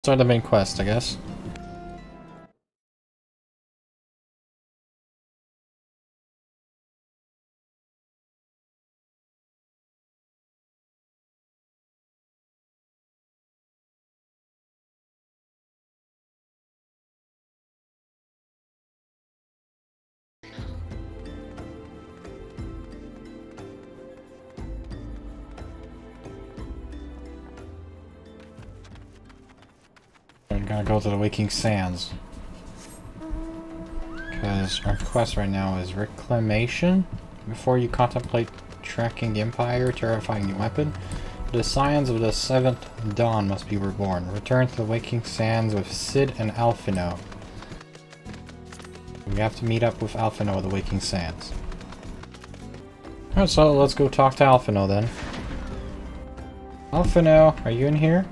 Start the main quest, I guess. I'm gonna go to the Waking Sands. Because our quest right now is Reclamation. Before you contemplate tracking the Empire, terrifying new weapon, the Scions of the 7th Dawn must be reborn. Return to the Waking Sands with Sid and Alphino. We have to meet up with Alphino at the Waking Sands. Alright, so let's go talk to Alphino then. Alphino, are you in here?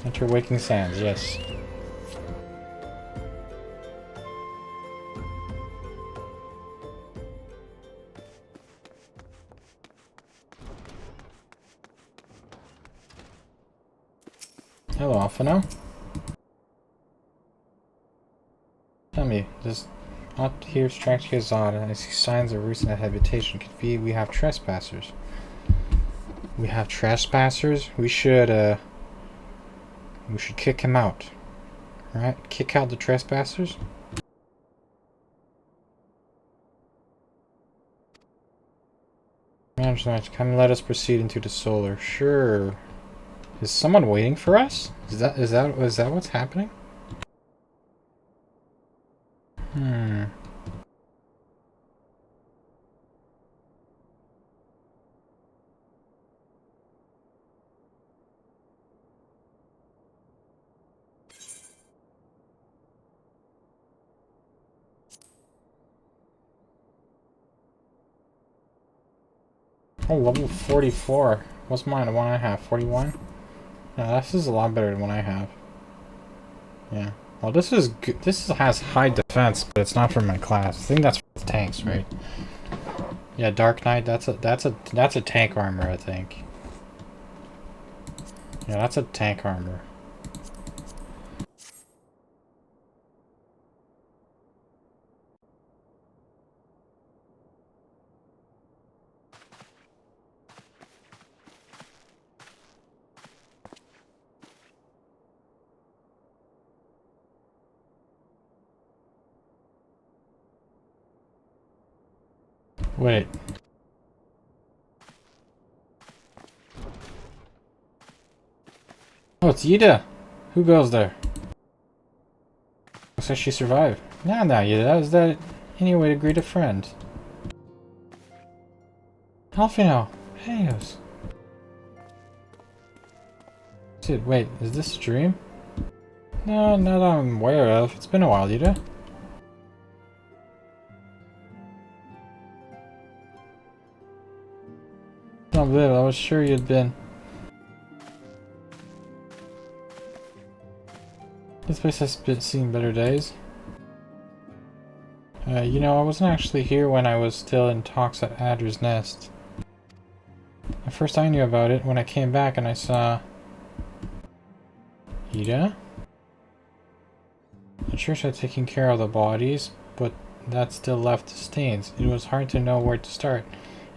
Enter Waking Sands, yes. Hello, Alphino. Tell me, does not here strike you as odd? I see signs of recent habitation. Could be we have trespassers. We have trespassers? We should kick him out. Right? Kick out the trespassers? Management, come let us proceed into the solar. Sure. Is someone waiting for us? Is that what's happening? Oh, level 44. What's mine? The one I have? 41? No, this is a lot better than what I have. Yeah. Well, this is good. This has high defense, but it's not for my class. I think that's for tanks, right? Yeah, Dark Knight. That's a tank armor, I think. Yeah, that's a tank armor. Wait. Oh, it's Yida! Who goes there? Looks like she survived. Nah, Yida. Is that any way to greet a friend? Alphino! Hey, Dude, wait. Is this a dream? No, not that I'm aware of. It's been a while, Yida. Not bad. I was sure you'd been. This place has seen better days. You know, I wasn't actually here when I was still in talks at Adder's Nest. At first I knew about it when I came back and I saw... Ida? The church had taken care of the bodies, but that still left stains. It was hard to know where to start.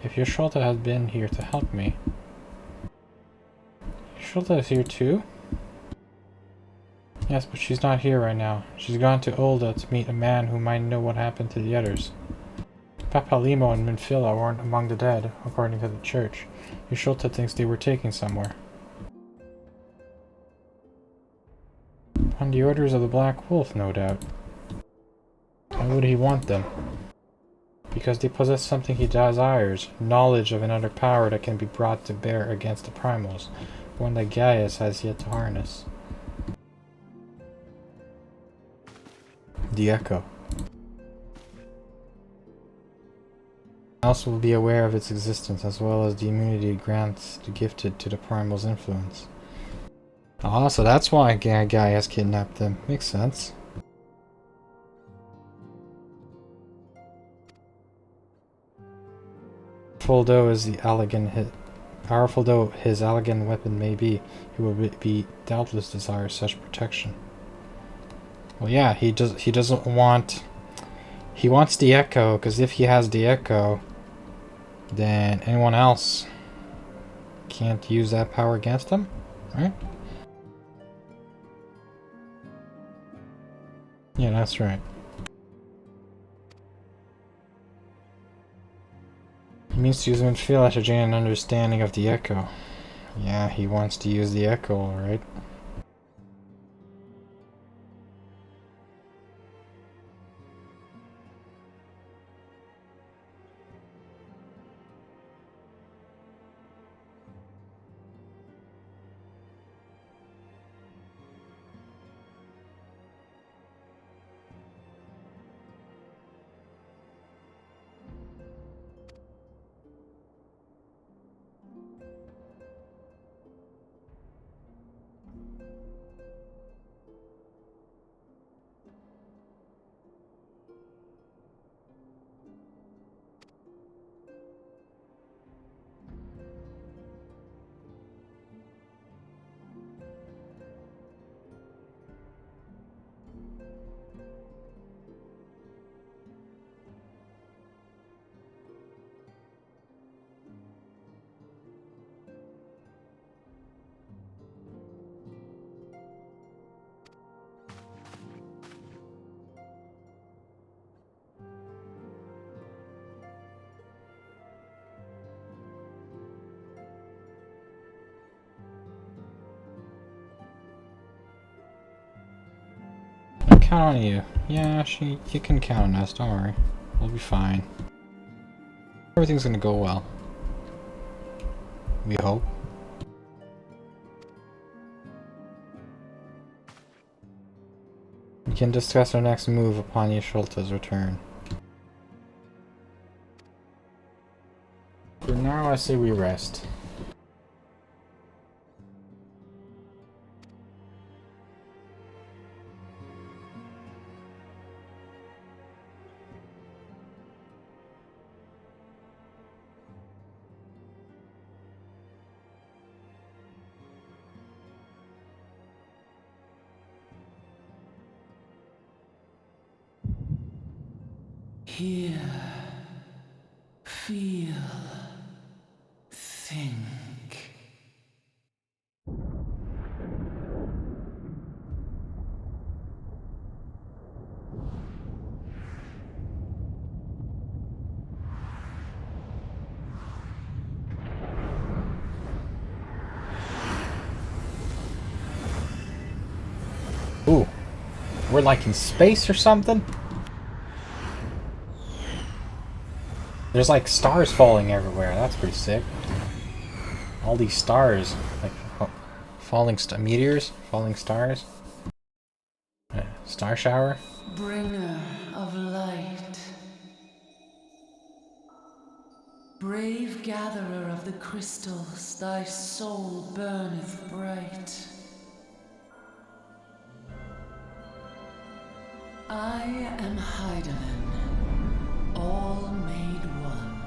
If your Sholta had been here to help me... Sholta is here too? Yes, but she's not here right now. She's gone to Olda to meet a man who might know what happened to the others. Papalimo and Minfila weren't among the dead, according to the church. Yusholta thinks they were taken somewhere. On the orders of the Black Wolf, no doubt. Why would he want them? Because they possess something he desires, knowledge of another power that can be brought to bear against the primals, one that Gaius has yet to harness. The Echo. I also will be aware of its existence, as well as the immunity it grants the gifted to the primal's influence. Ah, so that's why Gaius kidnapped them. Makes sense. Foldo is the elegant hit Powerful though his elegant weapon may be, he will be doubtless desire such protection. Well, yeah, he doesn't want. He wants the echo, because if he has the echo, then anyone else can't use that power against him, right? Yeah, that's right. He means to use him to feel after gaining an understanding of the echo. Yeah, he wants to use the echo, alright. Count on you. Yeah, you can count on us, don't worry. We'll be fine. Everything's gonna go well. We hope. We can discuss our next move upon Yeshulta's return. For now, I say we rest. Hear, feel, think. Ooh, we're like in space or something? There's like stars falling everywhere. That's pretty sick. All these stars, like falling meteors, falling stars. Star shower. Bringer of light. Brave gatherer of the crystals, thy soul burneth bright. I am Hydaelyn, all made one.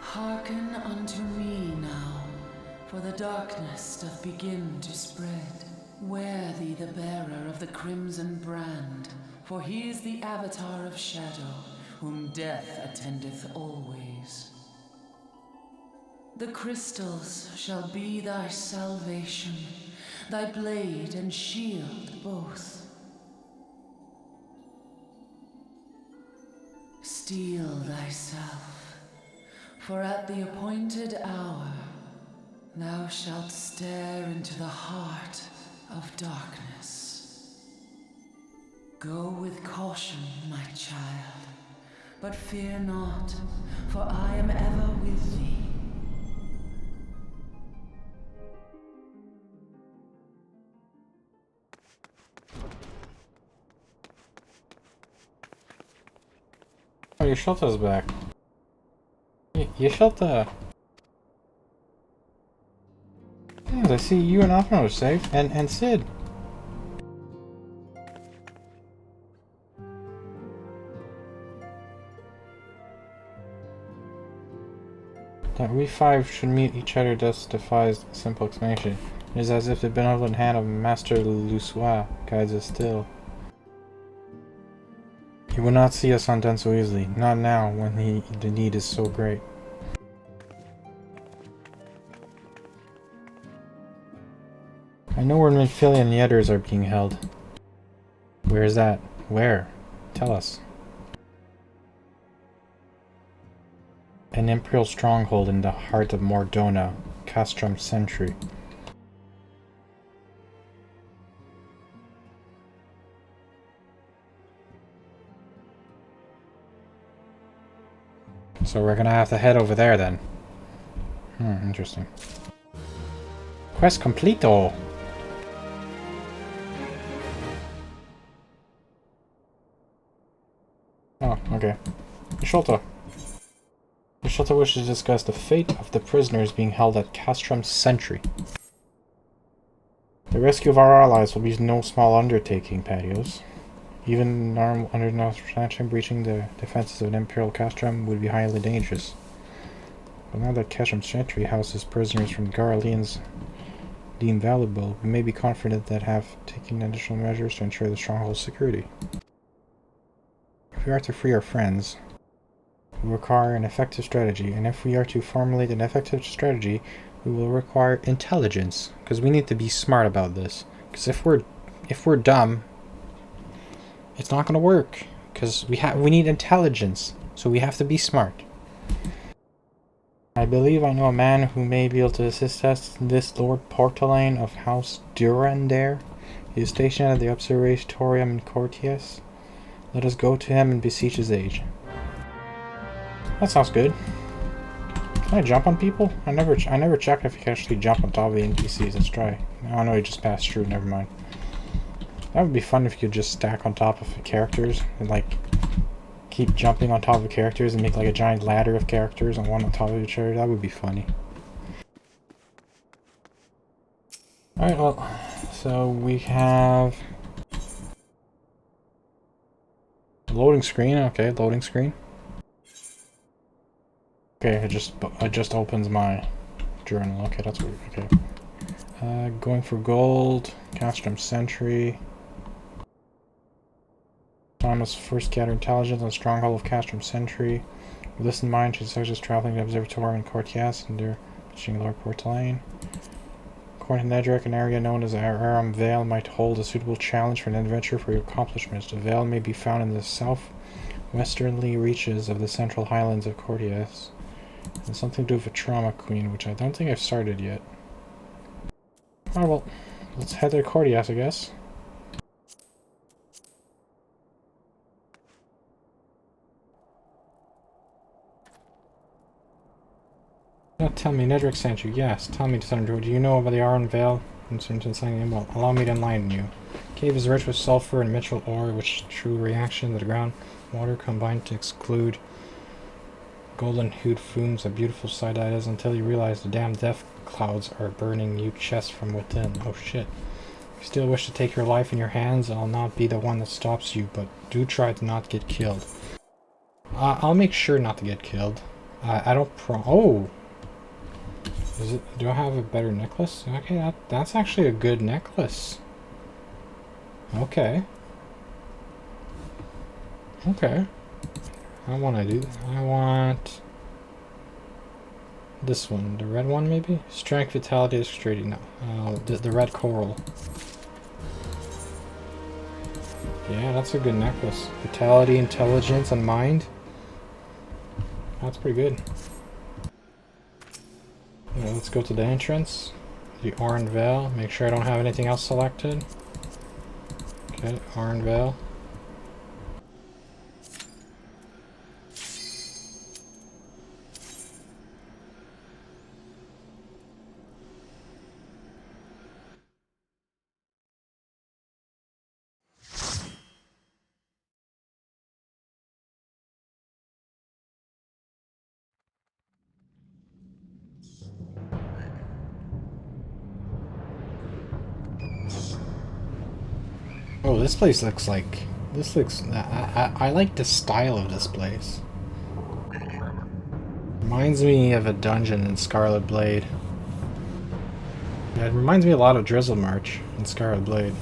Hearken unto me now, for the darkness doth begin to spread. Wear thee the bearer of the crimson brand, for he is the avatar of shadow, whom death attendeth always. The crystals shall be thy salvation, thy blade and shield both. Steel thyself, for at the appointed hour thou shalt stare into the heart of darkness. Go with caution, my child, but fear not, for I am ever with thee. Oh, Yeshulta's back. Yeshulta! Yes, I see you and Afron are safe, and Sid. That we five should meet each other thus defies simple explanation. It is as if the benevolent hand of Master Lussois guides us still. He will not see us undone so easily, not now when the need is so great. I know where Minfilia and the others are being held. Where is that? Where? Tell us. An Imperial stronghold in the heart of Mordona, Castrum Sentry. So we're gonna have to head over there then. Interesting. Quest completo! Oh, okay. Ishulta. Ishulta wishes to discuss the fate of the prisoners being held at Castrum Sentry. The rescue of our allies will be no small undertaking, Patios. Even under no sanction, breaching the defenses of an Imperial Castrum would be highly dangerous. But now that Castrum Sentry houses prisoners from Garleans deemed valuable, we may be confident that have taken additional measures to ensure the stronghold's security. If we are to free our friends, we require an effective strategy, and if we are to formulate an effective strategy, we will require intelligence, because we need to be smart about this. Because if we're dumb, it's not going to work. Because we need intelligence, so we have to be smart. I believe I know a man who may be able to assist us. This Lord Portelaine of House Durandare. He is stationed at the Observatorium in Courtiers. Let us go to him and beseech his aid. That sounds good. Can I jump on people? I never checked if you can actually jump on top of the NPCs. Let's try. Oh no, you just passed through. Never mind. That would be fun if you could just stack on top of the characters and like keep jumping on top of the characters and make like a giant ladder of characters and one on top of each other. That would be funny. Alright, well, so we have loading screen. Okay, loading screen. Okay, it just opens my journal. Okay, that's weird. Okay. Going for gold. Castrum Sentry. Thomas first gather intelligence on the stronghold of Castrum Sentry. With this in mind, she suggests traveling to the Observatorium in Courtiers under Lord Portelaine. According to Nedrick, an area known as Aram Vale might hold a suitable challenge for an adventure for your accomplishments. The Vale may be found in the southwesternly reaches of the central highlands of Courtiers. And something to do with a trauma queen, which I don't think I've started yet. Oh well, let's head to Courtiers, I guess. Tell me, Nedrick sent you. Yes, tell me, Thunder. Do you know about the Aran Vale? Well, allow me to enlighten you. Cave is rich with sulfur and mithril ore, which through reaction to the ground water combined to exclude golden-hued fumes. A beautiful sight that is, until you realize the damn death clouds are burning you chest from within. Oh shit. If you still wish to take your life in your hands, I'll not be the one that stops you, but do try to not get killed. I'll make sure not to get killed. I don't Oh! Do I have a better necklace? Okay, that's actually a good necklace. Okay. Okay. I want this one. The red one, maybe? Strength, vitality, dexterity. No. The red coral. Yeah, that's a good necklace. Vitality, intelligence, and mind. That's pretty good. Let's go to the entrance. The Aran Vale. Make sure I don't have anything else selected. Okay, Aran Vale. Oh, this place looks like... I like the style of this place. Reminds me of a dungeon in Scarlet Blade. Yeah, it reminds me a lot of Drizzle March in Scarlet Blade.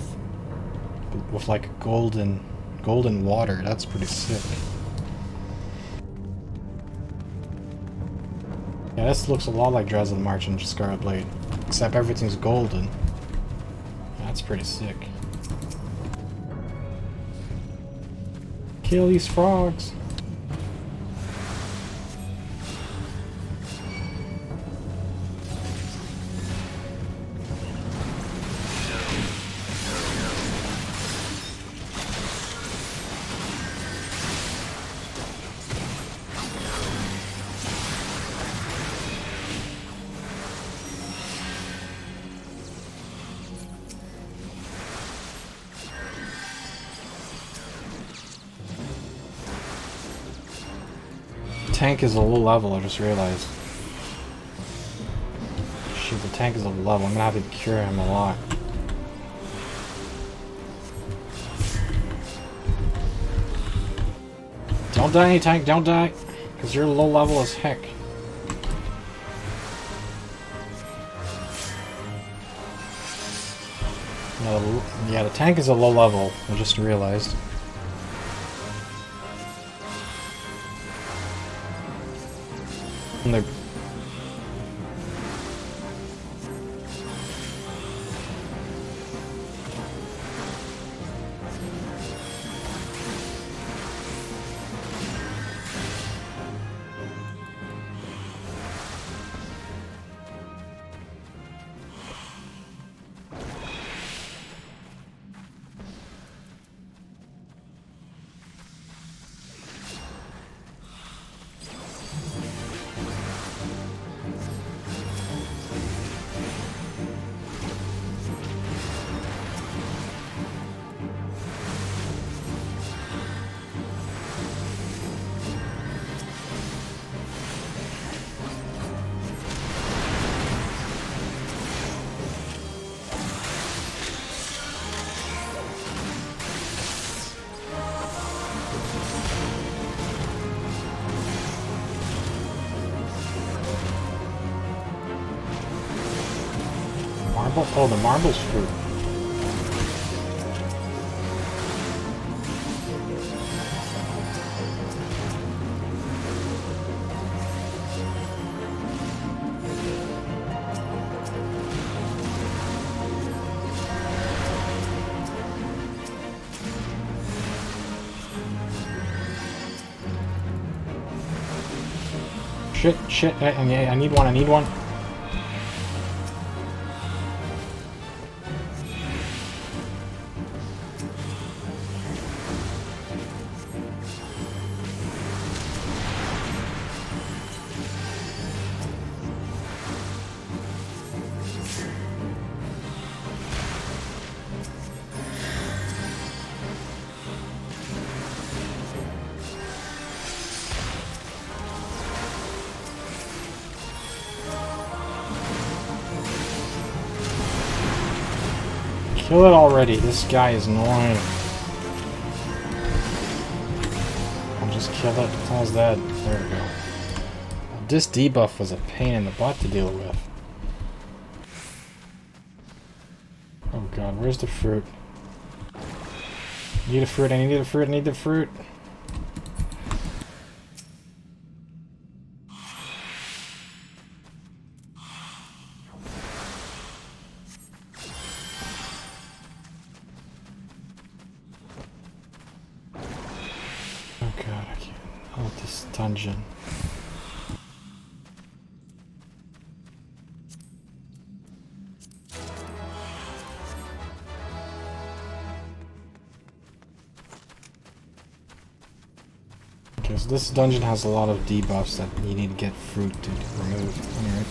With like golden water. That's pretty sick. Yeah, this looks a lot like Drizzle March in Scarlet Blade. Except everything's golden. That's pretty sick. Kill these frogs! Tank is a low level, I just realized. Shit, the tank is a low level. I'm gonna have to cure him a lot. Don't die, tank, don't die! Because you're low level as heck. Yeah, the tank is a low level, I just realized. And they're... Marble? Oh, the marble's fruit. Shit, I need one. Kill it already, this guy is annoying. I'll just kill it until it's dead. There we go. This debuff was a pain in the butt to deal with. Oh god, where's the fruit? I need a fruit, I need a fruit, I need the fruit. Dungeon. Okay, so this dungeon has a lot of debuffs that you need to get fruit to remove. Alright.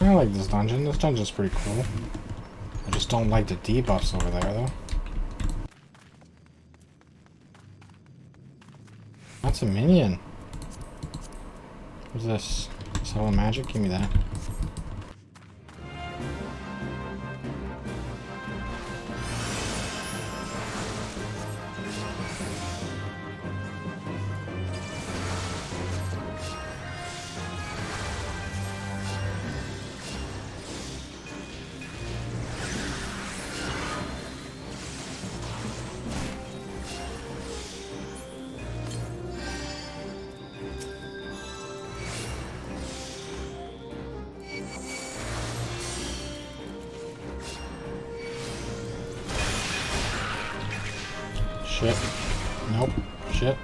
I like this dungeon. This dungeon's pretty cool. I just don't like the debuffs over there, though. That's a minion. What's this? Is that all magic? Give me that. Shit. Nope. Shit.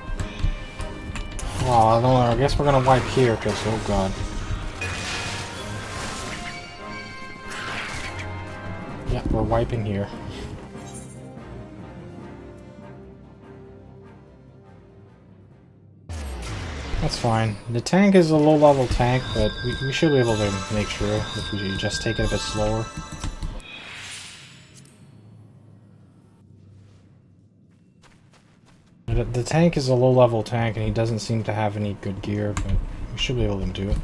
Oh, no, I guess we're gonna wipe here, because, oh god. Yeah, we're wiping here. That's fine. The tank is a low-level tank, but we should be able to make sure if we just take it a bit slower. The tank is a low-level tank, and he doesn't seem to have any good gear, but we should be able to do it.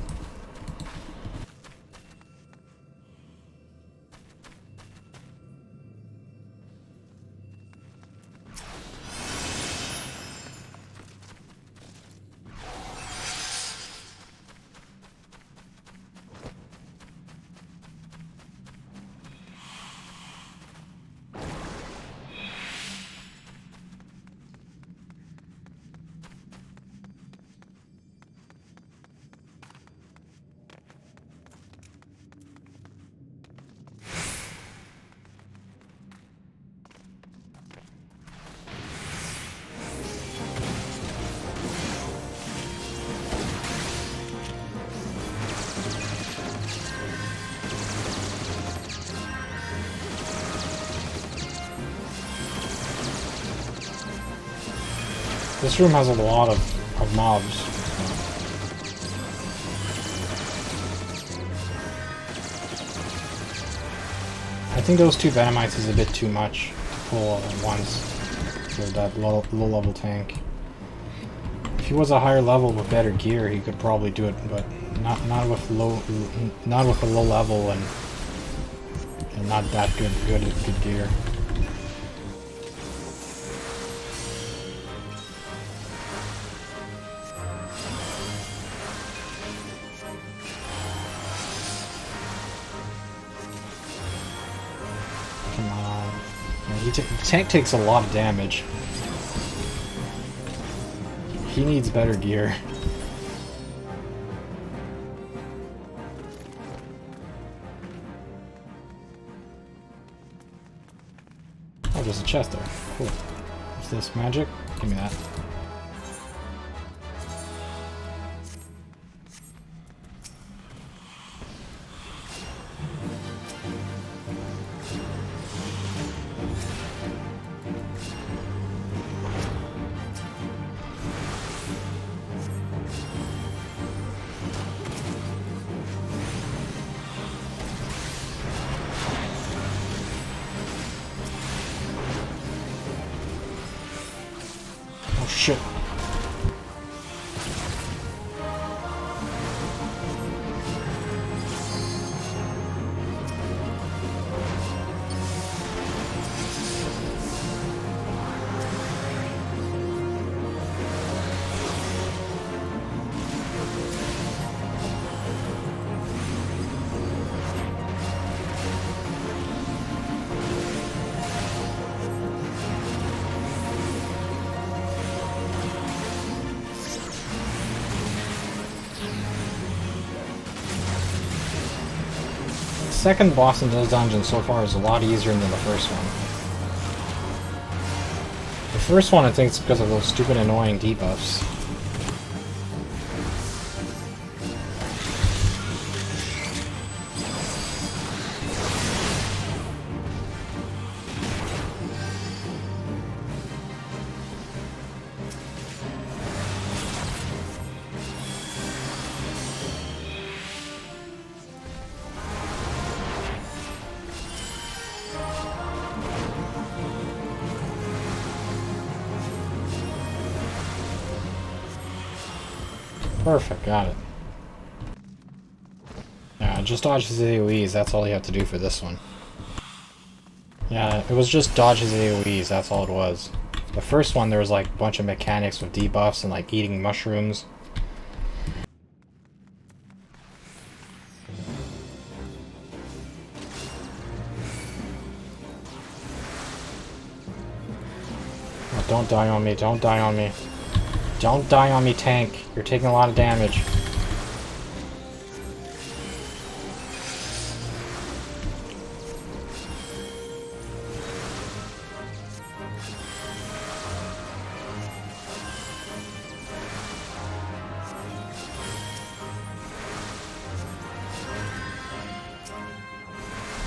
This room has a lot of mobs. I think those two Venomites is a bit too much to pull all at once for that low level tank. If he was a higher level with better gear, he could probably do it, but not with a low level and not that good gear. The tank takes a lot of damage. He needs better gear. Oh, there's a chest there. Cool. What's this? Magic? Give me that. Shit. The second boss in this dungeon so far is a lot easier than the first one. The first one I think it's because of those stupid annoying debuffs. Perfect, got it. Yeah, just dodge his AoEs, that's all you have to do for this one. Yeah, it was just dodge his AoEs, that's all it was. The first one, there was like a bunch of mechanics with debuffs and like eating mushrooms. Oh, don't die on me, don't die on me. Don't die on me, tank. You're taking a lot of damage.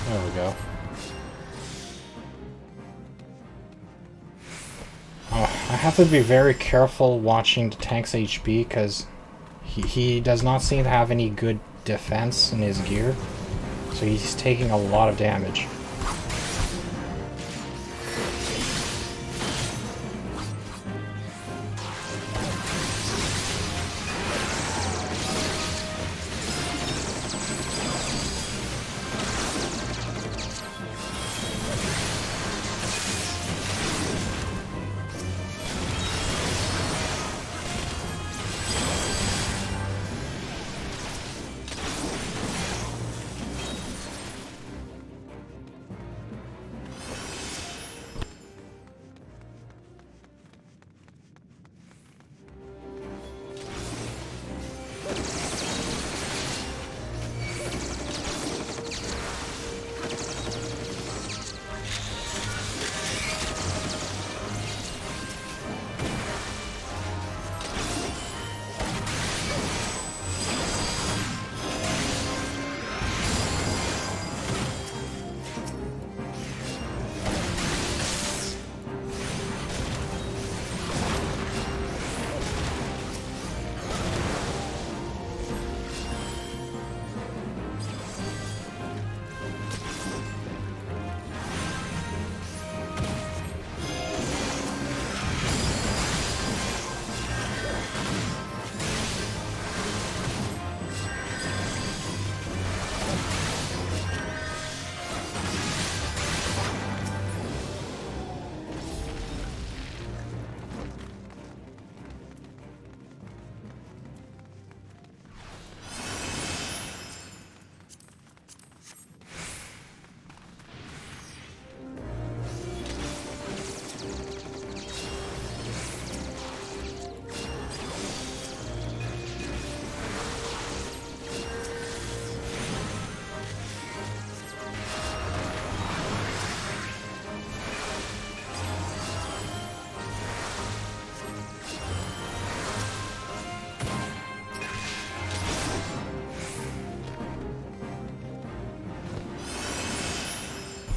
There we go. Oh, I have to be very careful watching the tank's HP because he does not seem to have any good defense in his gear. So he's taking a lot of damage.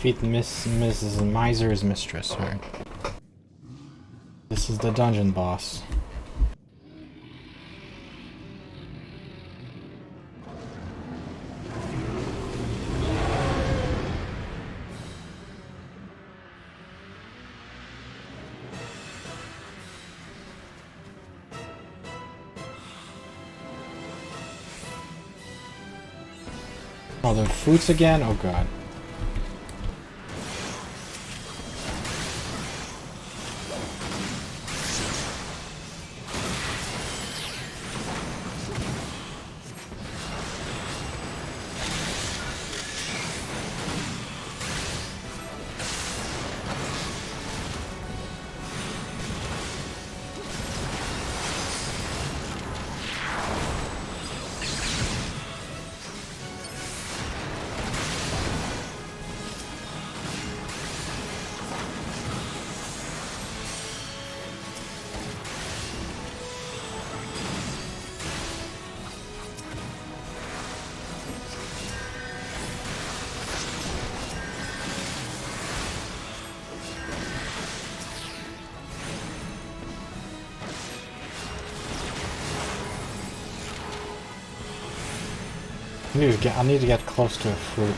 Defeat Mrs. Miser's mistress. Alright. This is the dungeon boss. Oh, the fruits again? Oh god. I need to get close to a fruit.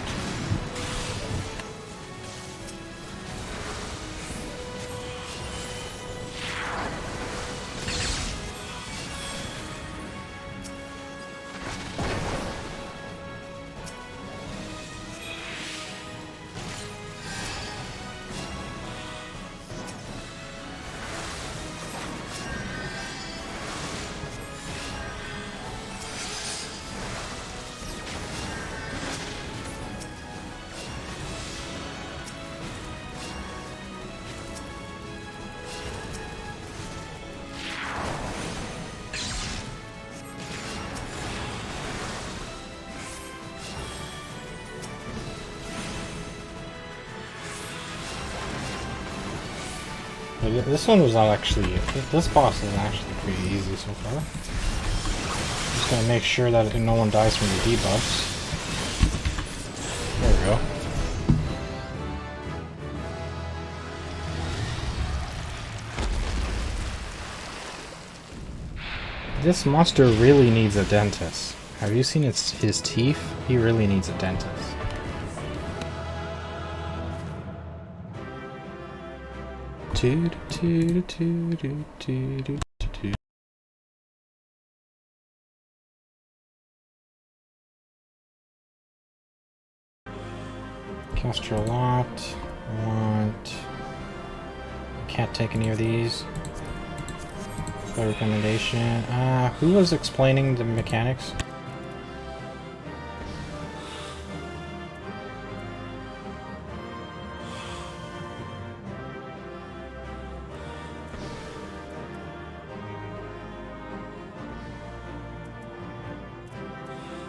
This one was not actually... This boss is actually pretty easy so far. Just gotta make sure that no one dies from the debuffs. There we go. This monster really needs a dentist. Have you seen his teeth? He really needs a dentist. Cactuar locked. Can't take any of these. Play recommendation. Who was explaining the mechanics?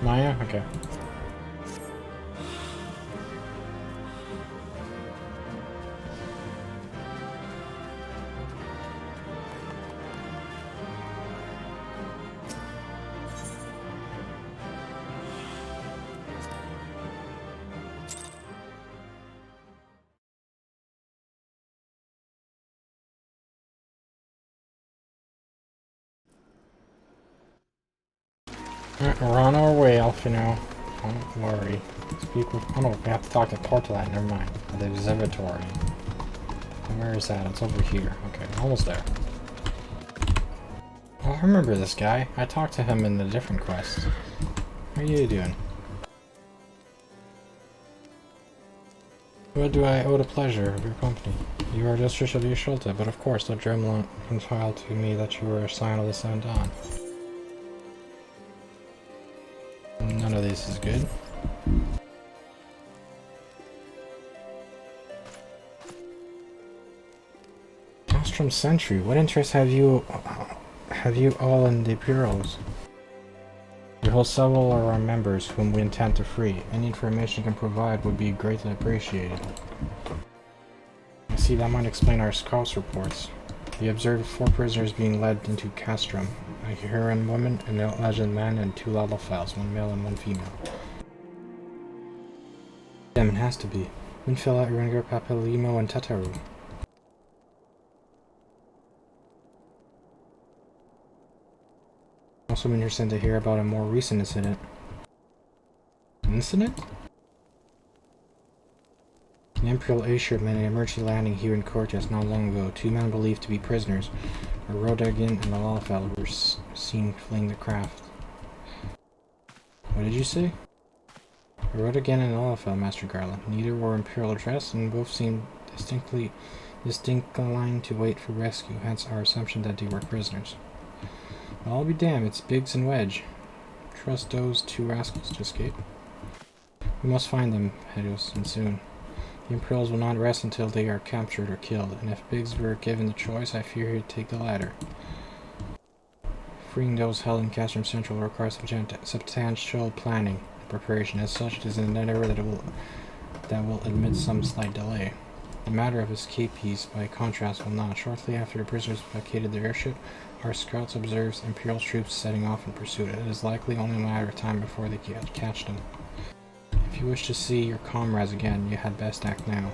Maya? Okay. We're on our way, Alfino. Don't worry. Speak with... Oh no, we have to talk to Portalat. Never mind. The observatory. And where is that? It's over here. Okay, almost there. Oh, I remember this guy. I talked to him in the different quest. How are you doing? What do I owe the pleasure of your company? You are Justice of Yusholta, but of course, the Dremlin compiled to me that you were a sign of the Seven Dawn. None of this is good. Nostrum Sentry, what interest have you all in the bureaus? We hold several of our members whom we intend to free. Any information you can provide would be greatly appreciated. I see that might explain our Scouts reports. We observed 4 prisoners being led into Castrum. A Huron woman, an legend man, and 2 Lalafels, 1 male and 1 female. Damn, it has to be. Winfilla, Irenger, Papalimo, and Tataru. Also interested to hear about a more recent incident. Incident? An Imperial airship made an emergency landing here in Cortes not long ago. 2 men believed to be prisoners, a Rodagin and a Lalafel, were seen fleeing the craft. What did you say? A Rodagin and a Lalafel, Master Garland. Neither were Imperial dressed, and both seemed distinctly inclined to wait for rescue, hence our assumption that they were prisoners. Well, I'll be damned, it's Biggs and Wedge. Trust those 2 rascals to escape. We must find them, Helios, and soon. The Imperials will not rest until they are captured or killed, and if Biggs were given the choice, I fear he'd take the latter. Freeing those held in Castrum Central requires substantial planning and preparation. As such, it is an endeavor that will admit some slight delay. The matter of escapees, by contrast, will not. Shortly after the prisoners vacated the airship, our scouts observed Imperial troops setting off in pursuit. It is likely only a matter of time before they catch them. If you wish to see your comrades again, you had best act now.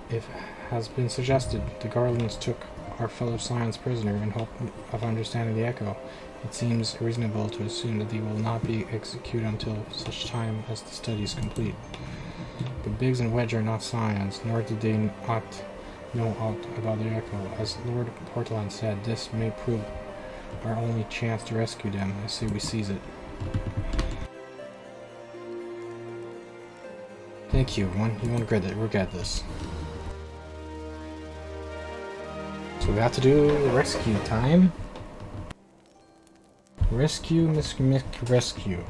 It has been suggested the Garlands took our fellow Scions prisoner in hope of understanding the echo. It seems reasonable to assume that they will not be executed until such time as the study is complete. But Biggs and Wedge are not Scions, nor did they know aught about the echo. As Lord Portland said, this may prove our only chance to rescue them. I say we seize it. Thank you, everyone. You won't regret this. So we have to do rescue time. Rescue, rescue.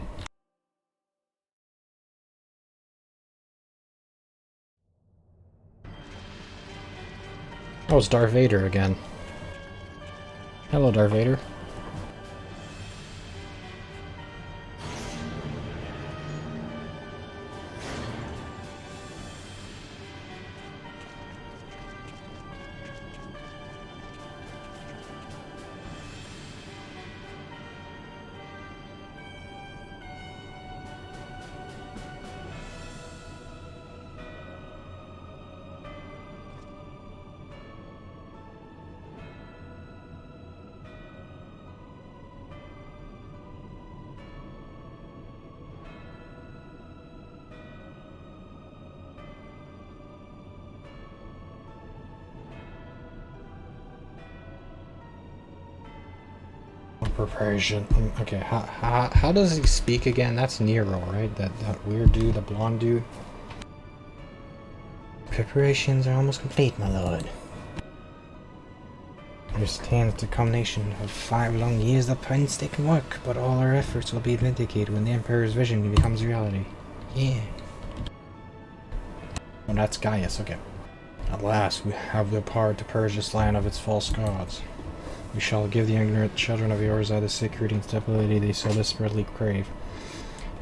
Oh, it's Darth Vader again. Hello, Darth Vader. Preparation. Okay, how does he speak again? That's Nero, right? That weird dude, the blonde dude. Preparations are almost complete, my lord. Understand the culmination of 5 long years of painstaking work, but all our efforts will be vindicated when the Emperor's vision becomes reality. Yeah. Oh, that's Gaius, okay. At last, we have the power to purge this land of its false gods. We shall give the ignorant children of yours the security and stability they so desperately crave,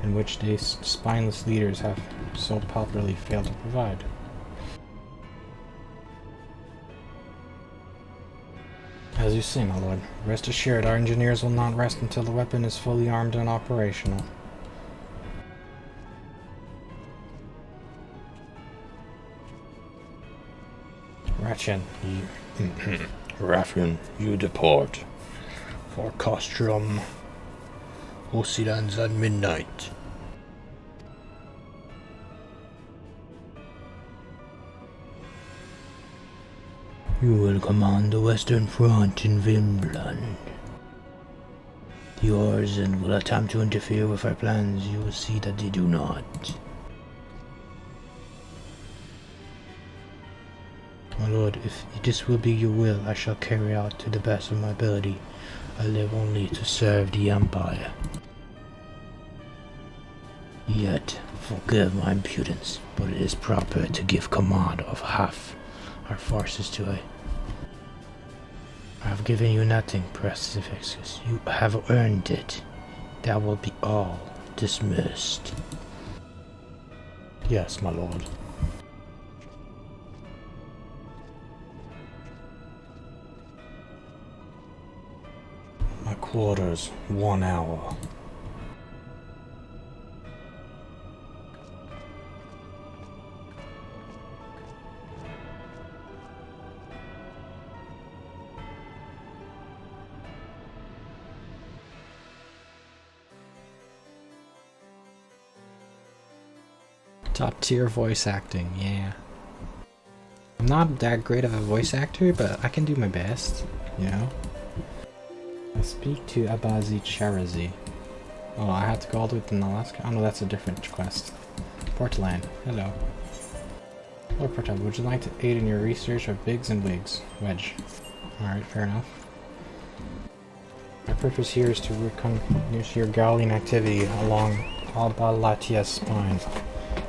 and which they spineless leaders have so palpably failed to provide. As you say, my lord, rest assured our engineers will not rest until the weapon is fully armed and operational. Ratchan, you depart for Castrum Occidans at midnight. You will command the Western Front in Vinland. The Orzen will attempt to interfere with our plans. You will see that they do not. My lord, if this will be your will, I shall carry out to the best of my ability. I live only to serve the Empire. Yet, forgive my impudence, but it is proper to give command of half our forces to I have given you nothing, Pacificus. You have earned it. That will be all. Dismissed. Yes, my lord. My quarters, 1 hour. Top tier voice acting, yeah. I'm not that great of a voice actor, but I can do my best, you know? I speak to Abazi Charazi. Oh, I have to go all the way to Alaska? Oh no, that's a different quest. Portland, hello. Lord Portland, would you like to aid in your research of Biggs and Wigs? Wedge. Alright, fair enough. My purpose here is to reconnoiter your Gallian activity along Albalatia's spine.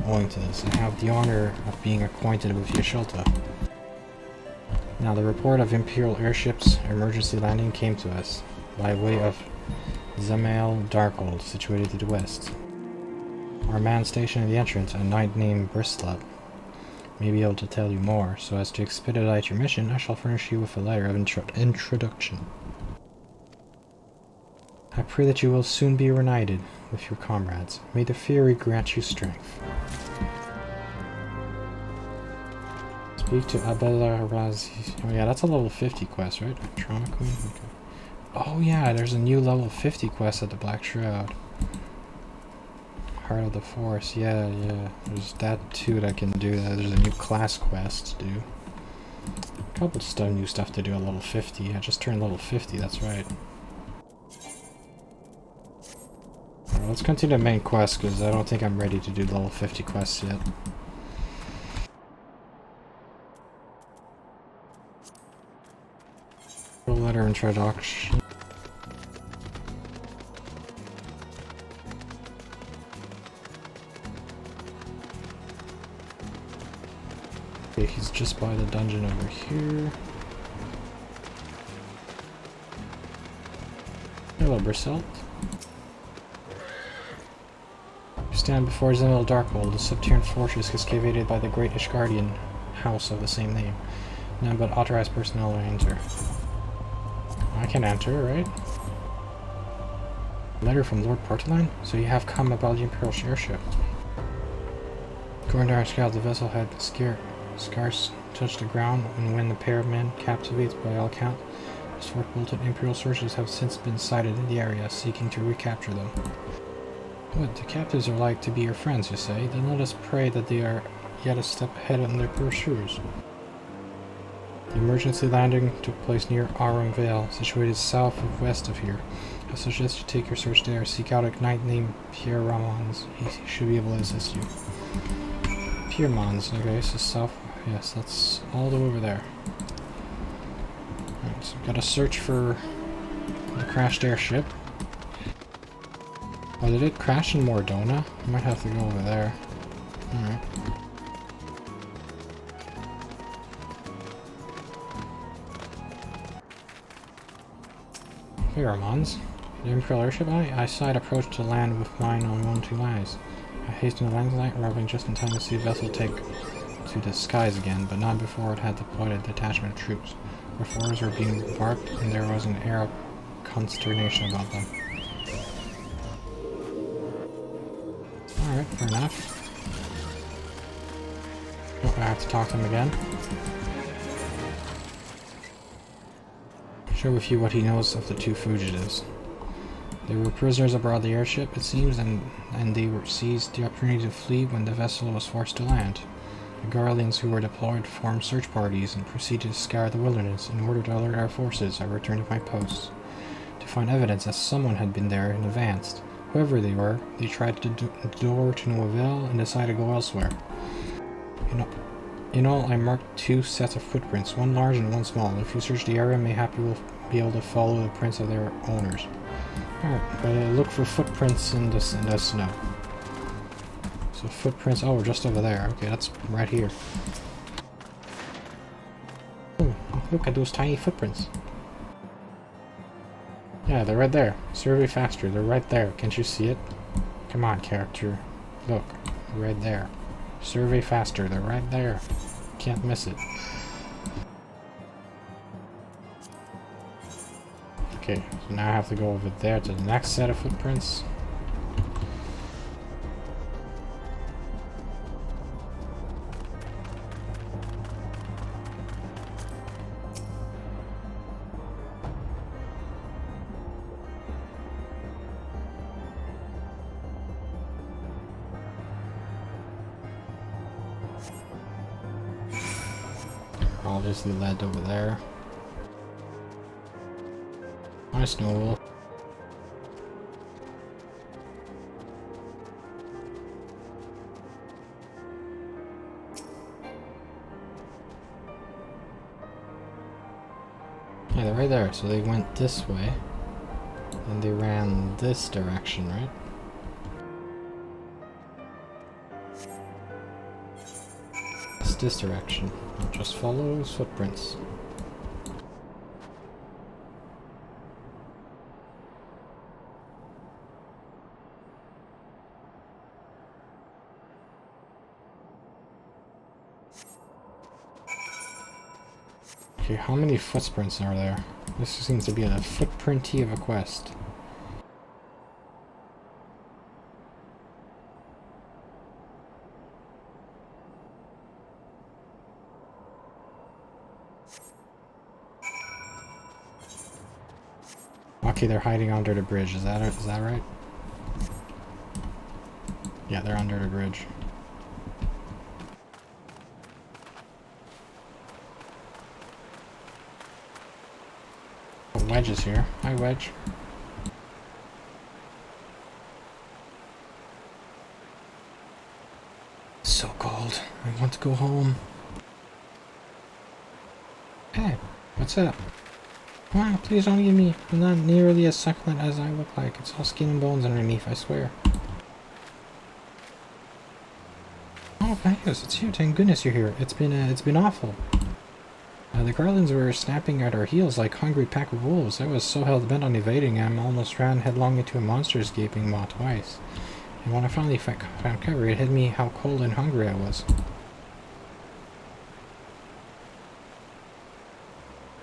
Owing to this, I have the honor of being acquainted with Yashilta. Now, the report of Imperial airships emergency landing came to us by way of Zamail Darkhold, situated to the west. Our man stationed at the entrance, a knight named Bristlop, may be able to tell you more. So as to expedite your mission, I shall furnish you with a letter of introduction. I pray that you will soon be reunited with your comrades. May the Fury grant you strength. Speak to Abela Razi. Oh yeah, that's a level 50 quest, right? Trauma Queen? Okay. Oh yeah, there's a new level 50 quest at the Black Shroud. Heart of the Force, yeah. There's that too that I can do. There's a new class quest to do. A couple of new stuff to do at level 50. I just turned level 50, that's right. Alright, let's continue the main quest, because I don't think I'm ready to do level 50 quests yet. Letter introduction. Okay, he's just by the dungeon over here. Hello, Bristol. You stand before Zamail Darkhold, a subterranean fortress excavated by the great Ishgardian house of the same name. None but authorized personnel will enter. I can enter, right? Letter from Lord Portland? So you have come about the Imperial airship. According to our scouts, the vessel had scarce touched the ground, and when the pair of men, captivated by all account, sword-bolted Imperial soldiers have since been sighted in the area, seeking to recapture them. What, the captives are like to be your friends, you say? Then let us pray that they are yet a step ahead in their pursuers. The emergency landing took place near Arum Vale, situated south of west of here. I suggest you take your search there. Seek out a knight named Pierre Ramons. He should be able to assist you. Piermons, okay, so south. Yes, that's all the way over there. Alright, so gotta search for the crashed airship. Oh, did it crash in Mordona? I might have to go over there. Alright. Pheromones. The Imperial airship, I saw it approach to land with mine on 1-2 eyes. I hastened to land tonight, arriving just in time to see the vessel take to the skies again, but not before it had deployed a detachment of troops. Reformers were being embarked, and there was an air of consternation about them. Alright, fair enough. Oh, I have to talk to him again. Share with you what he knows of the two fugitives. They were prisoners aboard the airship, it seems, and they were seized the opportunity to flee when the vessel was forced to land. The Garleans who were deployed formed search parties and proceeded to scour the wilderness. In order to alert our forces, I returned to my post to find evidence that someone had been there in advance. Whoever they were, they tried to door to no avail and decided to go elsewhere. In all, I marked 2 sets of footprints, one large and one small. If you search the area, mayhap you will be able to follow the prints of their owners. Alright, look for footprints in the snow. So footprints, oh, we're just over there. Okay, that's right here. Oh, look at those tiny footprints. Yeah, they're right there. Survey faster, they're right there. Can't you see it? Come on, character. Look, right there. Survey faster, they're right there. Can't miss it. Okay, so now I have to go over there to the next set of footprints. Obviously led over there. Nice novel. Yeah, they're right there. So they went this way. And they ran this direction, right? It's this direction. Just follow those footprints. Okay, how many footprints are there? This seems to be a footprinty of a quest. Okay, they're hiding under the bridge. Is that right? Yeah, they're under the bridge. Oh, Wedge is here. Hi, Wedge. It's so cold. I want to go home. Hey, what's up? Wow, please don't eat me. I'm not nearly as succulent as I look like. It's all skin and bones underneath, I swear. Oh, Magnus, it's you. Thank goodness you're here. It's been awful. The Garlands were snapping at our heels like hungry pack of wolves. I was so hell-bent on evading, I almost ran headlong into a monster's gaping maw twice. And when I finally found cover, it hit me how cold and hungry I was.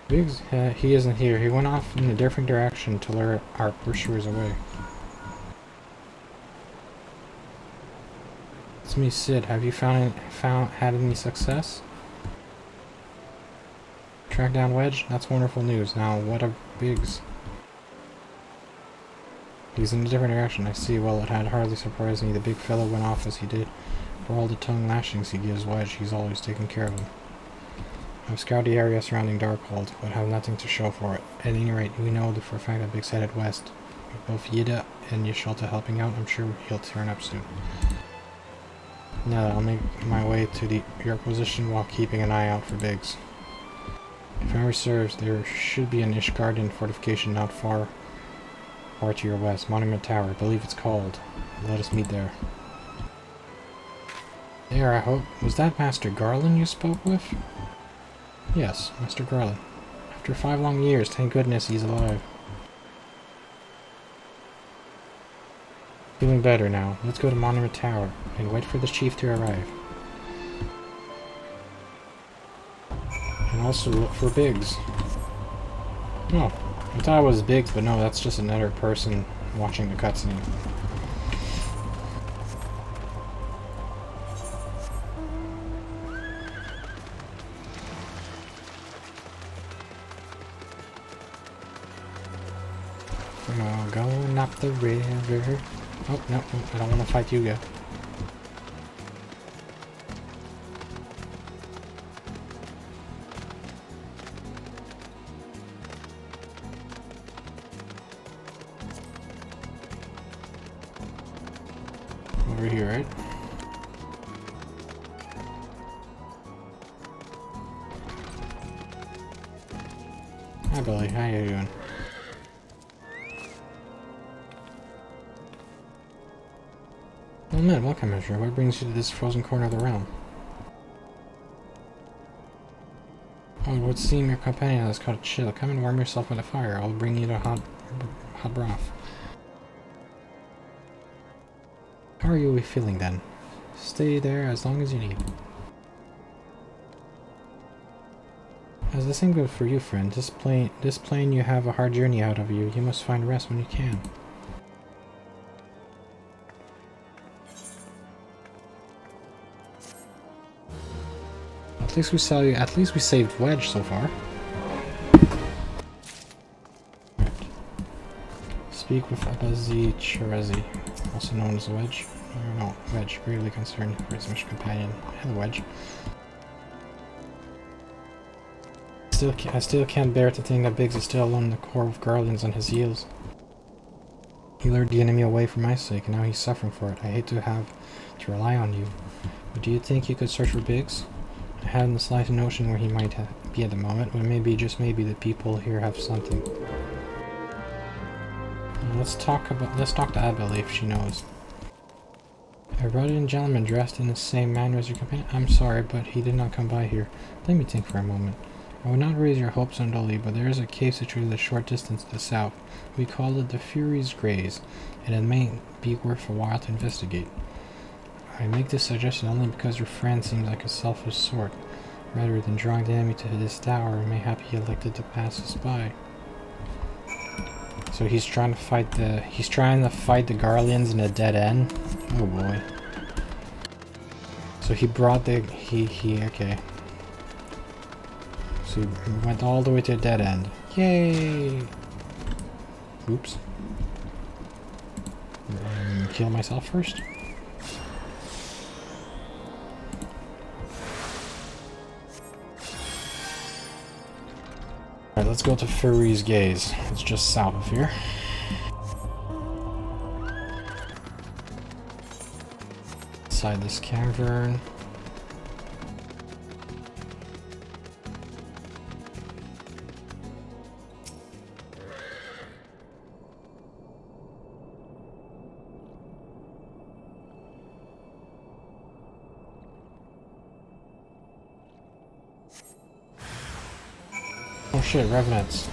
Biggs, he isn't here. He went off in a different direction to lure our pursuers away. It's me, Sid. Have you had any success? Track down Wedge? That's wonderful news. Now, what of Biggs? He's in a different direction, I see. Well, it had hardly surprised me the big fellow went off as he did. For all the tongue lashings he gives Wedge, he's always taking care of him. I've scoured the area surrounding Darkhold, but have nothing to show for it. At any rate, we know for a fact that Biggs headed west. both Yida and Yashalta helping out. I'm sure he'll turn up soon. Now I'll make my way to your position while keeping an eye out for Biggs. If memory serves, there should be an Ishgardian fortification not far or to your west. Monument Tower, I believe it's called. Let us meet there. There, I hope. Was that Master Garland you spoke with? Yes, Master Garland. After 5 long years, thank goodness he's alive. Feeling better now. Let's go to Monument Tower and wait for the chief to arrive. And also look for Biggs. Oh, I thought it was Biggs, but no, that's just another person watching the cutscene. Oh, going up the river. Oh, no, I don't want to fight you guys. Over here, right? Hi, Billy. How you doing? Oh man, welcome, Measure. What brings you to this frozen corner of the realm? Oh, it would seem your companion has caught a chill. Come and warm yourself by the fire. I'll bring you to hot broth. How are you feeling then? Stay there as long as you need. As the same goes for you, friend. This plane you have a hard journey out of you. You must find rest when you can. At least we saved Wedge so far. Right. Speak with Abazi Chirezi, also known as Wedge. No, Wedge, gravely concerned for his mission companion. Hello, Wedge. I still can't bear to think that Biggs is still alone in the core with Guardians on his heels. He lured the enemy away for my sake, and now he's suffering for it. I hate to have to rely on you. But do you think you could search for Biggs? I hadn't the slightest notion where he might be at the moment, but maybe, just maybe, the people here have something. Let's talk to Abigail if she knows. A ruddy gentleman dressed in the same manner as your companion? I'm sorry, but he did not come by here. Let me think for a moment. I would not raise your hopes unduly, but there is a cave situated a short distance to the south. We call it the Fury's Graze, and it may be worth a while to investigate. I make this suggestion only because your friend seems like a selfish sort. Rather than drawing the enemy to this tower, mayhap he elected to pass us by. So he's trying to fight the Garlands in a dead end. Oh boy. So he brought the okay. So he went all the way to a dead end. Yay! Oops. Kill myself first. Alright, let's go to Fury's Gaze. It's just south of here. Inside this cavern. Oh shit, revenants.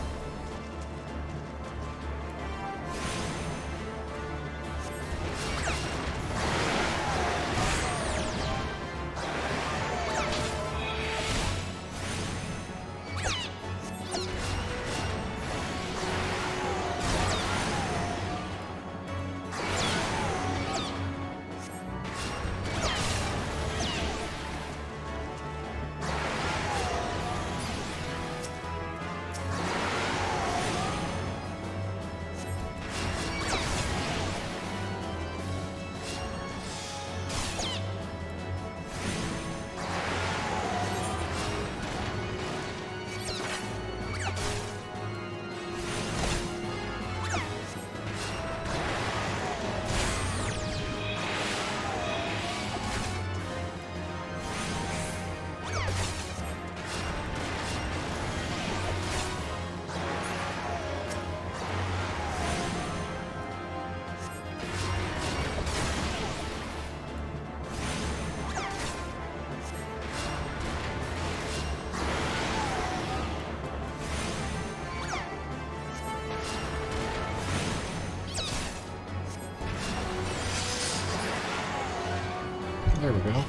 There we go.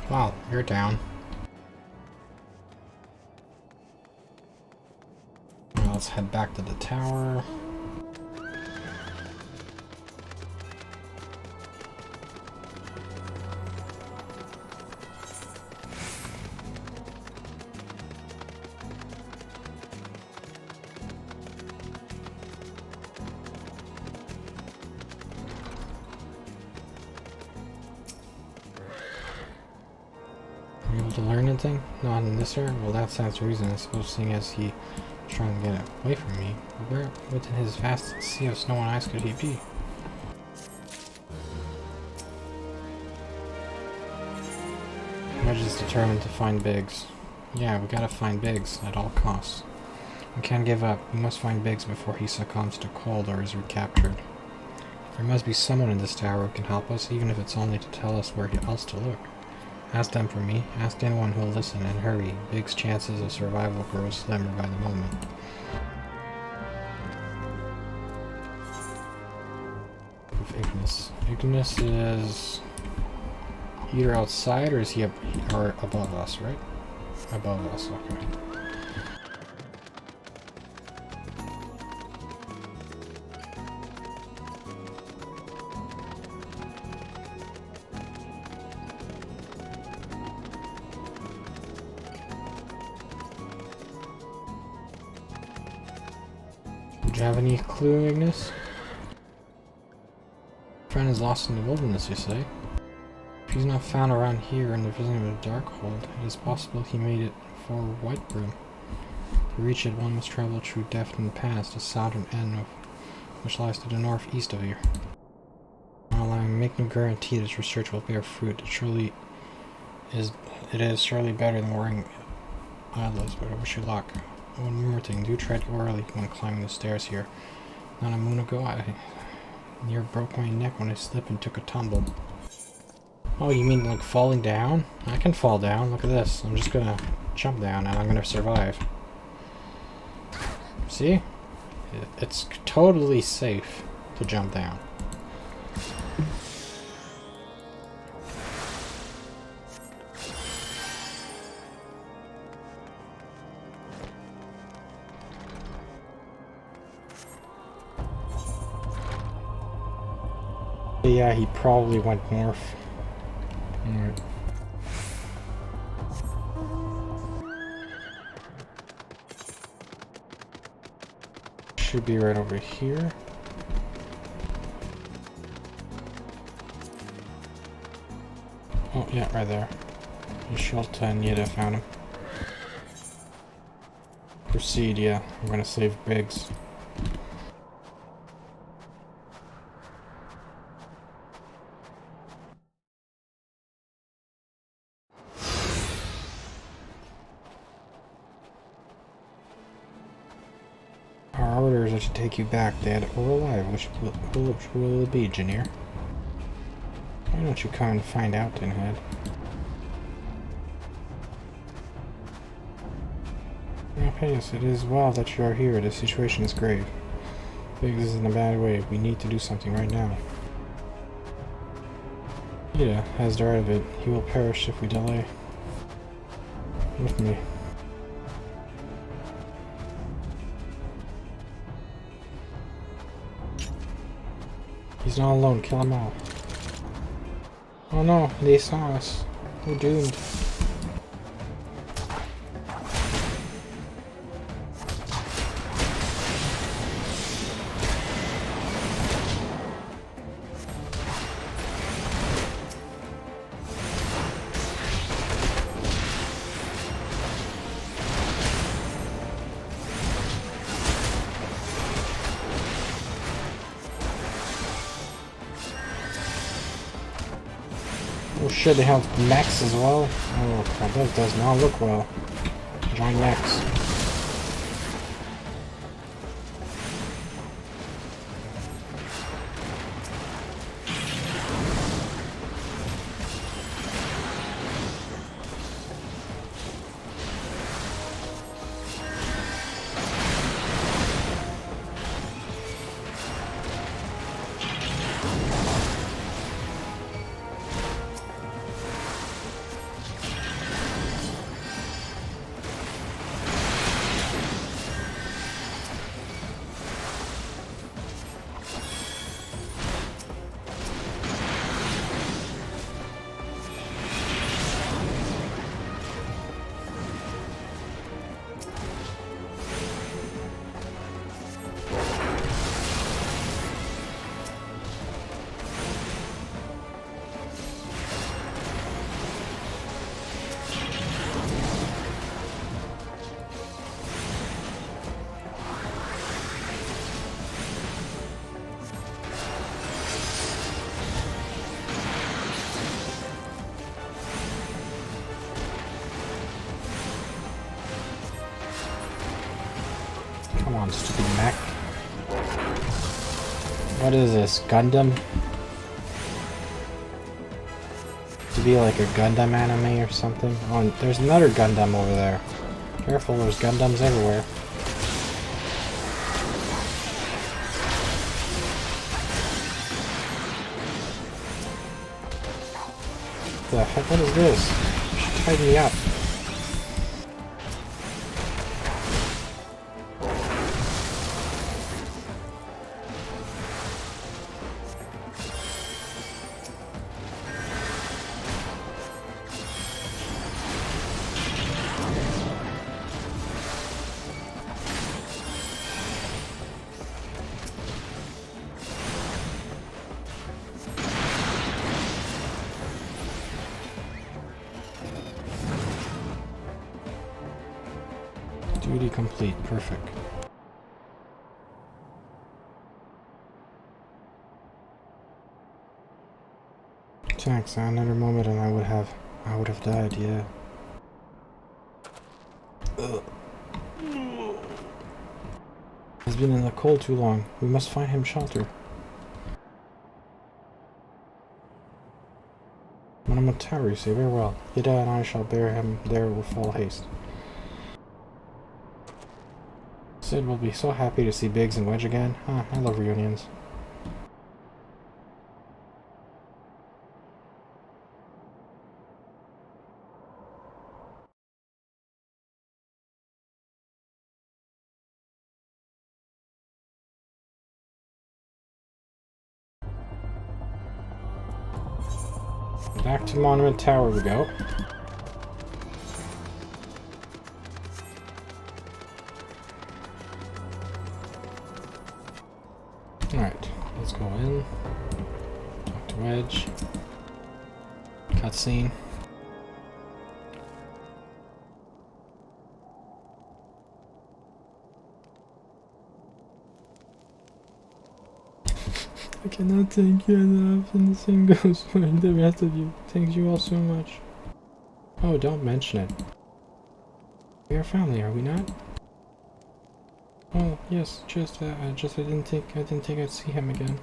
Wow, you're down. Now let's head back to the tower. To learn anything? Not in this area? Well, that stands to reason. I suppose seeing as he was trying to get away from me. Where within his vast sea of snow and ice could he be? Wedge is determined to find Biggs. Yeah, we gotta find Biggs at all costs. We can't give up. We must find Biggs before he succumbs to cold or is recaptured. There must be someone in this tower who can help us, even if it's only to tell us where else to look. Ask them for me. Ask anyone who'll listen, and hurry. Big's chances of survival grow slimmer by the moment. Of Ignis. Ignis is either outside or is he or above us, right? Above us, okay. Do you have any clue, Ignis? Friend is lost in the wilderness, you say? If he's not found around here in the vicinity of the Darkhold, it is possible he made it for Whitebrim. To reach it, one must travel through Defton Pass, the southern end of which lies to the northeast of here. While I make no guarantee this research will bear fruit, it is surely better than wearing eyelids, but I wish you luck. One more thing, do tread warily when climbing the stairs here. Not a moon ago, I near broke my neck when I slipped and took a tumble. Oh, you mean like falling down? I can fall down, look at this. I'm just gonna jump down and I'm gonna survive. See? It's totally safe to jump down. Yeah, he probably went north. Alright. Should be right over here. Oh, yeah, right there. Yashalta and Yida found him. Proceed, yeah. I'm gonna save Biggs. Our orders are to take you back, dead or alive. Which will it be, Engineer? Why don't you come and find out, Tinhead? Yes, it is well that you are here. The situation is grave. Biggs is in a bad way. We need to do something right now. Ida has the right of it. He will perish if we delay. With me. He's not alone. Kill them all. Oh no, they saw us. We're doomed. Oh shit, they have mechs as well. Oh crap, that does not look well. Giant mechs. on, stupid mech. What is this, Gundam? To be like a Gundam anime or something? Oh, and there's another Gundam over there. Careful, there's Gundams everywhere. The heck, what is this? You should tie me up. Duty complete. Perfect. Thanks. Another moment and I would have died, yeah. Ugh. He's been in the cold too long. We must find him shelter. Madame Tower, you say very well. Yada and I shall bear him there with all haste. Sid will be so happy to see Biggs and Wedge again. Ah, I love reunions. Back to Monument Tower we go. Alright, let's go in. Talk to Wedge. Cutscene. I cannot thank you enough, and the same goes for the rest of you. Thank you all so much. Oh, don't mention it. We are family, are we not? Oh yes, just I didn't think I'd see him again.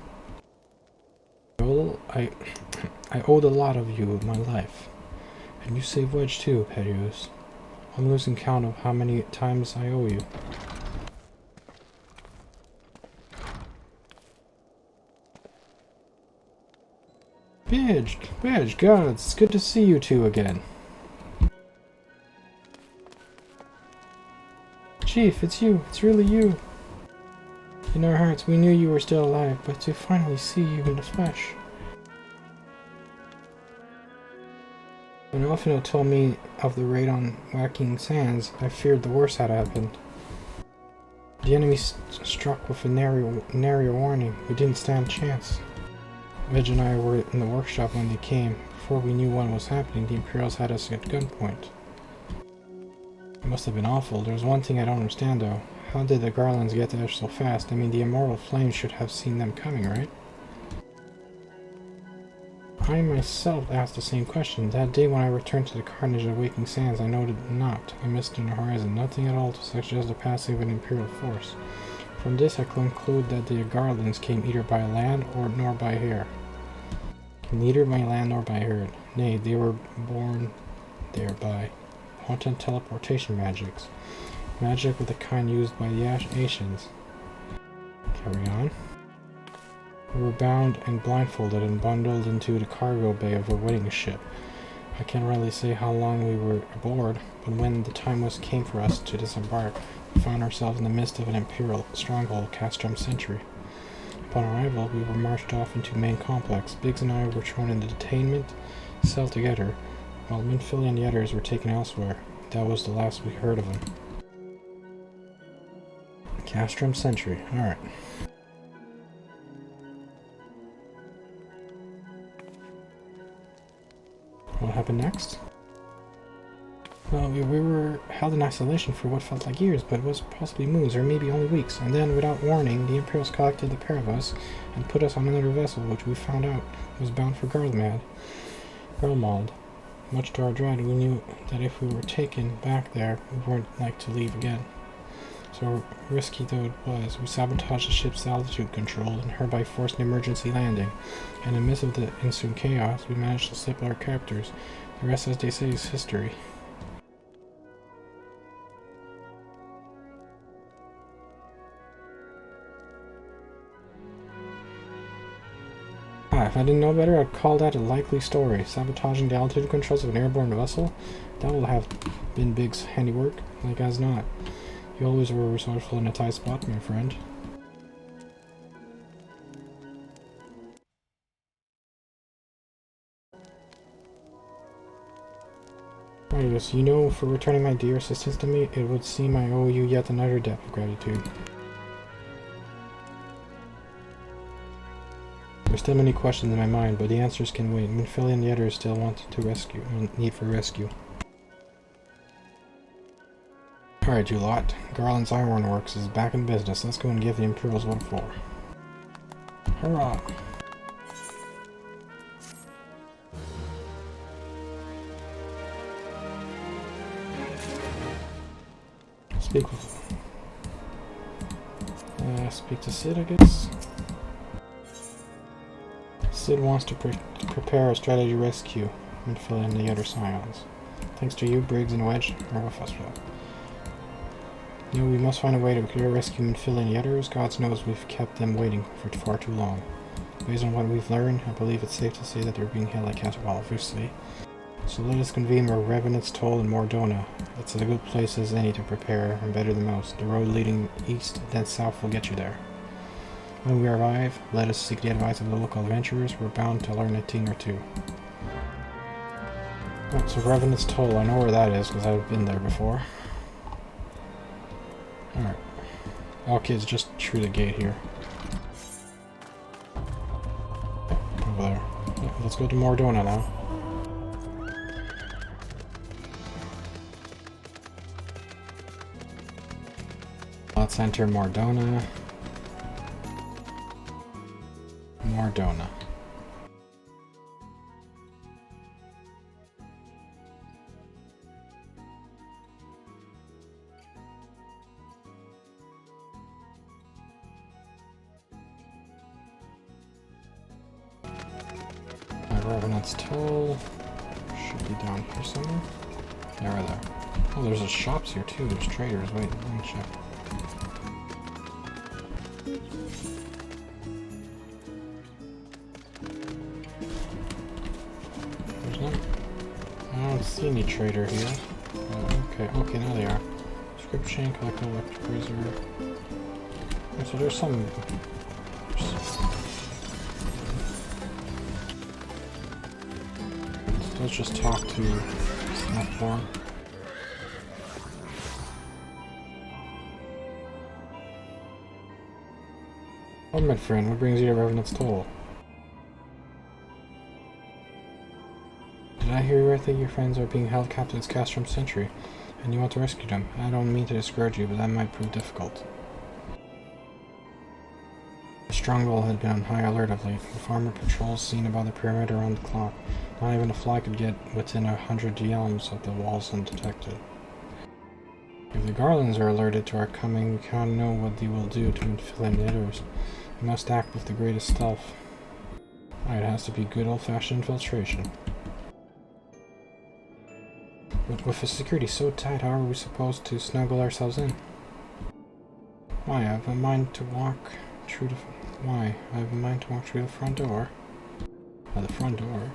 Well, I owed a lot of you my life, and you saved Wedge too, Perios. I'm losing count of how many times I owe you. Wedge, God, it's good to see you two again. Chief, it's you. It's really you. In our hearts, we knew you were still alive, but to finally see you in the flesh. When Elfino told me of the raid on Whacking Sands, I feared the worst had happened. The enemy struck with a nary warning. We didn't stand a chance. Wedge and I were in the workshop when they came. Before we knew what was happening, the Imperials had us at gunpoint. It must have been awful. There's one thing I don't understand though. How did the Garlands get there so fast? I mean, the Immortal Flames should have seen them coming, right? I myself asked the same question. That day when I returned to the carnage of Waking Sands, I noted not a mist on the horizon, nothing at all to suggest the passing of an Imperial force. From this I conclude that the Garlands came either by land nor by air. Neither by land nor by air. Nay, they were born there by potent teleportation magics. Magic of the kind used by the Asians. Carry on. We were bound and blindfolded and bundled into the cargo bay of a whaling ship. I can't really say how long we were aboard, but when the time came for us to disembark, we found ourselves in the midst of an Imperial stronghold, Cactuar Sentry. Upon arrival, we were marched off into the main complex. Biggs and I were thrown in the detainment cell together, while Minfili and the others were taken elsewhere. That was the last we heard of them. Cactuar Sentry. Alright. What happened next? Well, we were held in isolation for what felt like years, but it was possibly moons or maybe only weeks, and then, without warning, the Imperials collected the pair of us and put us on another vessel, which we found out was bound for Garlemald. Much to our dread, we knew that if we were taken back there, we weren't like to leave again. So risky though it was, we sabotaged the ship's altitude control and hereby forced an emergency landing. And in the midst of the ensuing chaos, we managed to slip our captors. The rest, as they say, is history. If I didn't know better, I'd call that a likely story. Sabotaging the altitude controls of an airborne vessel? That will have been Big's handiwork, like as not. You always were resourceful in a tight spot, my friend. Yes, you know, for returning my dear assistance to me, it would seem I owe you yet another debt of gratitude. There's still many questions in my mind, but the answers can wait. Minfili and the others still want to rescue, need for rescue. Alright, you lot. Garland's Ironworks is back in business. Let's go and give the Imperials what for. Hurrah! Speak to Sid, I guess. Sid wants to prepare a strategy rescue and fill in the other Scions. Thanks to you, Briggs and Wedge, are with us. No, we must find a way to rescue and fill in the others. God knows we've kept them waiting for far too long. Based on what we've learned, I believe it's safe to say that they're being held at Cactuar, obviously. So let us convene where Revenant's Toll in Mordona. It's as a good place as any to prepare, and better than most. The road leading east, then south will get you there. When we arrive, let us seek the advice of the local adventurers. We're bound to learn a thing or two. Right, so Revenant's Toll, I know where that is because I've been there before. Alright. Okay, it's just through the gate here. Over there. Yeah, let's go to Mordona now. Let's enter Mordona. Mordona. Revenant's Toll should be down here somewhere. Yeah, right there. Oh, there's a shops here too. There's traders. Wait, let me check. There's none. I don't see any trader here. Oh, okay, now they are. Script chain, collectible, electric razor. Oh, so there's some. Let's just talk to F4. Oh, my friend, what brings you to Revenant's Toll? Did I hear you right that your friends are being held captive at Castrum Sentry, and you want to rescue them? I don't mean to discourage you, but that might prove difficult. The stronghold had been on high alert of late, with armored patrols seen above the pyramid around the clock. Not even a fly could get within 100 yalms of the walls undetected. If the Garlands are alerted to our coming, we can't know what they will do to infiltrate the others. We must act with the greatest stealth. It has to be good old-fashioned infiltration. But with the security so tight, how are we supposed to snuggle ourselves in? I have a mind to walk through the front door. The front door.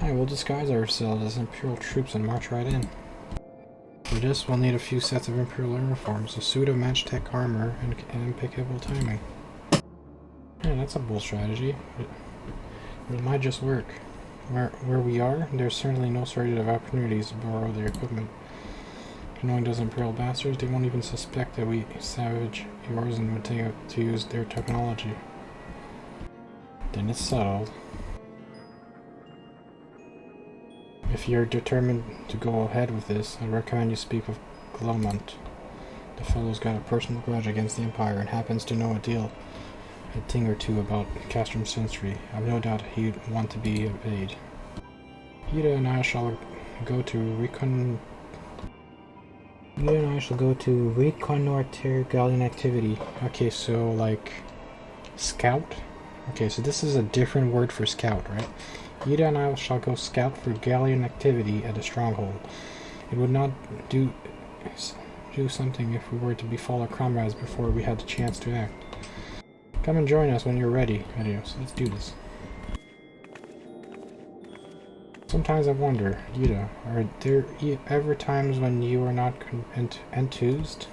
We'll disguise ourselves as Imperial troops and march right in. For this, we'll need a few sets of Imperial uniforms, a suit of Magitech armor, and impeccable timing. Yeah, that's a bold strategy. It might just work. Where we are, there's certainly no shortage of opportunities to borrow their equipment. Knowing those Imperial bastards, they won't even suspect that we savage yours and would take out to use their technology. Then it's settled. If you're determined to go ahead with this, I'd recommend you speak with Glomont. The fellow's got a personal grudge against the Empire and happens to know a thing or two about Castrum Sentry. I've no doubt he'd want to be obeyed. Ida and I shall go to You and I shall go to reconnoiter galleon activity. Okay, so like scout. Okay, so this is a different word for scout, right? Ida and I shall go scout for galleon activity at a stronghold. It would not do something if we were to befall our comrades before we had the chance to act. Come and join us when you're ready. Adios. Let's do this. Sometimes I wonder, Ida, are there ever times when you are not enthused?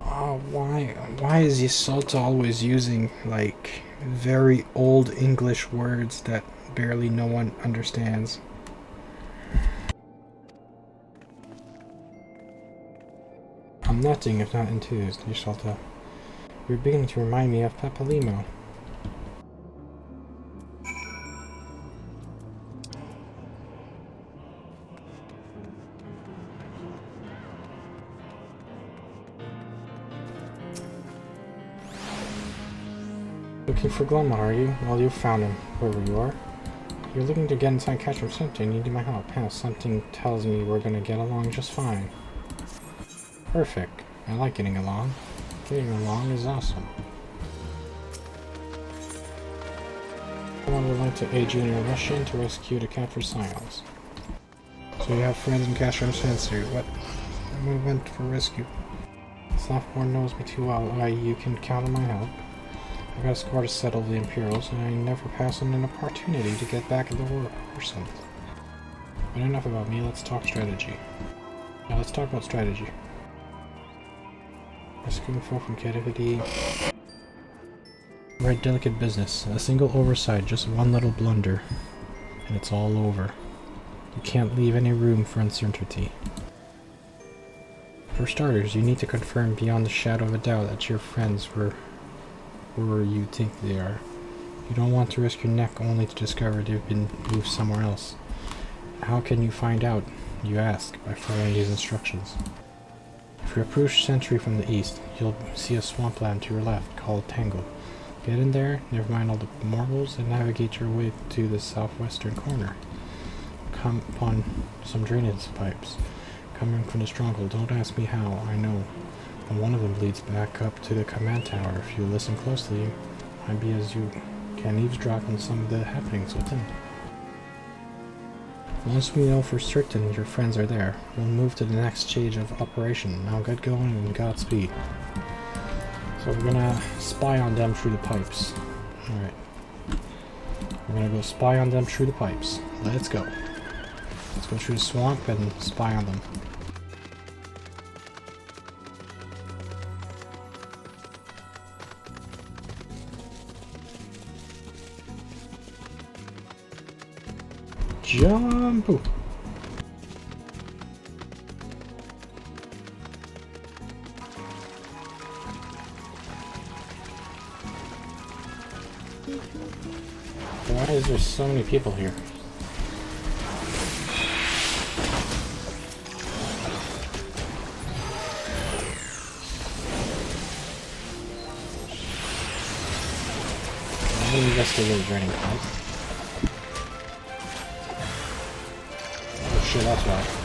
Oh, why is Ysolta always using, like, very old English words that barely no one understands? I'm nothing if not enthused, Ysolta. You're beginning to remind me of Papalimo. Looking for Glumma, are you? Well, you found him, wherever you are. You're looking to get inside Cactuar something. You need my help. Hell, something tells me we're gonna get along just fine. Perfect. I like getting along. Getting along is awesome. Someone would like to aid you in your mission to rescue the cat for Scions. So you have friends in Cactuar Sensory. What? We went for rescue. Sophomore knows me too well. You can count on my help. I got a score to settle the Imperials, and I never pass on an opportunity to get back in the war person. But enough about me, let's talk strategy. Now let's talk about strategy. Rescuing folk from captivity. Right, delicate business. A single oversight, just one little blunder, and it's all over. You can't leave any room for uncertainty. For starters, you need to confirm beyond the shadow of a doubt that your friends were where you think they are. You don't want to risk your neck only to discover they've been moved somewhere else. How can you find out, you ask, by following these instructions. If you approach Sentry from the east, you'll see a swampland to your left, called Tangle. Get in there, never mind all the marbles, and navigate your way to the southwestern corner. Come upon some drainage pipes, coming from the stronghold. Don't ask me how, I know. And one of them leads back up to the command tower. If you listen closely, might be as you can eavesdrop on some of the happenings within. Once we know for certain your friends are there, we'll move to the next stage of operation. Now get going and Godspeed. So we're gonna spy on them through the pipes. Alright. We're gonna go spy on them through the pipes. Let's go. Let's go through the swamp and spy on them. Jump! Why is there so many people here? I'm gonna investigate the draining pipe. Oh shit, that's right.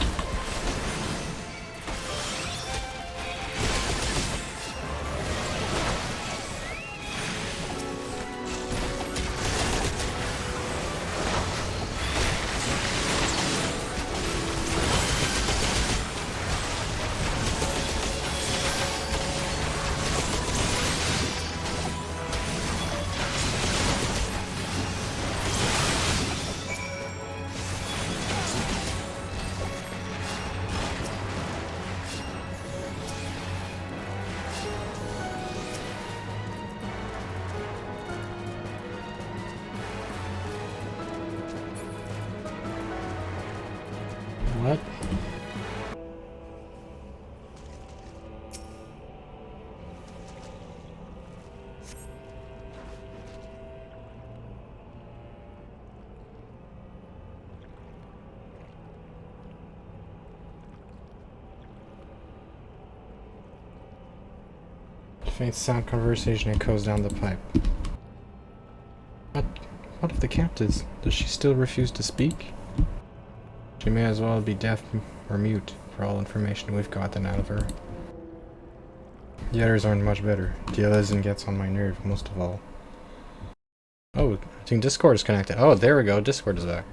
What? Faint sound conversation echoes down the pipe. What if the captives? Does she still refuse to speak? She may as well be deaf or mute, for all information we've gotten out of her. The others aren't much better. Dializin gets on my nerve most of all. Oh, I think Discord is connected. Oh, there we go. Discord is back.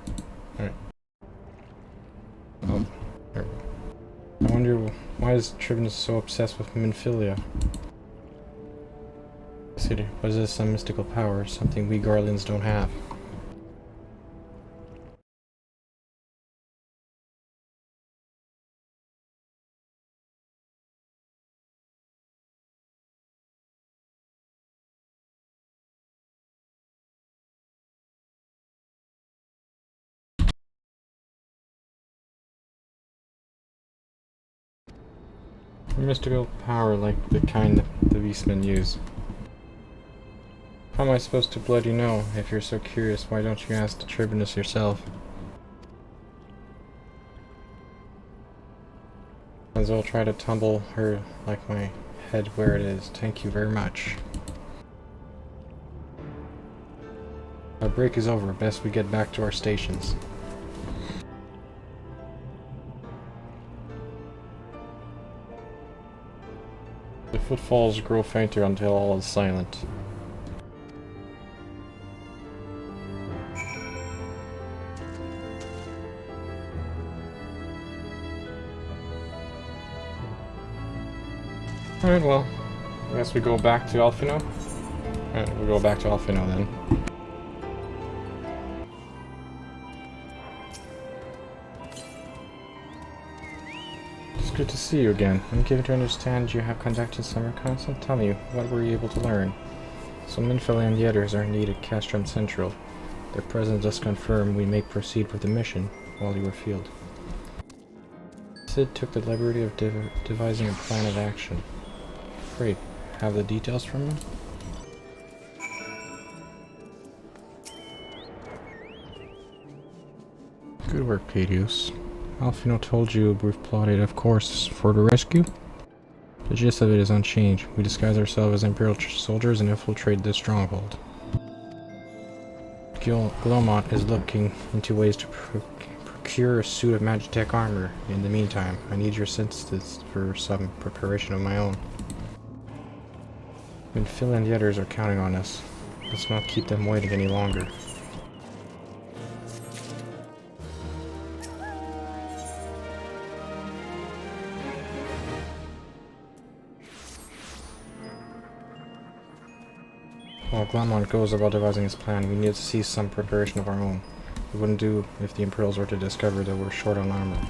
Alright. Oh, there we go. I wonder why is Tribunus so obsessed with Minfilia? Was this some mystical power, something we Garleans don't have? A mystical power like the kind the beastmen use. How am I supposed to bloody know? If you're so curious, why don't you ask the Tribunus yourself? As well try to tumble her like my head where it is. Thank you very much. Our break is over. Best we get back to our stations. The footfalls grow fainter until all is silent. Alright, well, I guess we go back to Alphino. Alright, we'll go back to Alphino then. It's good to see you again. I'm given to understand you have conducted some reconnaissance. Tell me, what were you able to learn? So Minfilia and the others are indeed at Castrum Central. Their presence does confirm we may proceed with the mission while you were afield. Sid took the liberty of devising a plan of action. Great. Have the details from him? Good work, Padius. Alphino told you we've plotted, of course, for the rescue? The gist of it is unchanged. We disguise ourselves as Imperial soldiers and infiltrate this stronghold. Glomont is looking into ways to procure a suit of Magitech armor. In the meantime, I need your assistance for some preparation of my own. Phil and the others are counting on us. Let's not keep them waiting any longer. While Glomont goes about devising his plan, we need to see some preparation of our own. It wouldn't do if the Imperials were to discover that we're short on armor.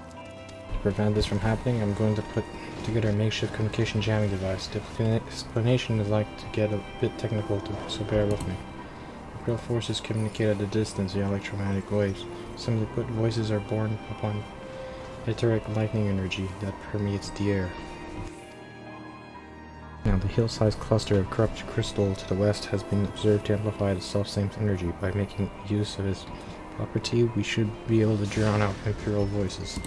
To prevent this from happening, I'm going to put together a makeshift communication jamming device. The explanation is like to get a bit technical, so bear with me. Imperial forces communicate at a distance via electromagnetic waves. Simply put, voices are born upon etheric lightning energy that permeates the air. Now, the hill-sized cluster of corrupt crystal to the west has been observed to amplify the self-same energy. By making use of its property, we should be able to drown out Imperial voices.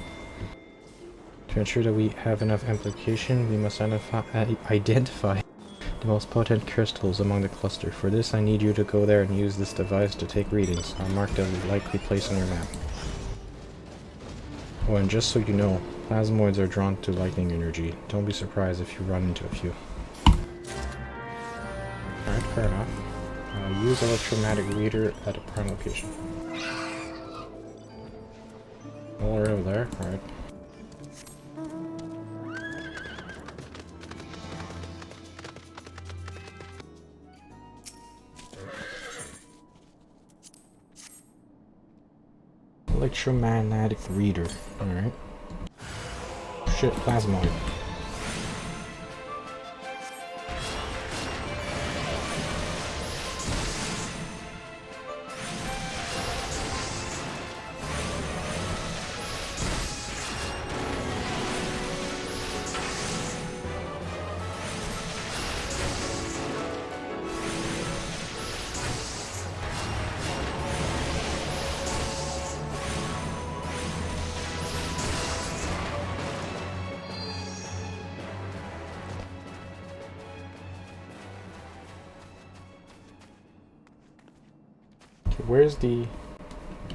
To ensure that we have enough amplification, we must identify the most potent crystals among the cluster. For this, I need you to go there and use this device to take readings. I'll mark the likely place on your map. Oh, and just so you know, plasmoids are drawn to lightning energy. Don't be surprised if you run into a few. Alright, fair enough. Use electromagnetic reader at a prime location. All right over there, alright. Electromagnetic reader, alright. Shit, plasmoid.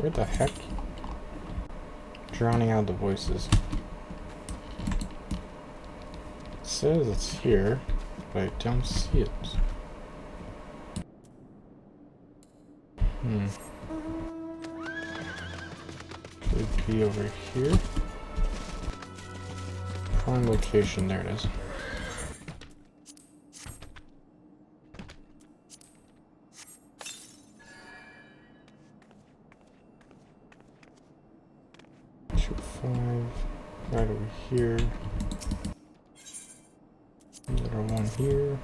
Where the heck? Drowning out the voices. says it's here, but I don't see it. Could be over here. Prime location, there it is. Right over here. Another one here.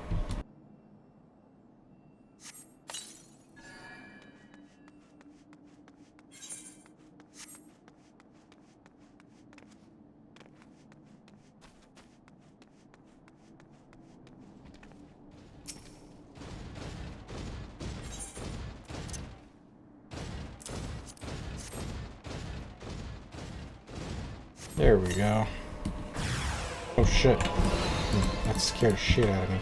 There we go. Oh shit. That scared the shit out of me.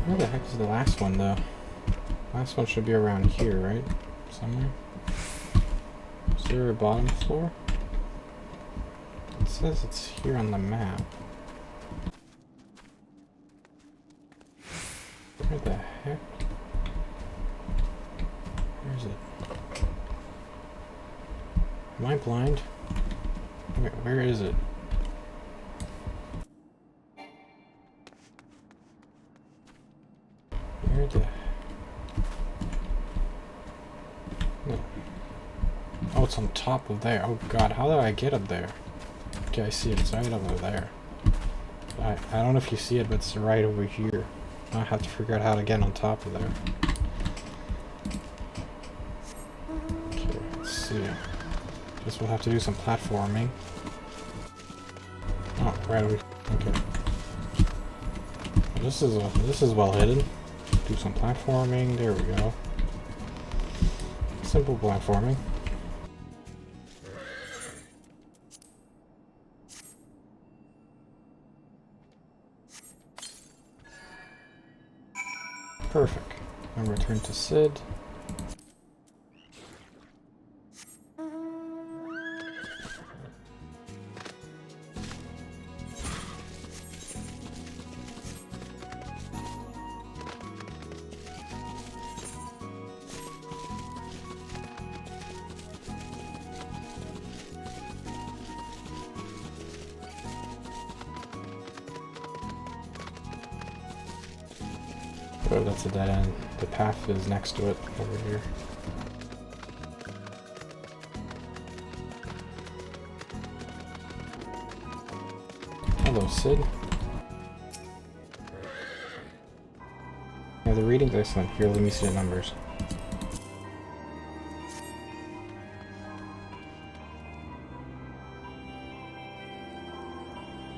Where the heck is the last one, though? Last one should be around here, right? Somewhere? Is there a bottom floor? It says it's here on the map. Where the heck? Where is it? Am I blind? Where is it? Where the... No. Oh, it's on top of there. Oh god, how do I get up there? Okay, I see it. It's right over there. I don't know if you see it, but it's right over here. I have to figure out how to get on top of there. Okay, let's see. Guess we'll have to do some platforming. Oh, right over here. Okay. Well, this is well hidden. Do some platforming. There we go. Simple platforming. Perfect. And return to Sid. Oh, that's a dead end. The path is next to it over here. Hello, Sid. Yeah, the reading's excellent. Here, let me see the numbers.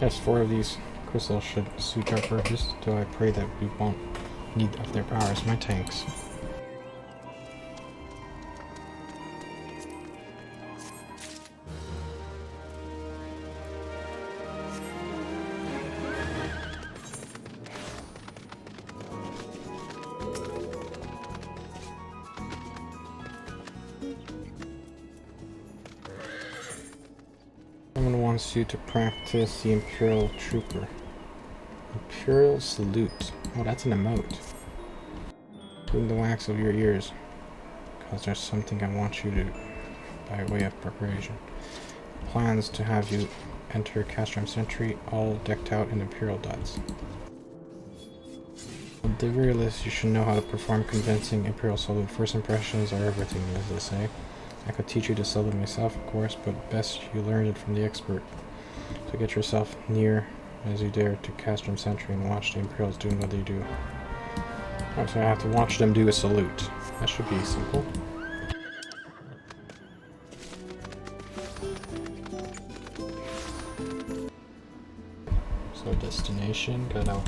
Yes, 4 of these crystals should suit our purpose, though I pray that we won't need of their powers, my tanks. Someone wants you to practice the Imperial Trooper. Imperial Salute. Oh, that's an emote. Clean the wax of your ears, because there's something I want you to, by way of preparation. Plans to have you enter Cactuar Sentry, all decked out in Imperial dots. At the very least, you should know how to perform convincing Imperial Salute. First impressions are everything, as they say. I could teach you to salute myself, of course, but best you learn it from the expert. So get yourself near as you dare to Cactuar Sentry and watch the Imperials doing what they do. Alright, so I have to watch them do a salute. That should be simple. So destination, gotta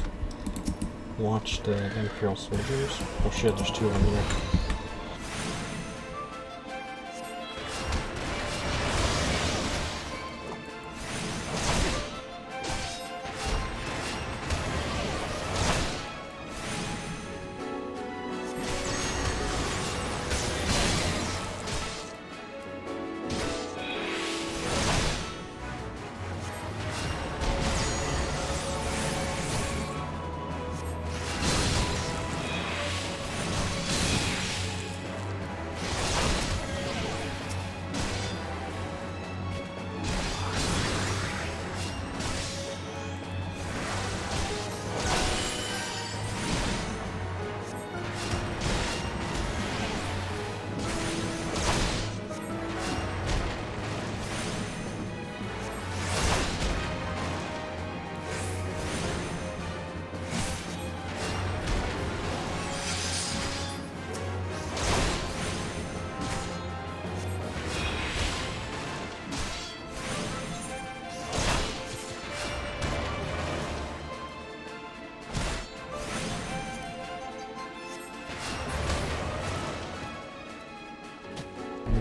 watch the Imperial soldiers. Oh shit, there's two over there.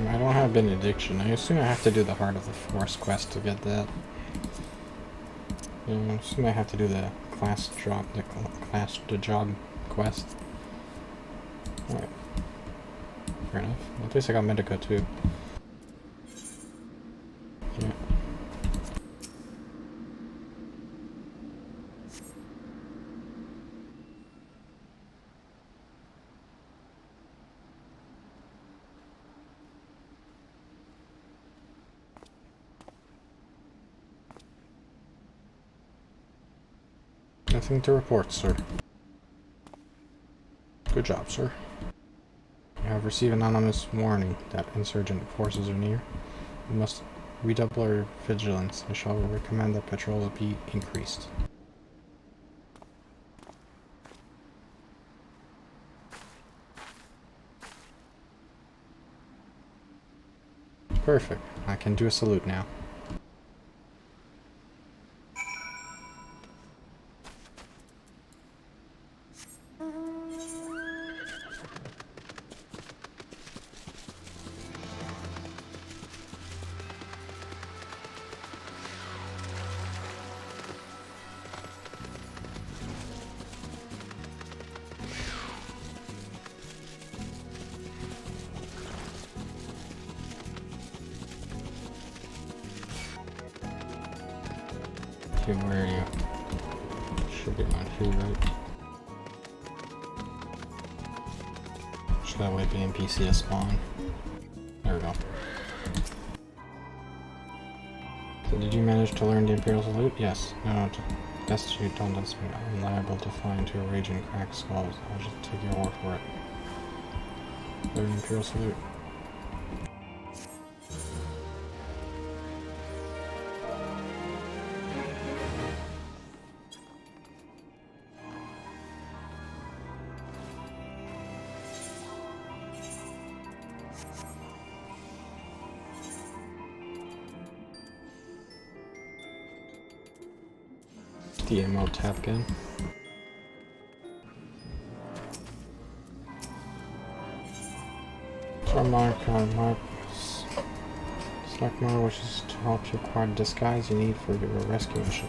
I don't have Benediction. I assume I have to do the Heart of the Forest quest to get that. Yeah, I assume I have to do the class job quest. Alright. Fair enough. At least I got Medica too. Yeah. Nothing to report, sir. Good job, sir. You have received an anonymous warning that insurgent forces are near. You must redouble your vigilance. I shall recommend that patrols be increased. Perfect. I can do a salute now. Okay, where are you? Should be around here, right? Just gotta wait for the NPC to spawn. There we go. So did you manage to learn the Imperial Salute? Yes. No, best you don't. That's me. I'm liable to fly into a rage and crack skulls. I'll just take your word for it. Learn the Imperial Salute. The ammo tab again. So mark select more wishes to help you acquire the disguise you need for your rescue mission.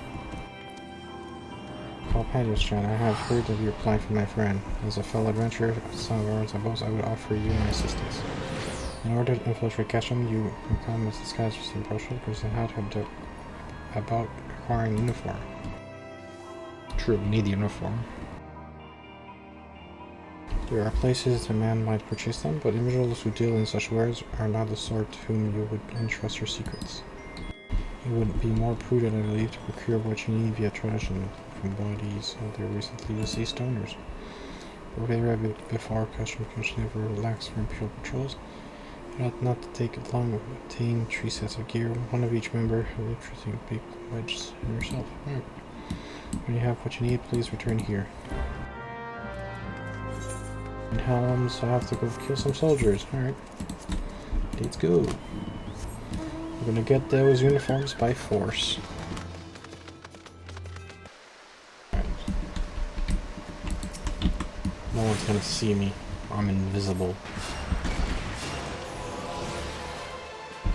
Call Strand. I have heard of your plight from my friend. As a fellow adventurer, son of ours, I suppose I would offer you my assistance. In order to infiltrate Cactuar, you become a disguise for some brochure because how to about acquiring uniform. true, we need the uniform. There are places a man might purchase them, but individuals who deal in such wares are not the sort to whom you would entrust your secrets. It would be more prudent, I believe, to procure what you need via tradition from bodies of their recently deceased owners. But they read it before customs can never relax for imperial patrols. It ought not to take it long to obtain 3 sets of gear, one of each member, of the interesting big wedges, and yourself. Right. When you have what you need, please return here. And Helms, I have to go kill some soldiers. Alright. Let's go. We're gonna get those uniforms by force. Right. No one's gonna see me. I'm invisible.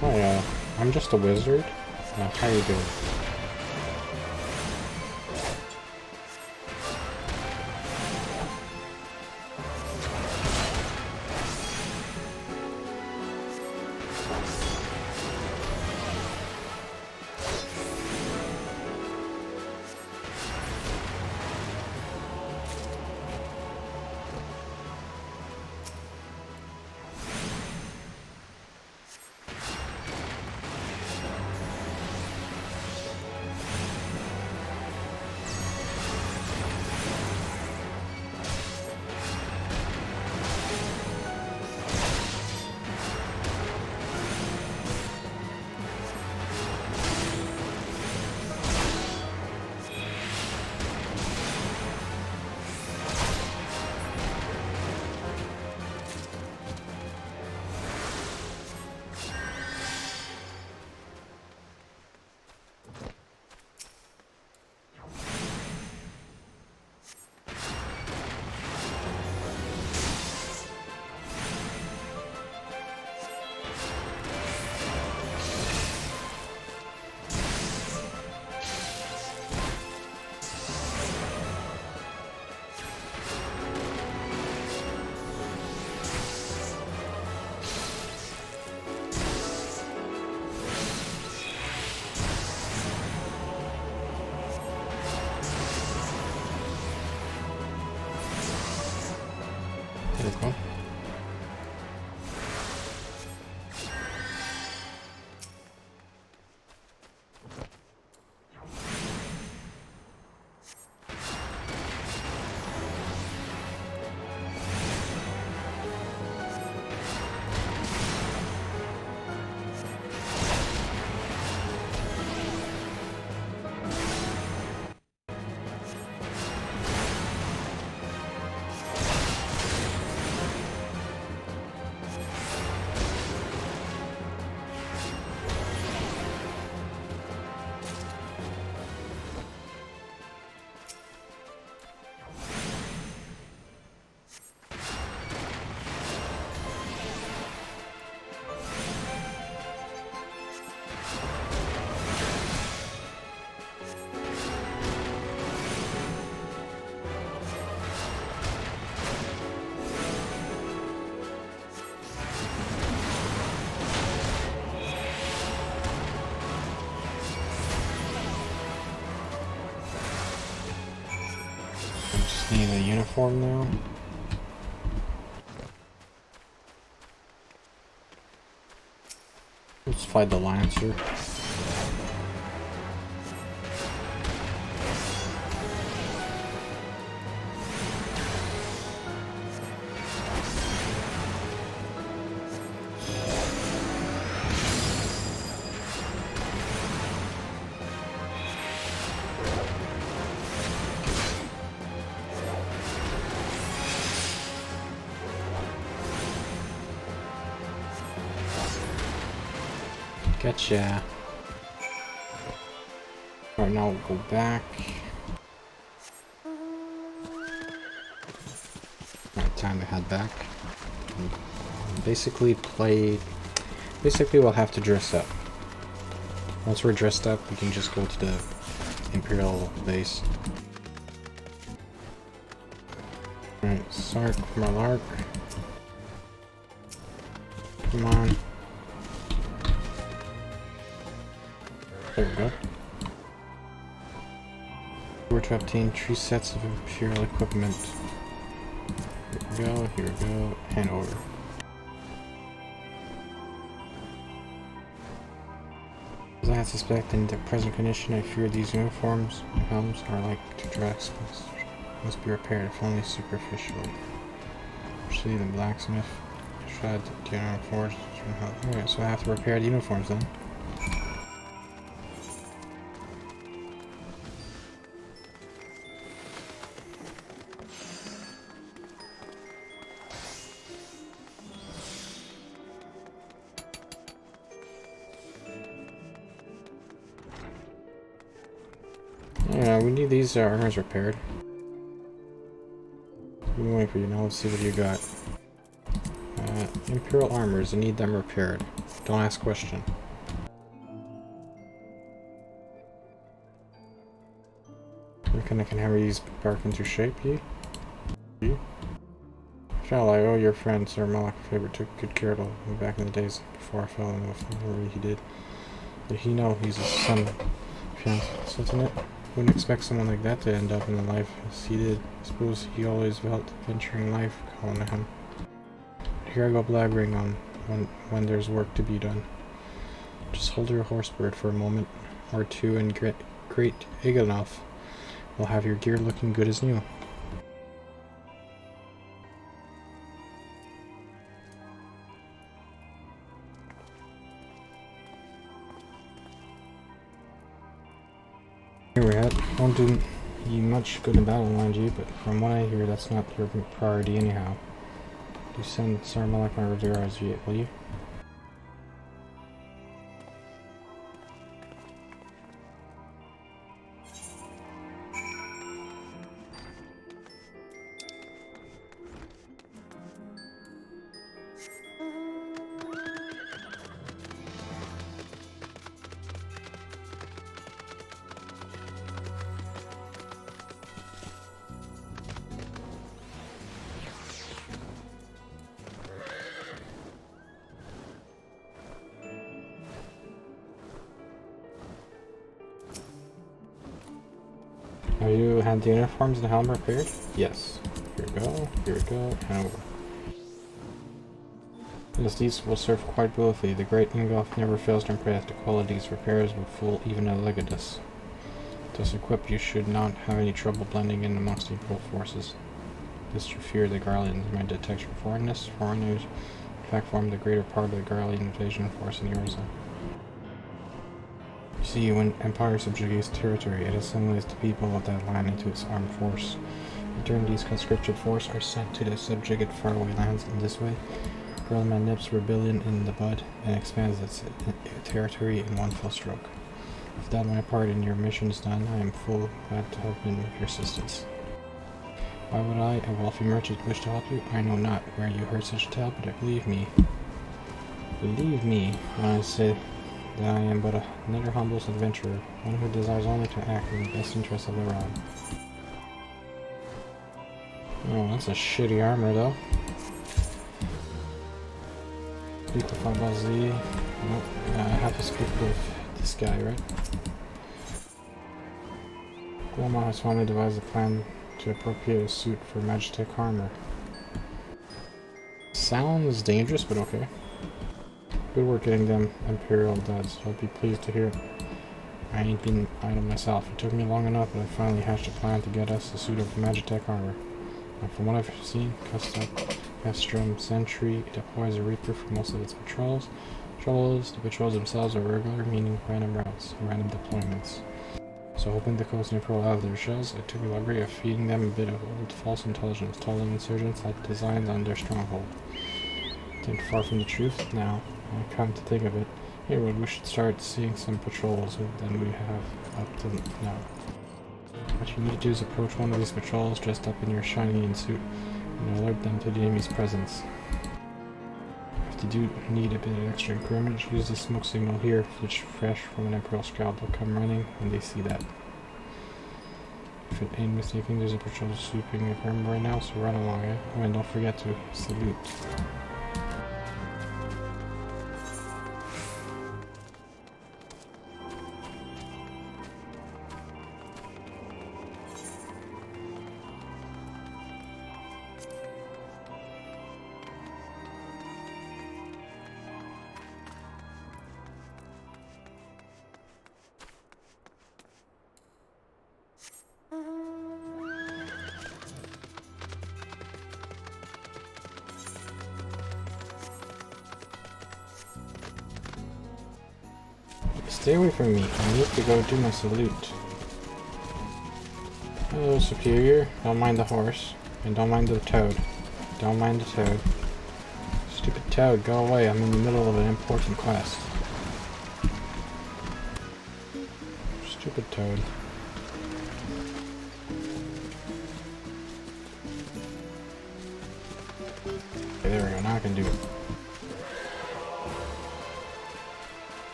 Hi, I'm just a wizard. How you doing? Cool. Need a uniform now. Let's fight the Lancer. Gotcha. Alright, now we'll go back. Alright, time to head back. Basically we'll have to dress up. Once we're dressed up, we can just go to the Imperial base. Alright, Sark, Malark. Come on. There we go. We're to obtain 3 sets of Imperial equipment. Here we go, hand over. As I suspect in the present condition, I fear these uniforms and helms are like to dress, must be repaired if only superficially. See the blacksmith, shred the armor forged. Alright, so I have to repair the uniforms then. Yeah, we need these armors repaired. I'm waiting for you now. Let's see what you got. Imperial armors. I need them repaired. Don't ask question. Reckon I can hammer these back into shape, ye? Shall I owe your friend Sir Malak a favor? Took good care of me back in the days before I fell in love with him. Whatever he did. Did he know he's a son of Sultanate? Wouldn't expect someone like that to end up in the life as he did. I suppose he always felt venturing life calling to him. Here I go blabbering on when there's work to be done. Just hold your horse bird for a moment or two and great Iganov will have your gear looking good as new. Here we are. Won't do you much good in battle, mind you, but from what I hear, that's not your priority anyhow. You send Sir Malak my regards, will you? Have you had the uniforms and helm repaired? Yes. Here we go, and over. Yes, these will serve quite beautifully. The great Ingolf never fails to impress. The qualities repairs will fool even a Legatus. Thus equipped, you should not have any trouble blending in amongst the Imperial forces. Lest you fear the Garleans might detect your foreigners, in fact form the greater part of the Garlean invasion force in the Eurozone. You see, when Empire subjugates territory, it assimilates the people of that land into its armed force. In turn, these conscripted forces are sent to the subjugated faraway lands. In this way, Garleman nips rebellion in the bud and expands its territory in one fell stroke. With that my part in your mission is done, I am full glad to have been of your assistance. Why would I, a wealthy merchant, wish to help you? I know not where you heard such a tale, but believe me when I say that I am but another humble adventurer, one who desires only to act in the best interest of the realm. Oh, that's a shitty armor, though. Speak with Fabazi. Nope. I have to speak with this guy, right? Glomar has finally devised a plan to appropriate a suit for Magitech armor. Sounds dangerous, but okay. Good work getting them Imperial duds. I'll be pleased to hear it. I ain't been idle myself. It took me long enough, but I finally hatched a plan to get us a suit of Magitech armor. And from what I've seen, Castrum Sentry deploys a Reaper for most of its patrols. Trouble is, the patrols themselves are regular, meaning random routes, random deployments. So hoping the coast Imperial out of their shells, I took the liberty of feeding them a bit of old false intelligence, telling insurgents like designs on their stronghold. Think far from the truth. Now, I come to think of it, Haywood, we should start seeing some patrols than we have up to now. What you need to do is approach one of these patrols dressed up in your shiny suit and alert them to the enemy's presence. If you do need a bit of extra encouragement, use the smoke signal here, which fresh from an Imperial scout. They'll come running when they see that. If it ain't mistaken, there's a patrol sweeping the perimeter right now, so run along it. Oh, and don't forget to salute. Stay away from me. I need to go do my salute. Hello, Superior. Don't mind the horse. And don't mind the toad. Don't mind the toad. Stupid toad, go away. I'm in the middle of an important quest. Stupid toad. Okay, there we go. Now I can do it.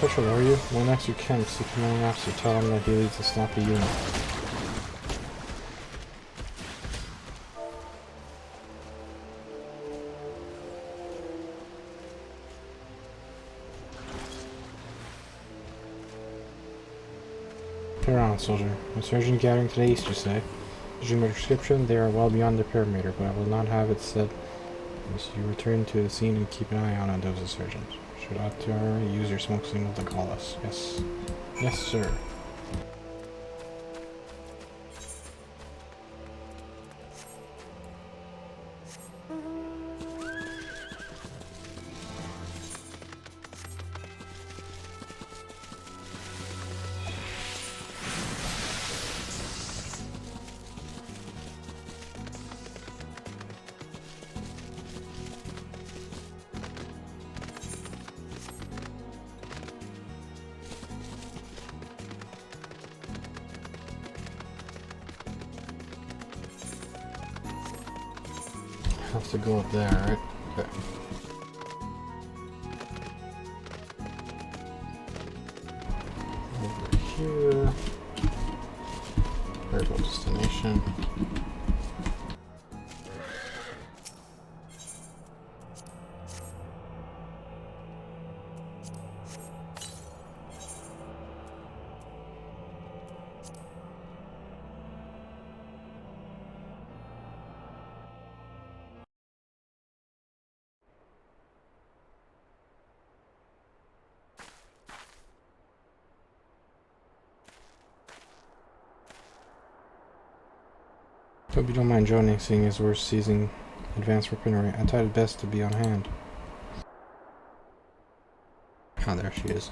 Official, are you? When next you can, see commanding officer, tell him that he leads a sloppy unit. Turn around, soldier. Insurgent gathering to the east, you say? Judging my description, they are well beyond the perimeter, but I will not have it said unless you return to the scene and keep an eye on those insurgents. Should Aether use your smoke signal to call us? Yes. Yes, sir. Have to go up there, right? Okay. Over here. Variable destination. Hope you don't mind joining, seeing as we're seizing advanced weaponry. I thought it best to be on hand. Ah, there she is.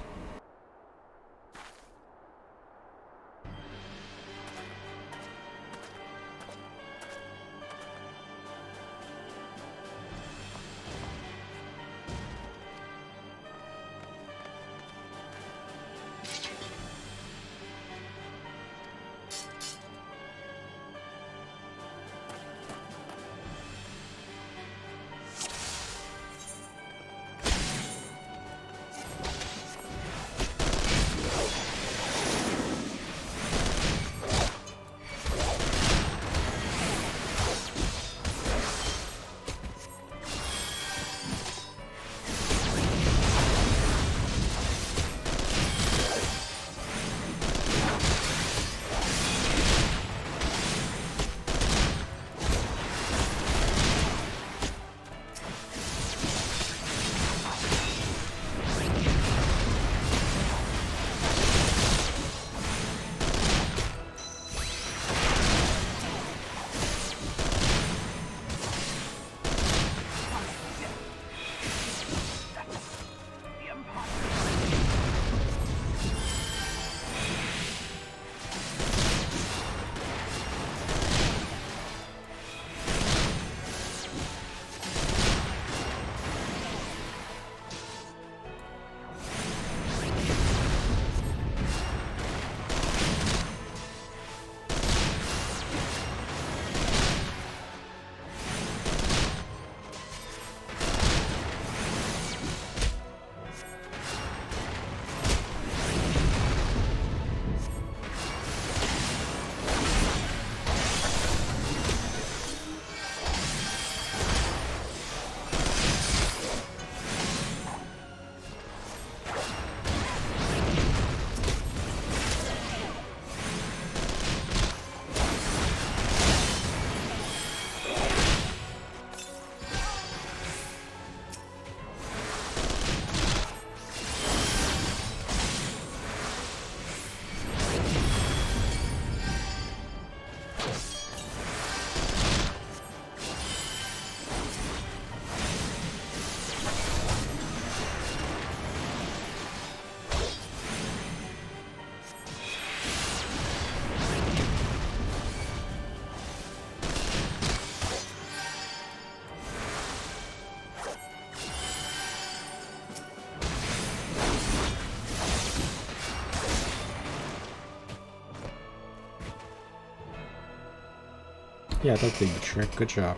Yeah, that did the trick. Good job.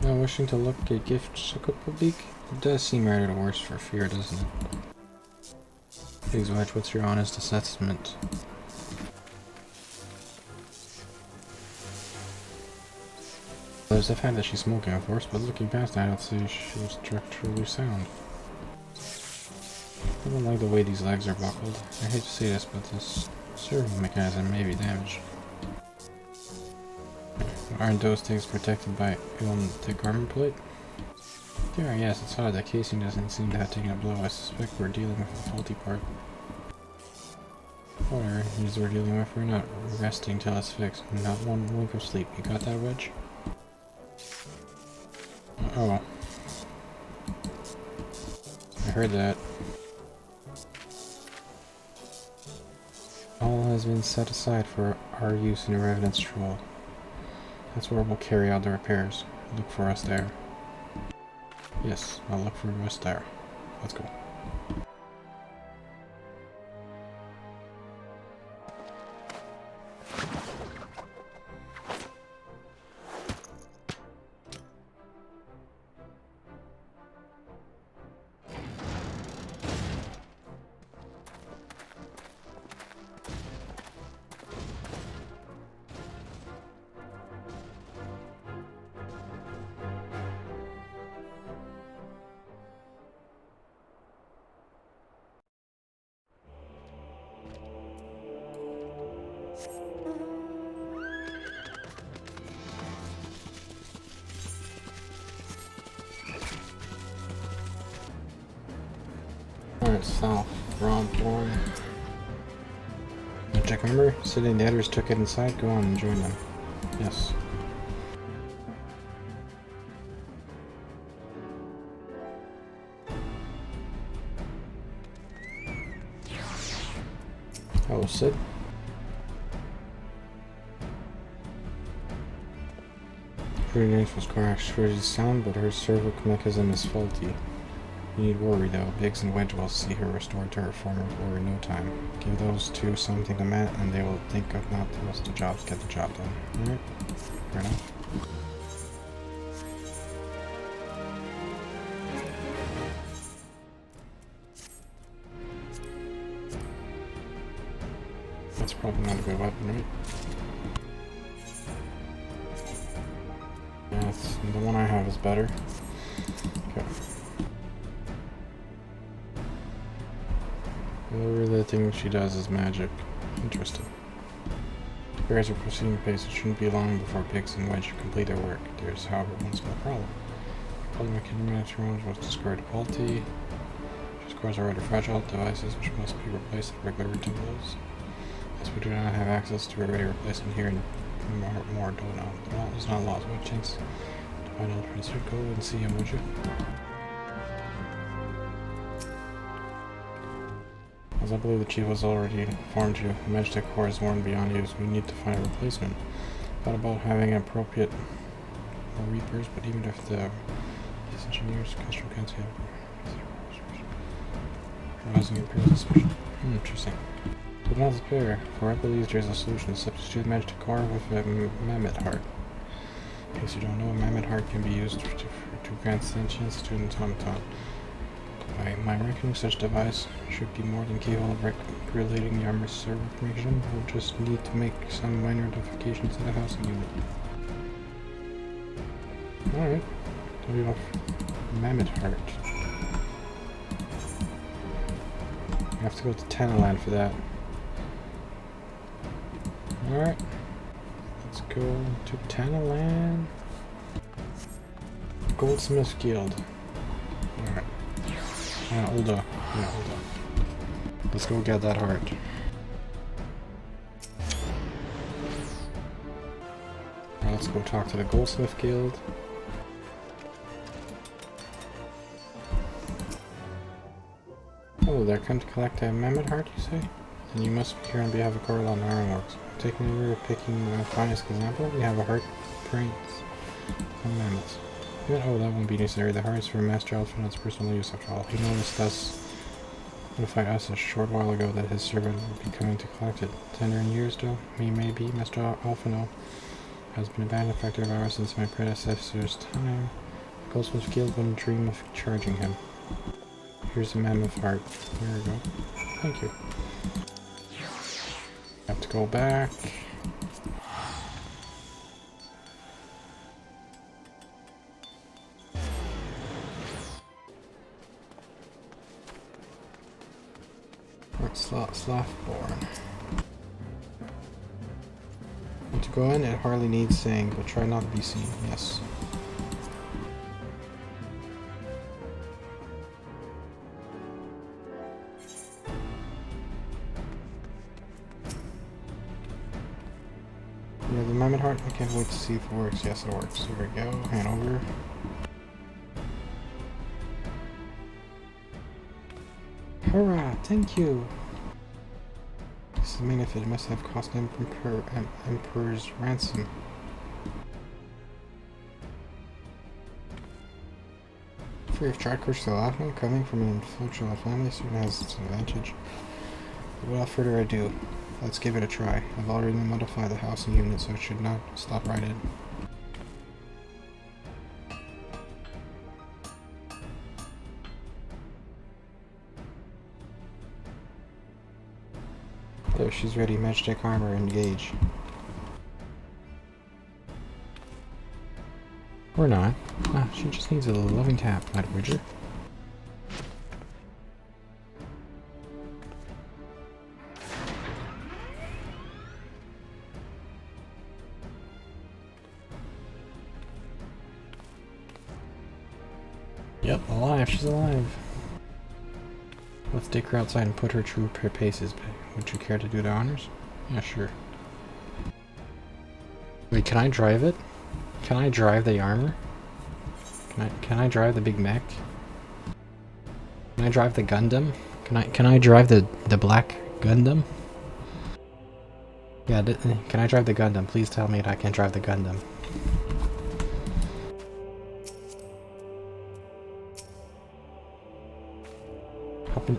Now wishing to look at gifts public? It does seem rather worse for fear, doesn't it? Biggs Wedge, what's your honest assessment? There's the fact that she's smoking, of course, but looking past that, I'd say she was structurally sound. I don't like the way these legs are buckled. I hate to say this, but this serving mechanism may be damaged. Aren't those things protected by the garment plate? They are, yes, it's odd. The casing doesn't seem to have taken a blow. I suspect we're dealing with a faulty part. Whatever, as we're dealing with, we're not resting till it's fixed. Not one wink of sleep. You got that, Wedge? Oh. I heard that. All has been set aside for our use in the Revenant's Troll. That's where we'll carry out the repairs. Look for us there. Yes, I'll look for us there. Let's go. Alright, south. Round one. Check, remember? Sitting the others took it inside? Go on and join them. Yes. Hello, Sid. Her name was correct. She's sound, but her cervical mechanism is faulty. You need worry though. Biggs and Wedge will see her restored to her former glory in no time. Give those two something to mat and they will think of not to us to get the job done. Alright? Fair enough. That's probably not a good weapon, right? Yeah, the one I have is better. Okay. Whatever the thing she does is magic. Interesting. Bears are proceeding pace. It shouldn't be long before Biggs and Wedge complete their work. There's, however, one small problem. Problem miniature was discarded faulty. These cores are rather fragile devices which must be replaced at regular intervals. As we do not have access to a ready replacement here in more do not. Well, it's not lost. What chance to find out Prince? Go and see him, would you? As I believe the chief has already informed you, the magic core is worn beyond use. We need to find a replacement. Thought about having appropriate reapers, but even if these engineers, custom can't see housing appears interesting. But not fair, for I believe there's a solution. Substitute magic core with a mammoth heart. In case you don't know, a mammoth heart can be used to grant sentience to an automaton. By my reckoning, such device should be more than capable of regulating the armor's server mechanism. We'll just need to make some minor modifications to the housing unit. Alright. So we have Mammoth Heart. We have to go to Tanaland for that. Alright. Let's go to Tanaland. Goldsmith Guild. Alright. Yeah, hold on. Yeah, hold on. Let's go get that heart. Right, let's go talk to the Goldsmith Guild. Oh, they're come to collect a mammoth heart, you say? Then you must be here on behalf of Coralon Ironworks. Taking over picking the finest example, we have a heart brains. Some mammoths. Yeah, oh, that won't be necessary. The heart is for Master Alphinaud's personal use after all. He notified us a short while ago that his servant would be coming to collect it. Tender in years, though he may be, Master Alphinaud has been a benefactor of ours since my predecessor's time. The goldsmith guild wouldn't dream of charging him. Here's the mammoth heart. There we go. Thank you. Have to go back. Slothborn. To go in, it hardly needs saying, but try not to be seen. Yes. Yeah, the mammoth heart. I can't wait to see if it works. Yes, it works. Here we go. Hand over. Hurrah! Thank you. This is magnificent. It must have cost an emperor's ransom. Free of charge, course to Laughlin, coming from an influential family, certainly has its advantage. But without further ado, let's give it a try. I've already modified the housing unit, so it should not stop right in. There, she's ready. Magitech armor, engage. Or not. Ah, she just needs a loving tap, Night Witcher. Yep, alive. She's alive. Let's take her outside and put her through her paces. Would you care to do the honors? Yeah, sure. Wait, can I drive it? Can I drive the armor? Can I drive the big mech? Can I drive the Gundam? Can I drive the black Gundam? Yeah, can I drive the Gundam? Please tell me that I can drive the Gundam.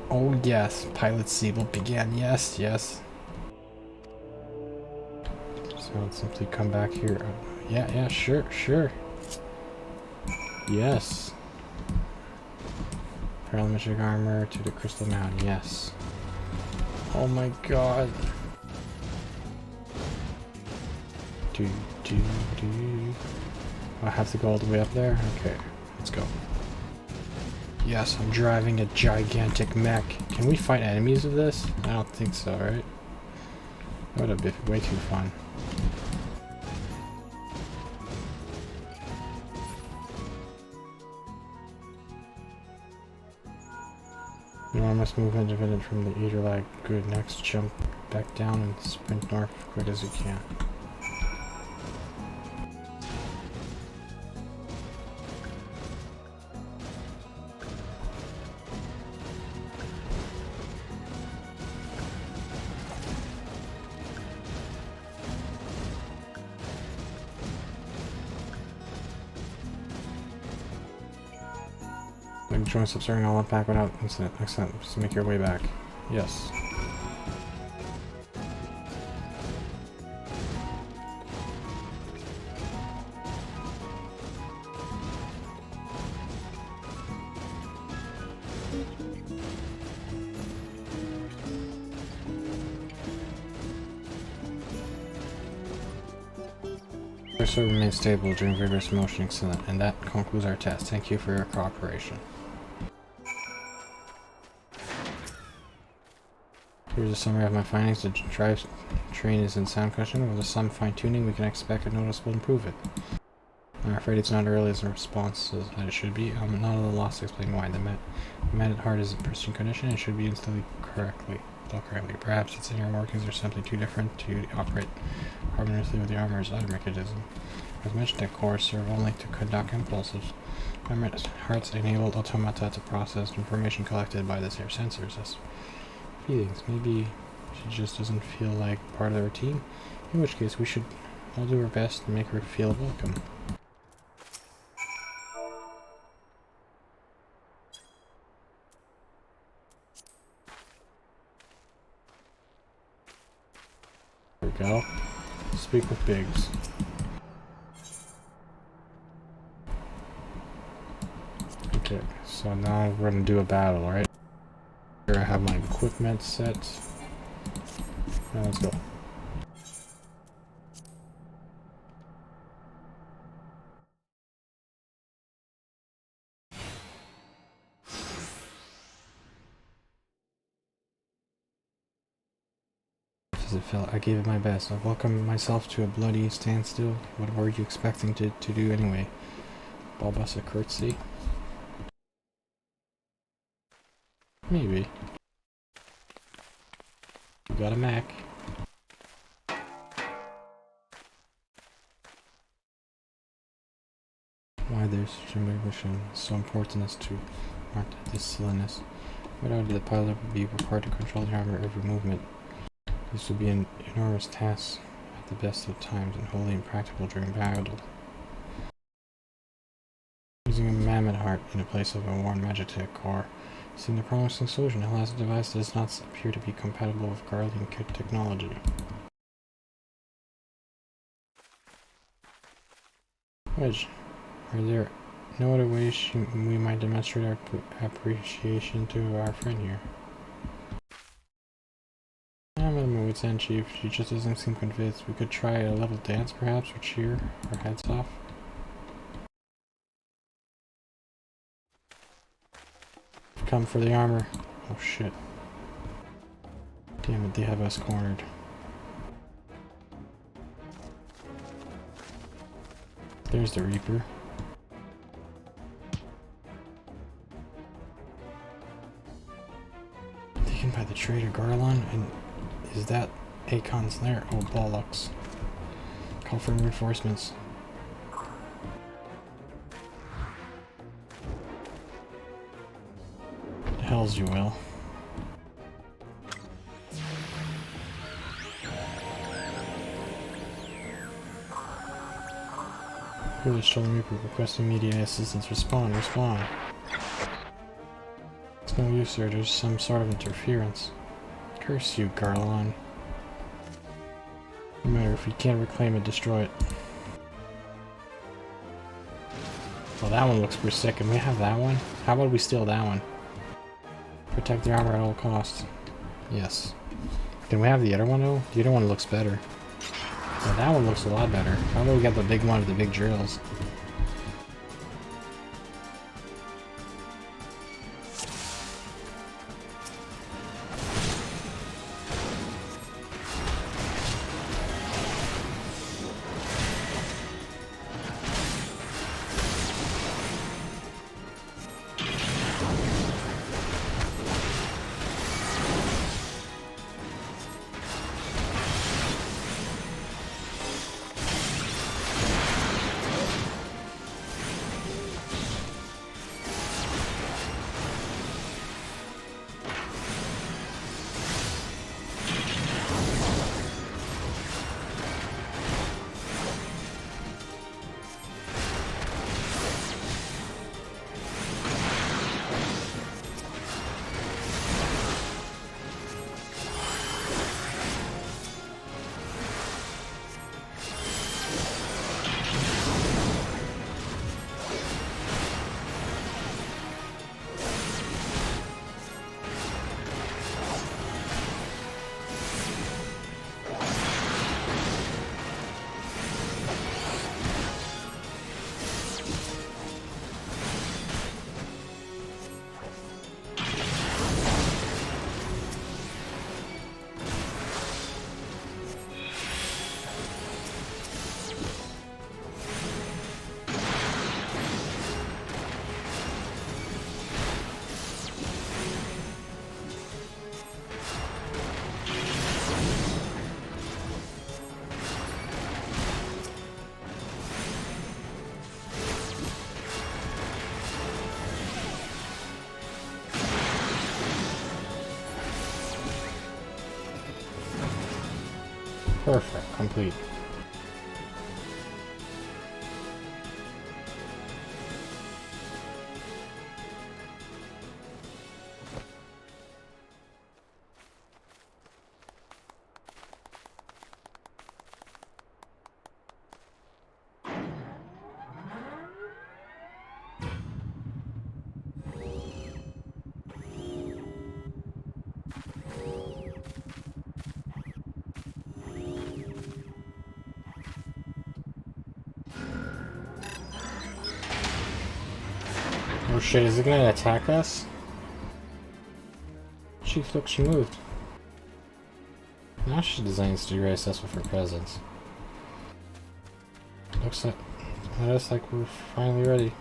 Oh yes, pilot seat will begin. Yes, yes. So let's simply come back here. Yeah, sure, sure. Yes. Parametric armor to the crystal mountain. Yes. Oh my god. Do. I have to go all the way up there? Okay, let's go. Yes, I'm driving a gigantic mech. Can we fight enemies with this? I don't think so, right? That would have been way too fun. Enormous move independent from the Aether lag. Good, next jump back down and sprint north as quick as you can. Join subserving all unpack without incident. Excellent. Just make your way back. Yes. Your server remains stable during vigorous motion. Excellent. And that concludes our test. Thank you for your cooperation. Here's a summary of my findings. The drive train is in sound condition. With some fine-tuning, we can expect a noticeable improvement. I'm afraid it's not early as a response as it should be. I'm not at a loss to explain why. The magnet heart is in pristine condition and should be installed correctly. Perhaps its inner workings are simply too different to operate harmoniously with the armor's other mechanism. As mentioned, the cores serve only to conduct impulses. Magnet hearts enabled automata to process information collected by the sensors as feelings. Maybe she just doesn't feel like part of the routine, in which case we should I'll do our best to make her feel welcome. There we go. Speak with Biggs. Okay, so now we're gonna do a battle, right? Here I have my equipment set. Now let's go. As it felt, I gave it my best. I welcomed myself to a bloody standstill. What were you expecting to do anyway? Bulbous a curtsy? Maybe. You got a Mac. Why there's such a mission so important as to mark this silliness. Without it, the pilot would be required to control the armor every movement. This would be an enormous task at the best of times and wholly impractical during battle. Using a mammoth heart in place of a worn Magitech core. Seeing the promising solution, alas, the device does not appear to be compatible with Guardian kit technology. Which, are there no other ways we might demonstrate our appreciation to our friend here? I'm at my wit's end, Chief. She just doesn't seem convinced. We could try a little dance, perhaps, or cheer our heads off. Come for the armor. Oh shit. Damn it, they have us cornered. There's the Reaper. Taken by the traitor Garlon, and is that Akon's lair? Oh bollocks. Call for reinforcements. The hells you will. Village Stolen Reaper requesting immediate assistance. Respond. It's no use, sir. There's some sort of interference. Curse you, Garlon. No matter, if you can't reclaim it, destroy it. Well, that one looks pretty sick. Can we have that one? How about we steal that one? Protect the armor at all costs. Yes. Can we have the other one, though? The other one looks better. Yeah, that one looks a lot better. How about we get the big one with the big drills? Perfect. Complete. Oh shit, is it gonna attack us? Look, she moved. Now she designs to erase us with her presence. Looks like we're finally ready.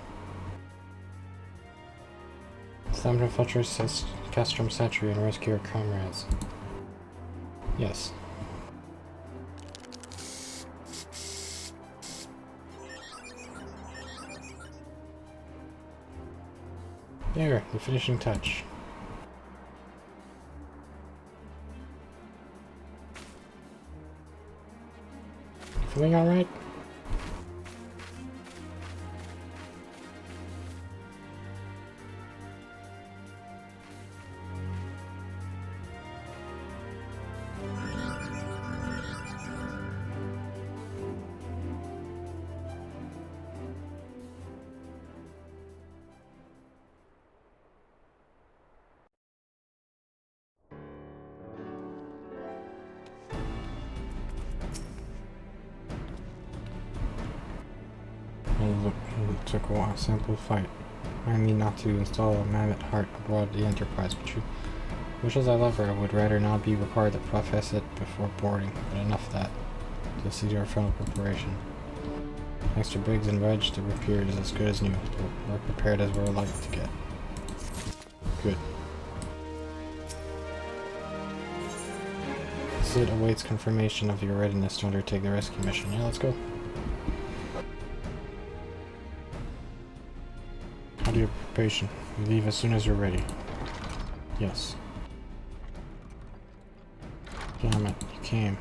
It's time to infiltrate Castrum Sentry and rescue our comrades. Yes. There, the finishing touch. Feeling alright? It took a while, simple fight. I mean not to install a mammoth heart aboard the Enterprise, but much as I love her, I would rather not be required to profess it before boarding. But enough of that. To see our final preparation. Thanks to Briggs and Reg, the repair is as good as new. We're prepared as we're likely to get. Good. Sid awaits confirmation of your readiness to undertake the rescue mission. Yeah, let's go. How do your preparation? You leave as soon as you're ready. Yes. Damn it, you came.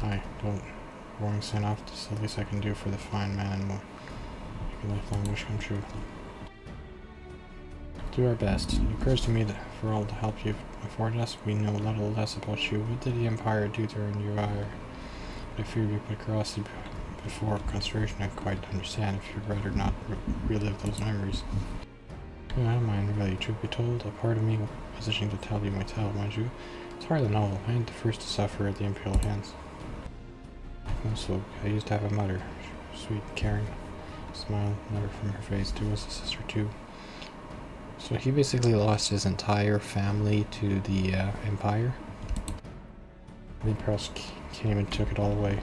I don't. Warning sign off. This is the least I can do for the fine man and more. Make a lifelong wish come true. Do our best. It occurs to me that for all the help you've afforded us, we know little less about you. What did the Empire do to earn your ire? I fear you put curiosity before consideration. I quite understand if you'd rather not relive those memories. Yeah, I don't mind really. Truth be told, a part of me was itching to tell you my tale, mind you. It's hardly novel. I ain't the first to suffer at the Imperial hands. Also, I used to have a mother. Sweet, caring, smile, never from her face. Too was a sister too. So he basically lost his entire family to the Empire. The Imperials came and took it all away.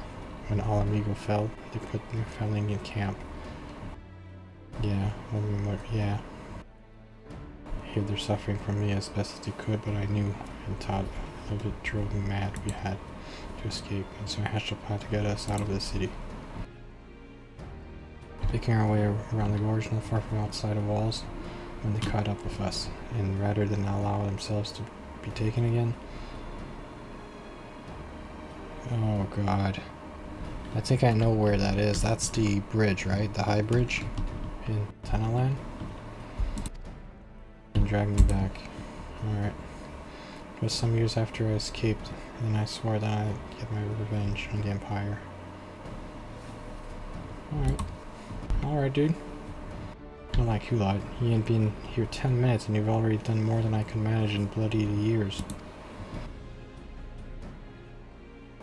When Alamigo fell, they put their family in camp. Yeah, yeah. Hid their suffering from me as best as they could, but I knew and thought of it drove me mad. We had to escape, and so I hatched a plan to get us out of the city. Picking our way around the gorge, not far from outside of walls, when they caught up with us, and rather than allow themselves to be taken again. Oh god. I think I know where that is. That's the bridge, right? The high bridge in Tanalan. And drag me back. Alright. It was some years after I escaped, and I swore that I'd get my revenge on the Empire. Alright. Alright, dude. Not like Hulot. He ain't been here 10 minutes, and you've already done more than I could manage in bloody years.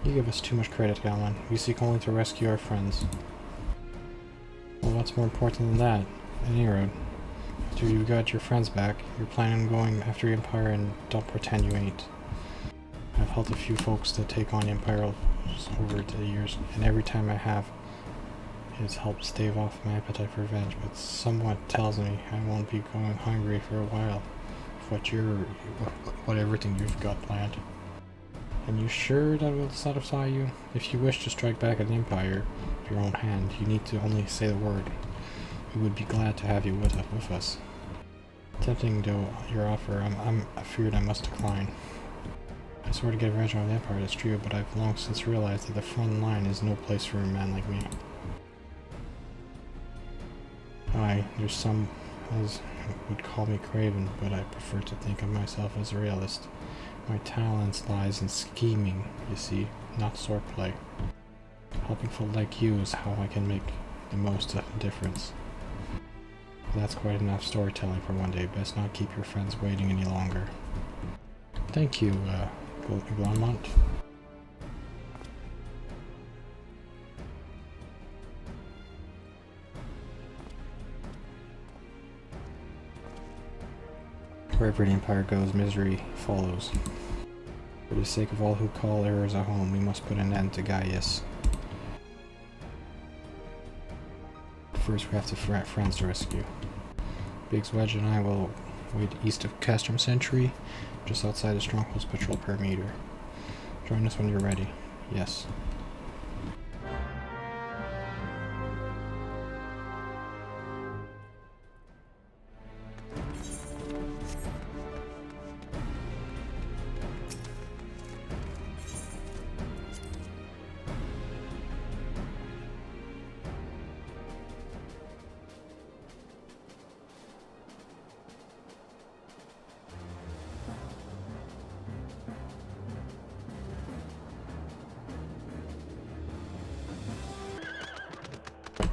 You give us too much credit, Galman. We seek only to rescue our friends. Well, what's more important than that? At any rate, after you got your friends back, you're planning on going after the Empire, and don't pretend you ain't. I've helped a few folks to take on the Empire over the years, and every time I have, it's helped stave off my appetite for revenge, but somewhat tells me I won't be going hungry for a while with what everything you've got planned. And you sure that will satisfy you? If you wish to strike back at the Empire with your own hand, you need to only say the word. We would be glad to have you with us. Tempting though your offer, I'm afraid I must decline. I swore to get revenge on the Empire, that's true, but I've long since realized that the front line is no place for a man like me. Aye, there's some as would call me craven, but I prefer to think of myself as a realist. My talent lies in scheming, you see, not swordplay. Helping folk like you is how I can make the most of a difference. That's quite enough storytelling for one day. Best not keep your friends waiting any longer. Thank you, Glonmont. Wherever the Empire goes, misery follows. For the sake of all who call errors a home, we must put an end to Gaius. First, we have to friends to rescue. Biggs, Wedge, and I will wait east of Castrum Sentry, just outside the Stronghold's patrol perimeter. Join us when you're ready. Yes.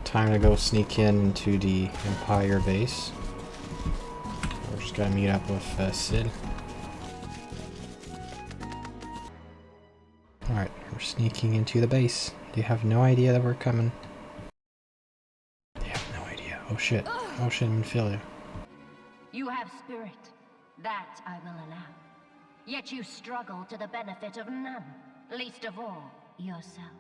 Time to go sneak into the Empire base. We're just gonna meet up with Sid. Alright, we're sneaking into the base. They have no idea that we're coming. They have no idea. Oh shit. Oh shit, Minfilia. You have spirit. That I will allow. Yet you struggle to the benefit of none, least of all yourself.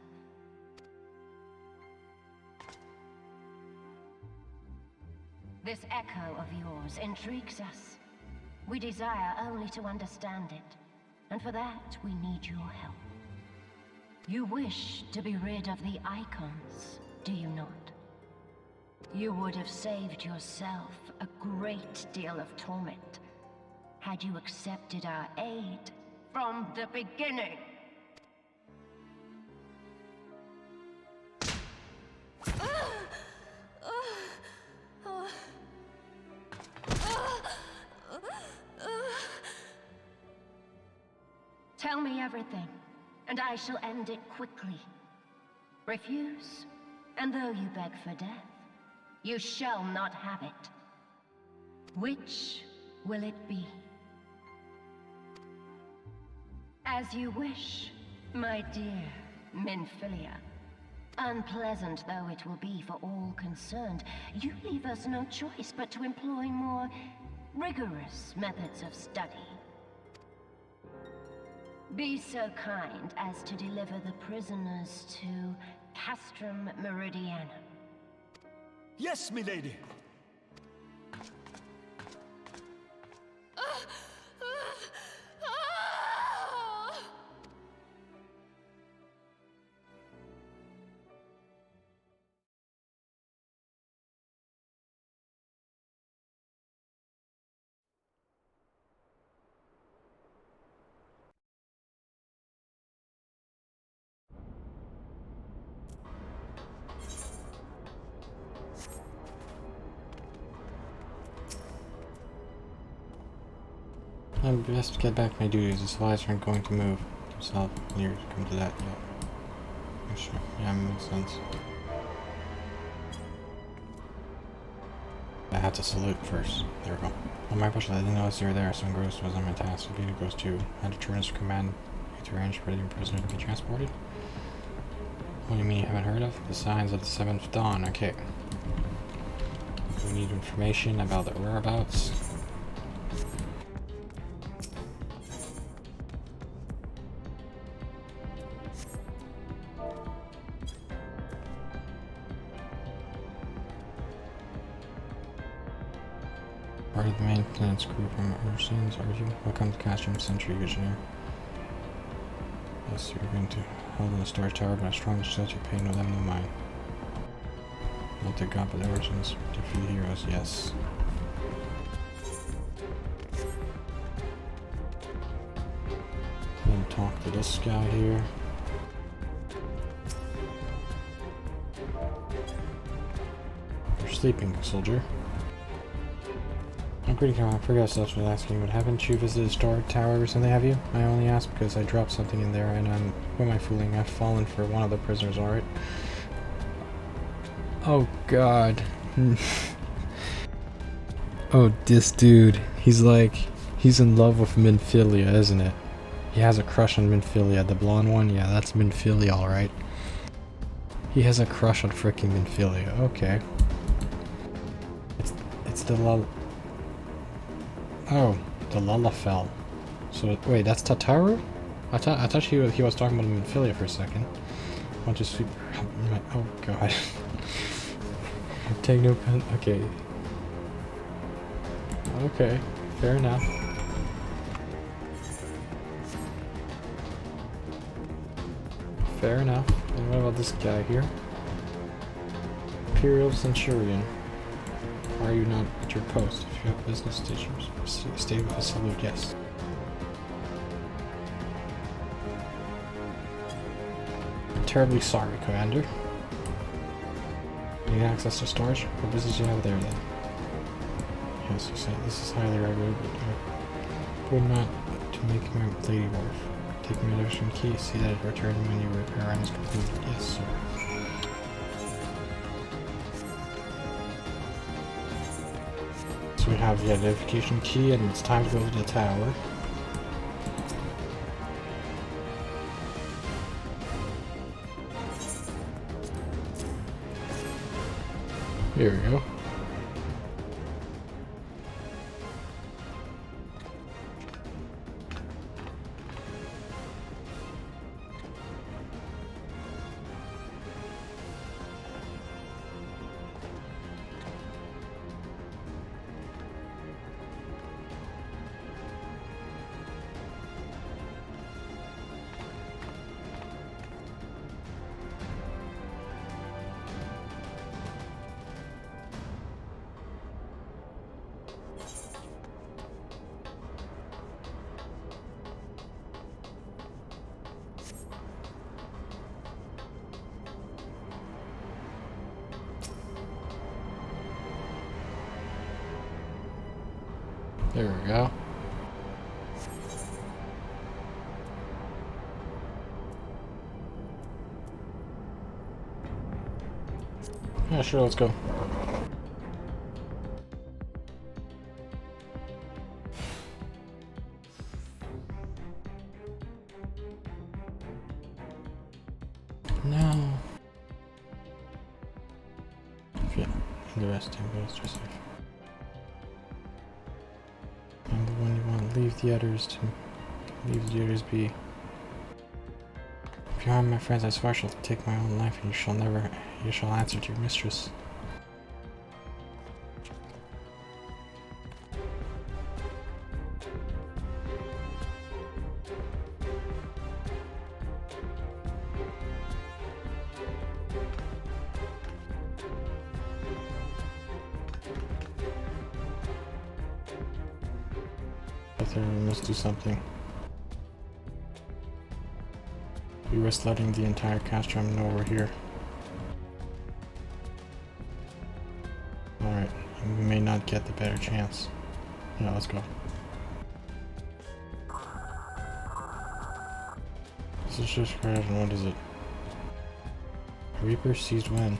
This echo of yours intrigues us. We desire only to understand it, and for that we need your help. You wish to be rid of the icons, do you not? You would have saved yourself a great deal of torment had you accepted our aid from the beginning. Tell me everything, and I shall end it quickly. Refuse, and though you beg for death, you shall not have it. Which will it be? As you wish, my dear Minfilia. Unpleasant though it will be for all concerned, you leave us no choice but to employ more rigorous methods of study. Be so kind as to deliver the prisoners to Castrum Meridianum. Yes, milady. I best get back to my duties. The supplies aren't going to move themselves. Near to come to that yet. Yeah, sure. Yeah, makes sense. I had to salute first. There we go. On my push, I didn't notice you were there, so engrossed was on my task. Being engrossed too. I had to turn to command to arrange for the prisoner to be transported. What do you mean you haven't heard of? The signs of the 7th dawn. Okay. We need information about their whereabouts. Part of the maintenance crew from Scions, are you? Welcome to Castrum Sentry, Visionary. Yes, you're going to hold in the storage tower, but a strong shelter you pay no them no mind. Not the god, but the origins. Defeat heroes, yes. Then talk to this guy here. You're sleeping, soldier. I'm pretty calm. I forgot stuff was asking, but haven't you visited Star Tower recently, have you? I only asked because I dropped something in there, and who am I fooling? I've fallen for one of the prisoners, alright? Oh god. Oh, this dude. He's in love with Minfilia, isn't it? He has a crush on Minfilia. The blonde one? Yeah, that's Minfilia, alright. He has a crush on freaking Minfilia. Okay. It's the love. Oh, The Lullafell. So wait, that's Tataru? I thought he was talking about Amphilia for a second. I'll just sweep. Oh god. Take no pen. Okay. Okay. Fair enough. Fair enough. And what about this guy here? Imperial Centurion. Are you not at your post? If you have business, stay with a salute, yes. I'm terribly sorry, Commander. Need access to storage? What business do you have there then? Yes, you say this is highly regulated, but would not to make my lady wolf. Take my redemption key, see that it returned when your repair run is completed. Yes, sir. So we have the identification key, and it's time to go to the tower. Here we go. There we go. Yeah, sure, let's go. No. Yeah, and the rest goes to safe. I'm the one you want. Leave the others be. If you harm my friends, I swear I shall take my own life, and you shall answer to your mistress. Aether, we must do something. We risk letting the entire Cactuar know we're here. Alright, we may not get the better chance. Yeah, let's go. This is just crash, and what is it? Reaper seized when?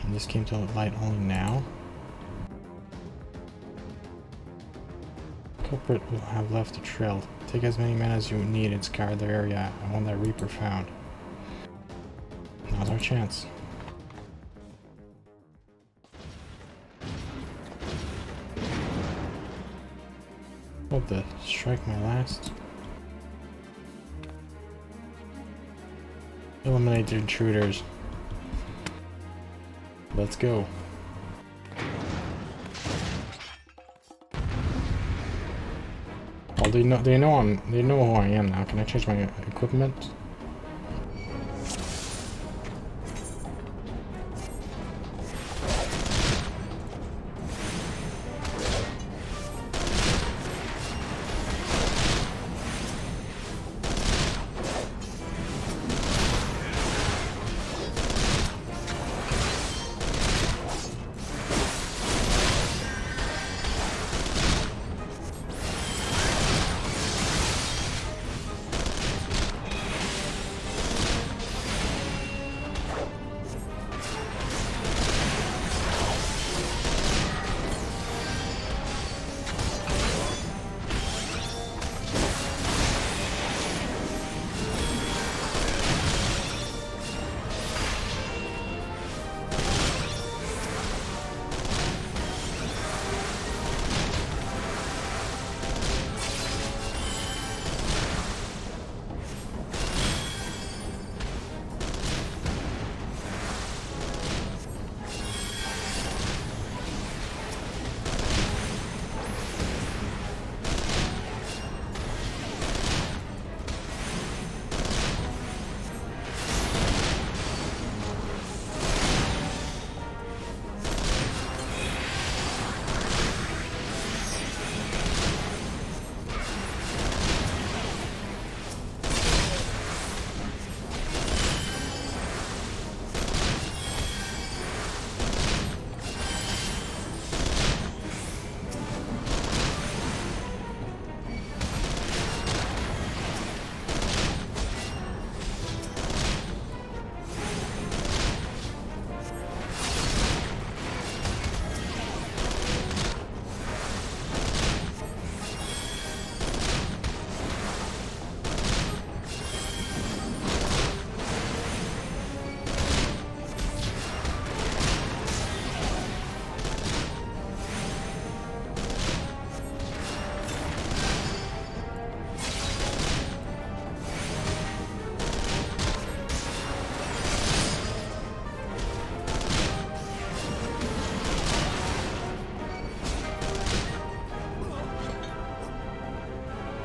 And this came to light only now? Culprit will have left a trail. Take as many men as you need and scour the area. I want that Reaper found. Now's our chance. What the? Strike my last? Eliminate the intruders. Let's go. Well, they know who I am now. Can I change my equipment?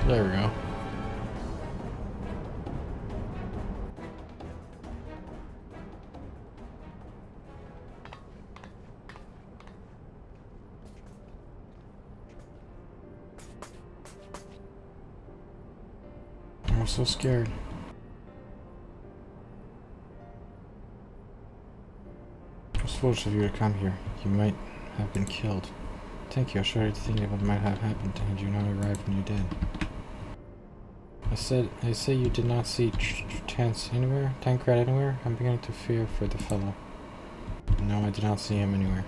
There we go. I was so scared. It was foolish of you to come here. You might have been killed. Thank you. I shudder to think of what might have happened had you not arrived when you did. I say you did not see Tancred anywhere? I'm beginning to fear for the fellow. No, I did not see him anywhere.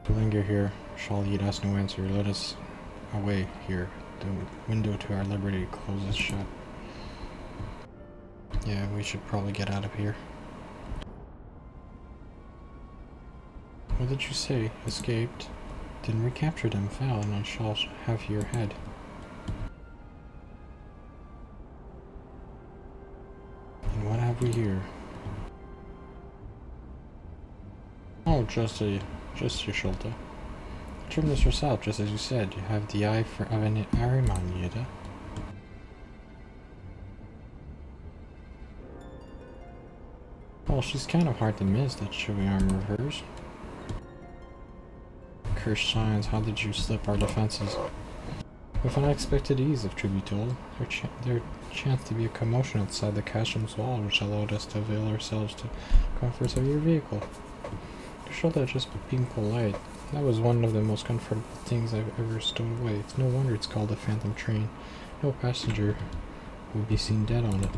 To linger here shall lead us no answer. Let us away here. The window to our liberty closes shut. Yeah, we should probably get out of here. What did you say? Escaped? Didn't recapture them, fell, and I shall have your head. And what have we here? Oh, just your shoulder. Trim this yourself, just as you said. You have the eye of an Ahriman, Yida. Well, she's kind of hard to miss, that showy armor of hers. Cursed Scions, how did you slip our defenses? With unexpected ease, if truth be told. There chanced to be a commotion outside the castle's wall, which allowed us to avail ourselves to comforts of your vehicle. You showed that just being polite. That was one of the most comfortable things I've ever stowed away. It's no wonder it's called a phantom train. No passenger would be seen dead on it.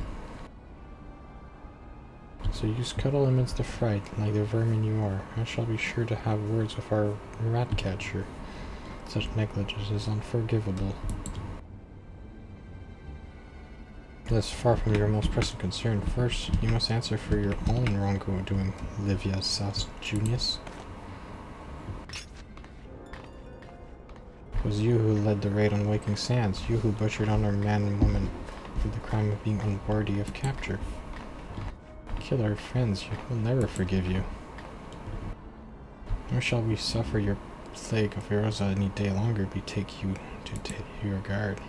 So you scuttle amidst the fright, like the vermin you are. I shall be sure to have words with our rat catcher. Such negligence is unforgivable. That's far from your most pressing concern. First, you must answer for your own wrongdoing, Livia Sas Junius. It was you who led the raid on Waking Sands, you who butchered unarmed man and woman for the crime of being unworthy of capture. Kill our friends, we'll never forgive you. Nor shall we suffer your plague of heroes any day longer betake you to your guard.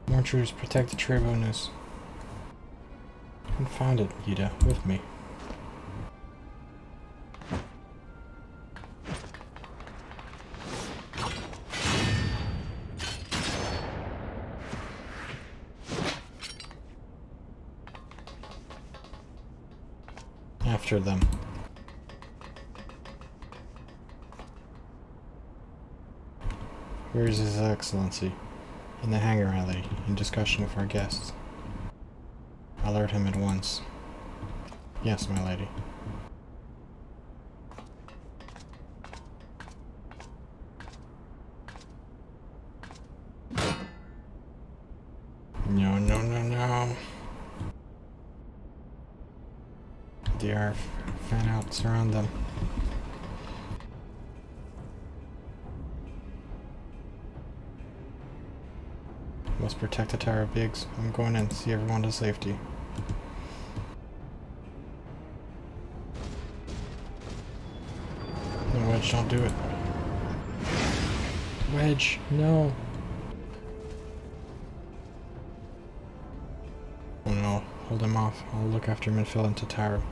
More intruders, protect the Trebonus. Confound it, Yida, with me. After them. Where is His Excellency? In the hangar alley, in discussion with our guests. Alert him at once. Yes, my lady. No, no, no, no. They are fan out, surround them. Must protect the Tower of Biggs. I'm going in to see everyone to safety. No, Wedge, don't do it. Wedge, no. Oh no, hold him off. I'll look after Minfield and Tataro.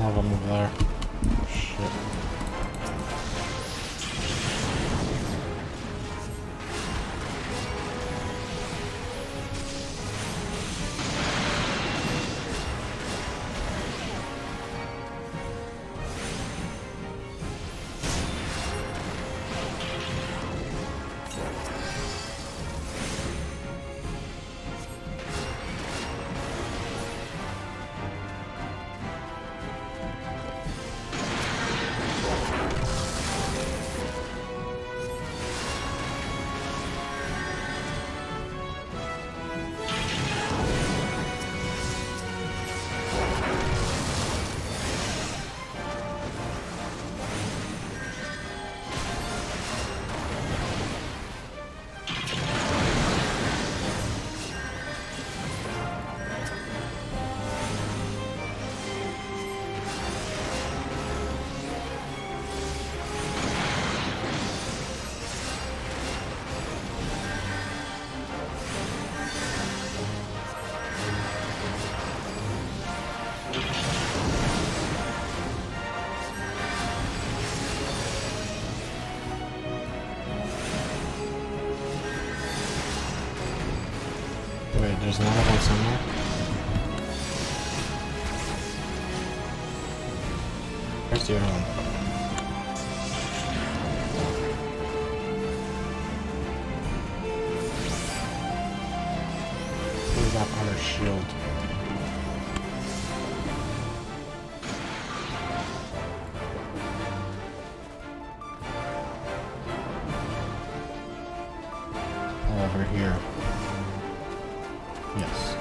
more of them over there. Shit. Wait, there's another one somewhere? Where's the other one? Put it up on her shield. Over here. Yes.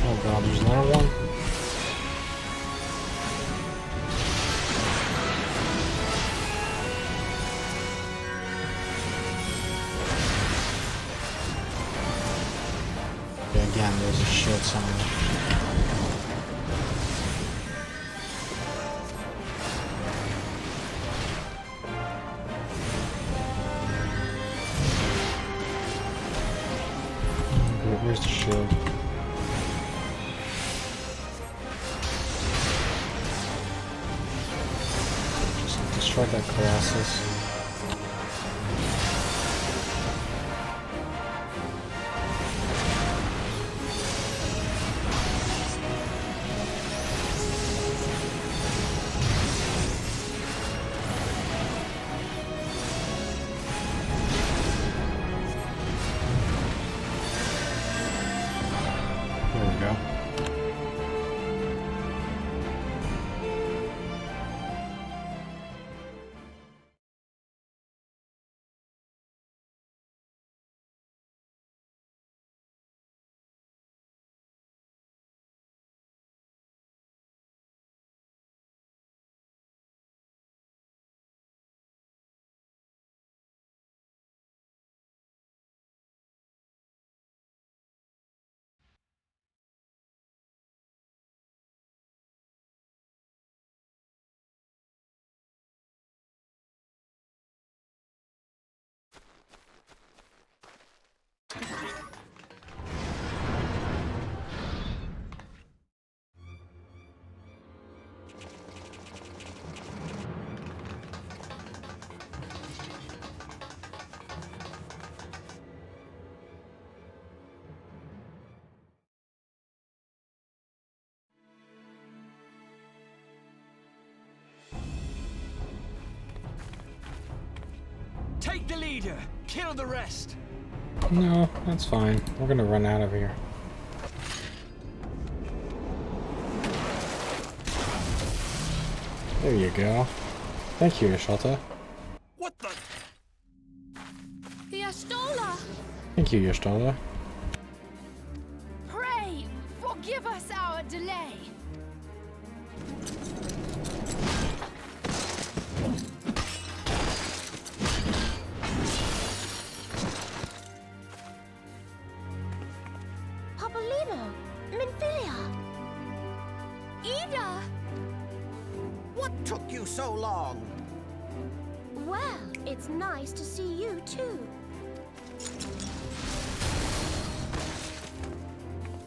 Oh god, there's another one? Okay, again, there's a shield somewhere. Where's the shield? Destroy that Colossus. There we go. Take the leader, kill the rest. No, that's fine. We're gonna run out of here. There you go. Thank you, Shalta. What the? The Astola! Thank you, Yashtola. Pray, forgive us our delay. Popolino, Minfilia. Ida! What took you so long? Well, it's nice to see you too.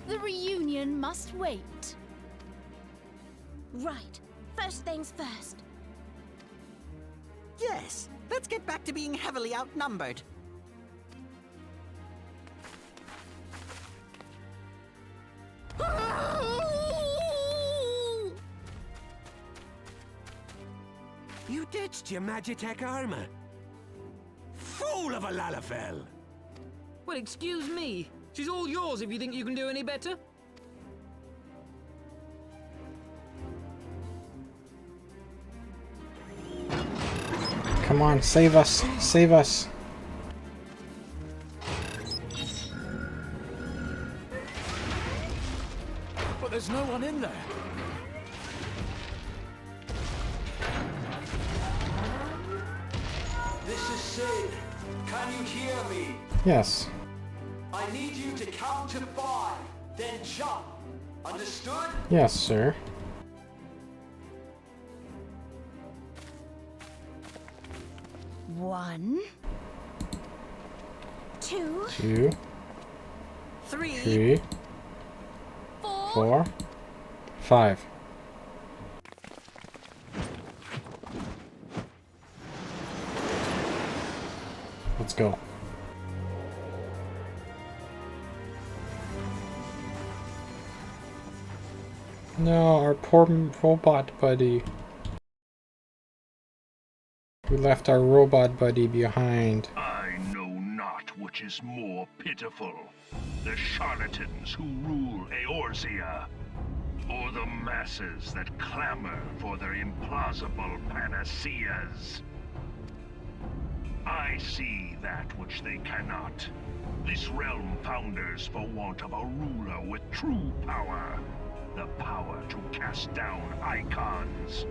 The reunion must wait. Right. First things first. Yes, let's get back to being heavily outnumbered. You ditched your Magitech armor. Fool of a Lalafell! Well, excuse me. She's all yours if you think you can do any better. Come on, save us! Save us! But there's no one in there. This is Sid. Can you hear me? Yes. I need you to count to 5, then jump. Understood? Yes, sir. One, 2, 2, 3, 3, 4, 5. Let's go. No, our poor robot buddy. We left our robot buddy behind. I know not which is more pitiful, the charlatans who rule Eorzea, or the masses that clamor for their implausible panaceas. I see that which they cannot. This realm founders for want of a ruler with true power. The power to cast down icons.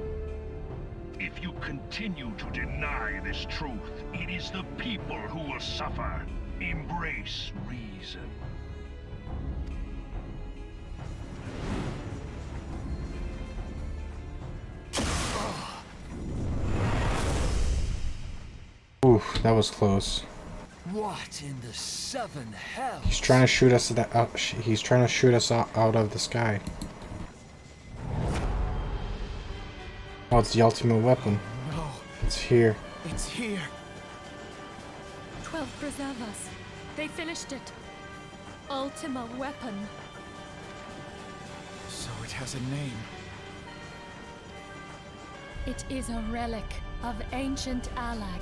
If you continue to deny this truth, it is the people who will suffer. Embrace reason. Oof, that was close. What in the 7 hell? He's trying to shoot us out. He's trying to shoot us out of the sky. Oh, it's the ultimate weapon. No, It's here. it's here. 12 preserve us. They finished it. Ultima weapon. So it has a name. It is a relic of ancient Alag,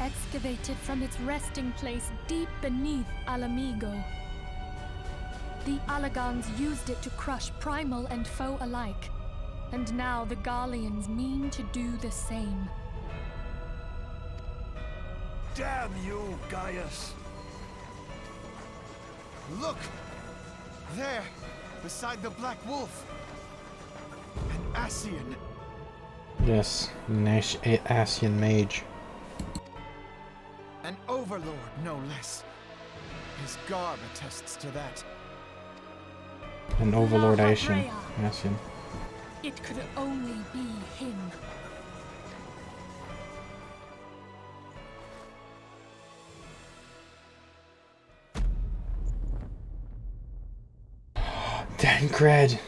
excavated from its resting place deep beneath Alamigo. The Alagans used it to crush primal and foe alike, and now the Garleans mean to do the same. Damn you, Gaius! Look! There! Beside the Black Wolf! An Ascian! Yes, an Ascian mage. An overlord, no less. His garb attests to that. An overlord Lahabrea. Ascian. It could only be him. Tancred!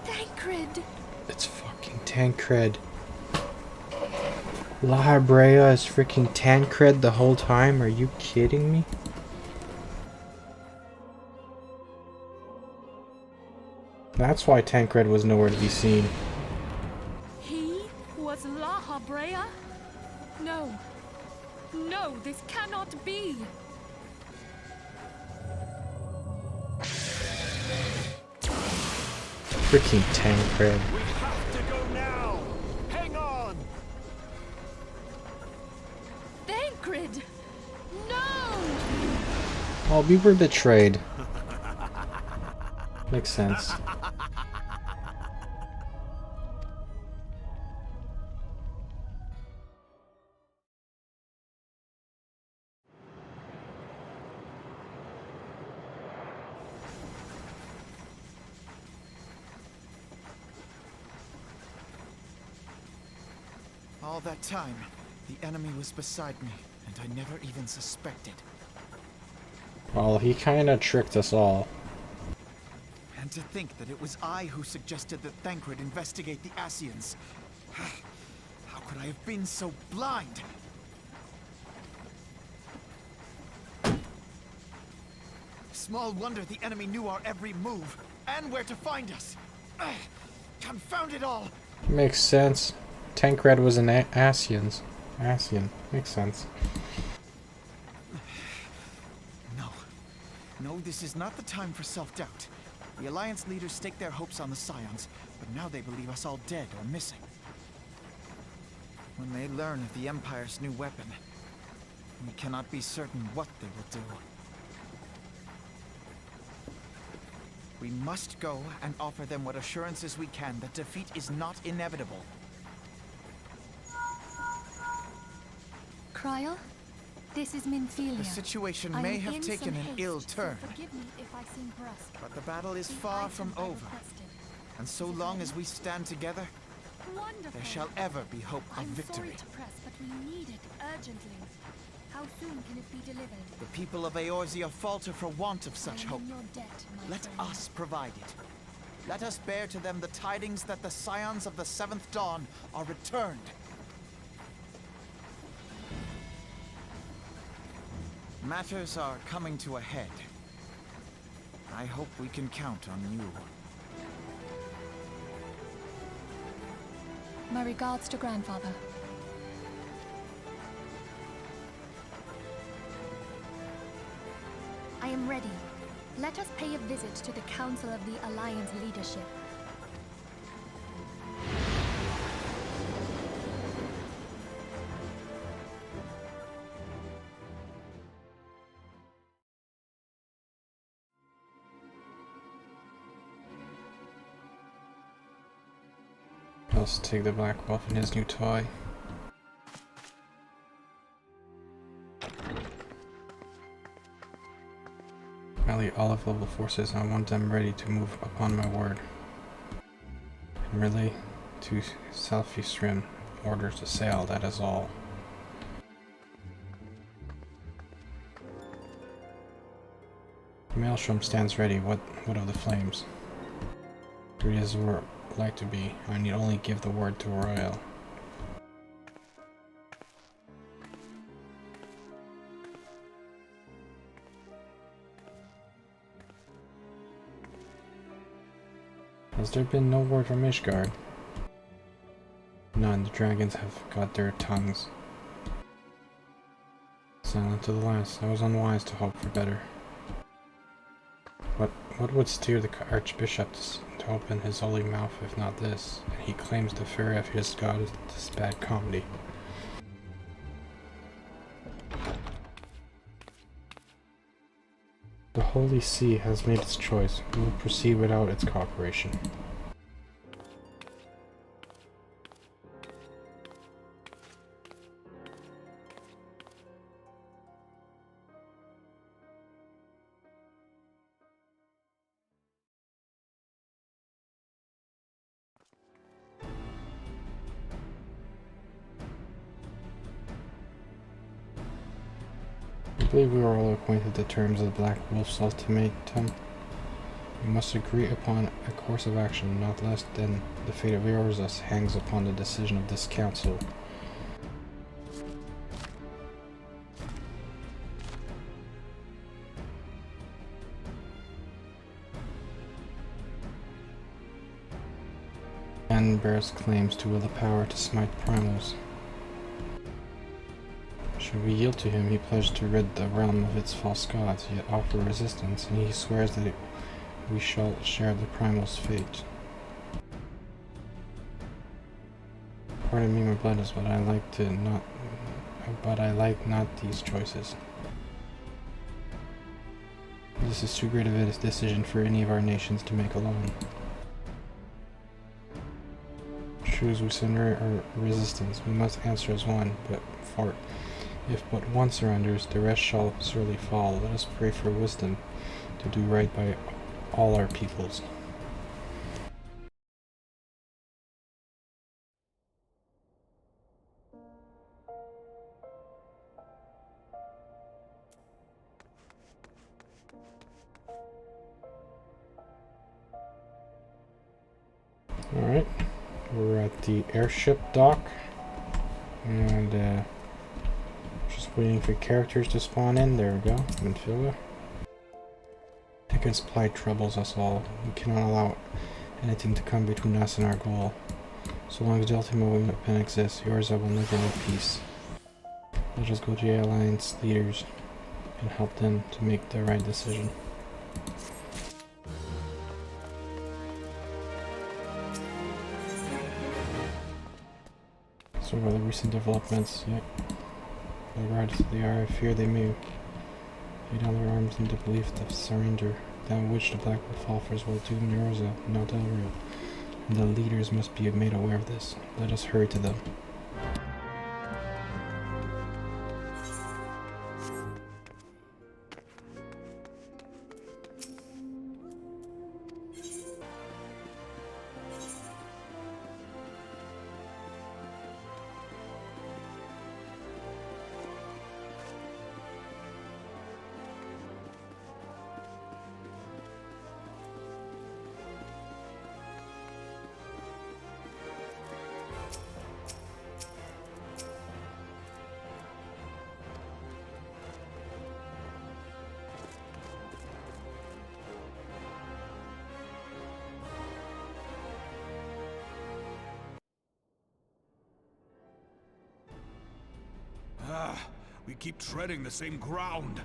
Tancred! It's fucking Tancred. Lahabrea is freaking Tancred the whole time? Are you kidding me? That's why Tancred was nowhere to be seen. He was Lahabrea? No. No, this cannot be. Freaking Tancred. We have to go now! Hang on! Tancred! No! Oh, we were betrayed. Makes sense. All that time, the enemy was beside me, and I never even suspected. Well, he kinda tricked us all. And to think that it was I who suggested that Thancred investigate the Scions. How could I have been so blind? Small wonder the enemy knew our every move, and where to find us. Confound it all! Makes sense. Tancred was an Ascian. Makes sense. No, this is not the time for self-doubt. The Alliance leaders stake their hopes on the Scions, but now they believe us all dead or missing. When they learn of the Empire's new weapon, we cannot be certain what they will do. We must go and offer them what assurances we can that defeat is not inevitable. Kryl, this is Minthelia. The situation I may am have in taken some an haste, ill so turn, forgive me if I seem brusque. but the battle is The far from item I over. requested. And so long as we stand together, Wonderful. there shall ever be hope of I'm victory. sorry to press, but we need it urgently. How soon can it be delivered? The people of Eorzea falter for want of such I am hope. in your debt, my Let friend. us provide it. Let us bear to them the tidings that the Scions of the Seventh Dawn are returned. Matters are coming to a head. I hope we can count on you. My regards to grandfather. I am ready. Let us pay a visit to the Council of the Alliance leadership. Let's take the Black Wolf and his new toy. Rally all available forces. I want them ready to move upon my word. And relay to Southeast Rim. Orders to sail, that is all. The Maelstrom stands ready. What of the flames? Ready as we're like to be. I need only give the word to Royal. Has there been no word from Ishgard? None. The dragons have got their tongues. Silent to the last. I was unwise to hope for better. What would steer the Archbishop to open his holy mouth if not this? And he claims the fury of his god is this bad comedy. The Holy See has made its choice. We will proceed without its cooperation. I believe we are all acquainted with the terms of the Black Wolf's ultimatum. We must agree upon a course of action, not less than the fate of Eorzea hangs upon the decision of this council. Man bears claims to will the power to smite primals. Should we yield to him, he pledged to rid the realm of its false gods, yet offer resistance, and he swears that we shall share the primal's fate. Pardon me, my brothers, but I like not these choices. This is too great of a decision for any of our nations to make alone. Choose we surrender or resistance. We must answer as one, if but one surrenders, the rest shall surely fall. Let us pray for wisdom to do right by all our peoples. Alright, we're at the airship dock, and just waiting for characters to spawn in. There we go, Manphila. Ticket supply troubles us all. We cannot allow anything to come between us and our goal. So long as the ultimate weapon exists, yours I will live in peace. Let us go to the Alliance leaders and help them to make the right decision. So about the recent developments, yep. Regardless of the hour, I fear they may lay down their arms in the belief of surrender, than which the Blackwood Falfers will doom Nerosa and Del Rio. And the leaders must be made aware of this. Let us hurry to them. We keep treading the same ground.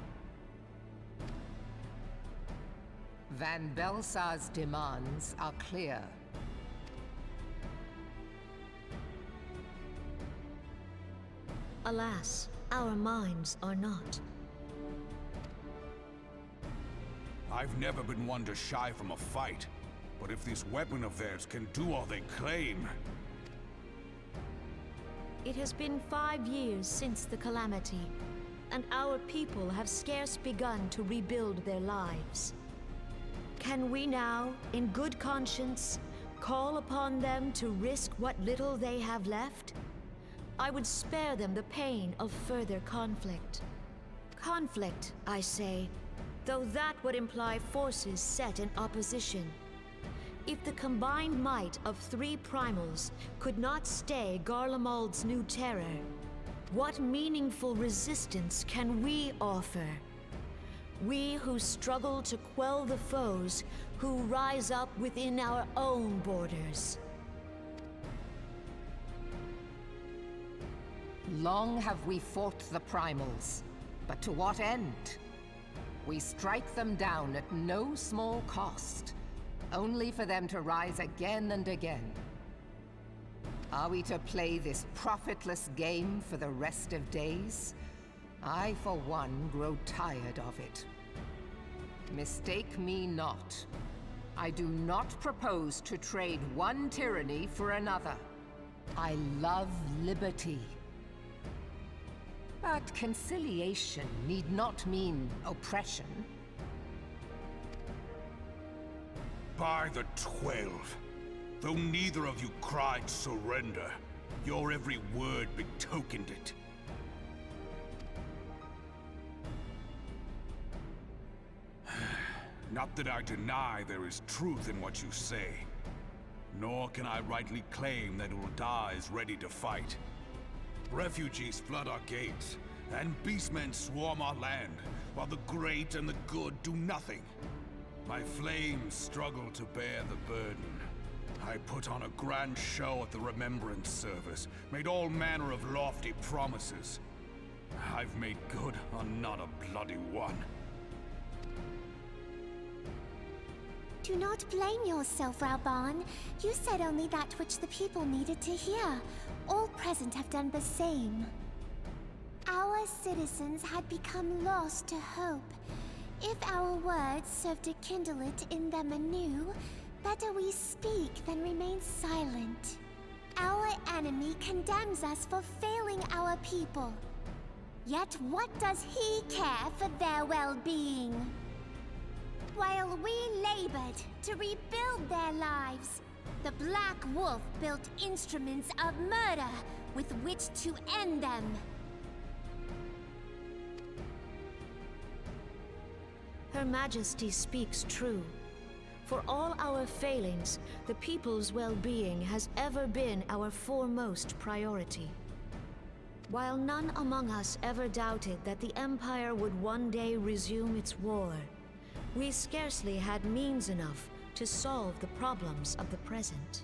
Van Belsar's demands are clear. Alas, our minds are not. I've never been one to shy from a fight, but if this weapon of theirs can do all they claim... It has been 5 years since the calamity, and our people have scarce begun to rebuild their lives. Can we now, in good conscience, call upon them to risk what little they have left? I would spare them the pain of further conflict. Conflict, I say, though that would imply forces set in opposition. If the combined might of 3 primals could not stay Garlemald's new terror, what meaningful resistance can we offer? We who struggle to quell the foes who rise up within our own borders. Long have we fought the primals, but to what end? We strike them down at no small cost, only for them to rise again and again. Are we to play this profitless game for the rest of days? I, for one, grow tired of it. Mistake me not. I do not propose to trade one tyranny for another. I love liberty. But conciliation need not mean oppression. By the 12, though neither of you cried surrender, your every word betokened it. Not that I deny there is truth in what you say, nor can I rightly claim that Ul'dah is ready to fight. Refugees flood our gates, and beastmen swarm our land, while the great and the good do nothing. My flames struggle to bear the burden. I put on a grand show at the Remembrance Service, made all manner of lofty promises. I've made good on not a bloody one. Do not blame yourself, Rauban. You said only that which the people needed to hear. All present have done the same. Our citizens had become lost to hope. If our words serve to kindle it in them anew, better we speak than remain silent. Our enemy condemns us for failing our people. Yet what does he care for their well-being? While we labored to rebuild their lives, the Black Wolf built instruments of murder with which to end them. Her Majesty speaks true. For all our failings, the people's well-being has ever been our foremost priority. While none among us ever doubted that the Empire would one day resume its war, we scarcely had means enough to solve the problems of the present.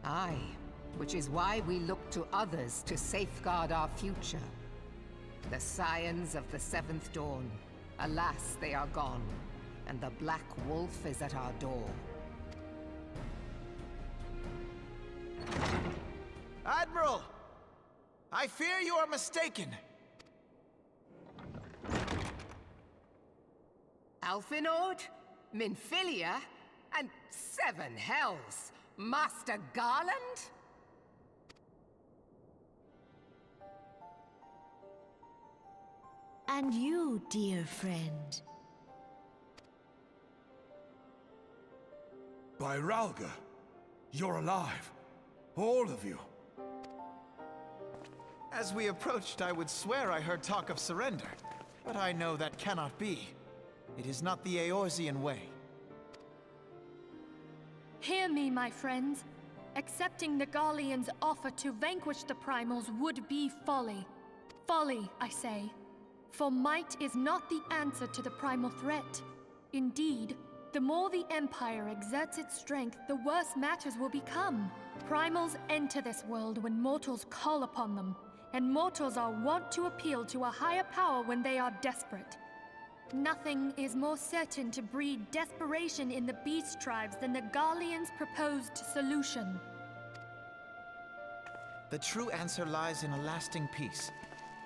Aye, which is why we look to others to safeguard our future. The Scions of the Seventh Dawn. Alas, they are gone, and the Black Wolf is at our door. Admiral! I fear you are mistaken. Alphinaud, Minfilia, and seven hells! Master Garland? And you, dear friend. By Ralga, you're alive. All of you. As we approached, I would swear I heard talk of surrender. But I know that cannot be. It is not the Eorzean way. Hear me, my friends. Accepting the Garleans' offer to vanquish the Primals would be folly. Folly, I say. For might is not the answer to the primal threat. Indeed, the more the Empire exerts its strength, the worse matters will become. Primals enter this world when mortals call upon them, and mortals are wont to appeal to a higher power when they are desperate. Nothing is more certain to breed desperation in the beast tribes than the Garleans' proposed solution. The true answer lies in a lasting peace.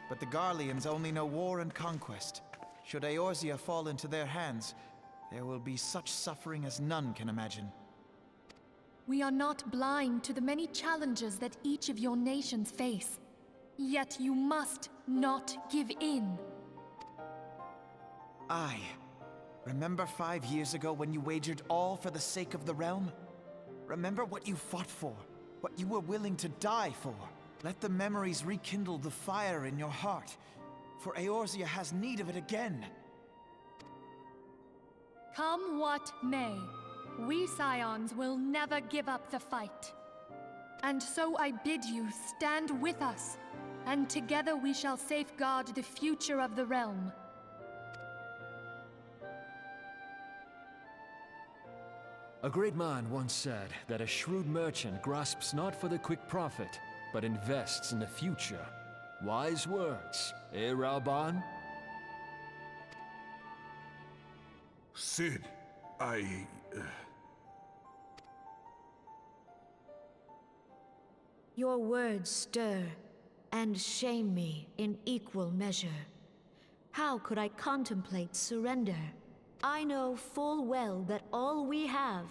But the Garleans only know war and conquest. Should Eorzea fall into their hands, there will be such suffering as none can imagine. We are not blind to the many challenges that each of your nations face. Yet you must not give in. Aye. Remember 5 years ago when you wagered all for the sake of the realm? Remember what you fought for, what you were willing to die for. Let the memories rekindle the fire in your heart, for Eorzea has need of it again. Come what may, we Scions will never give up the fight. And so I bid you stand with us, and together we shall safeguard the future of the realm. A great man once said that a shrewd merchant grasps not for the quick profit, but invests in the future. Wise words, eh, Ralban? Sid, Your words stir and shame me in equal measure. How could I contemplate surrender? I know full well that all we have,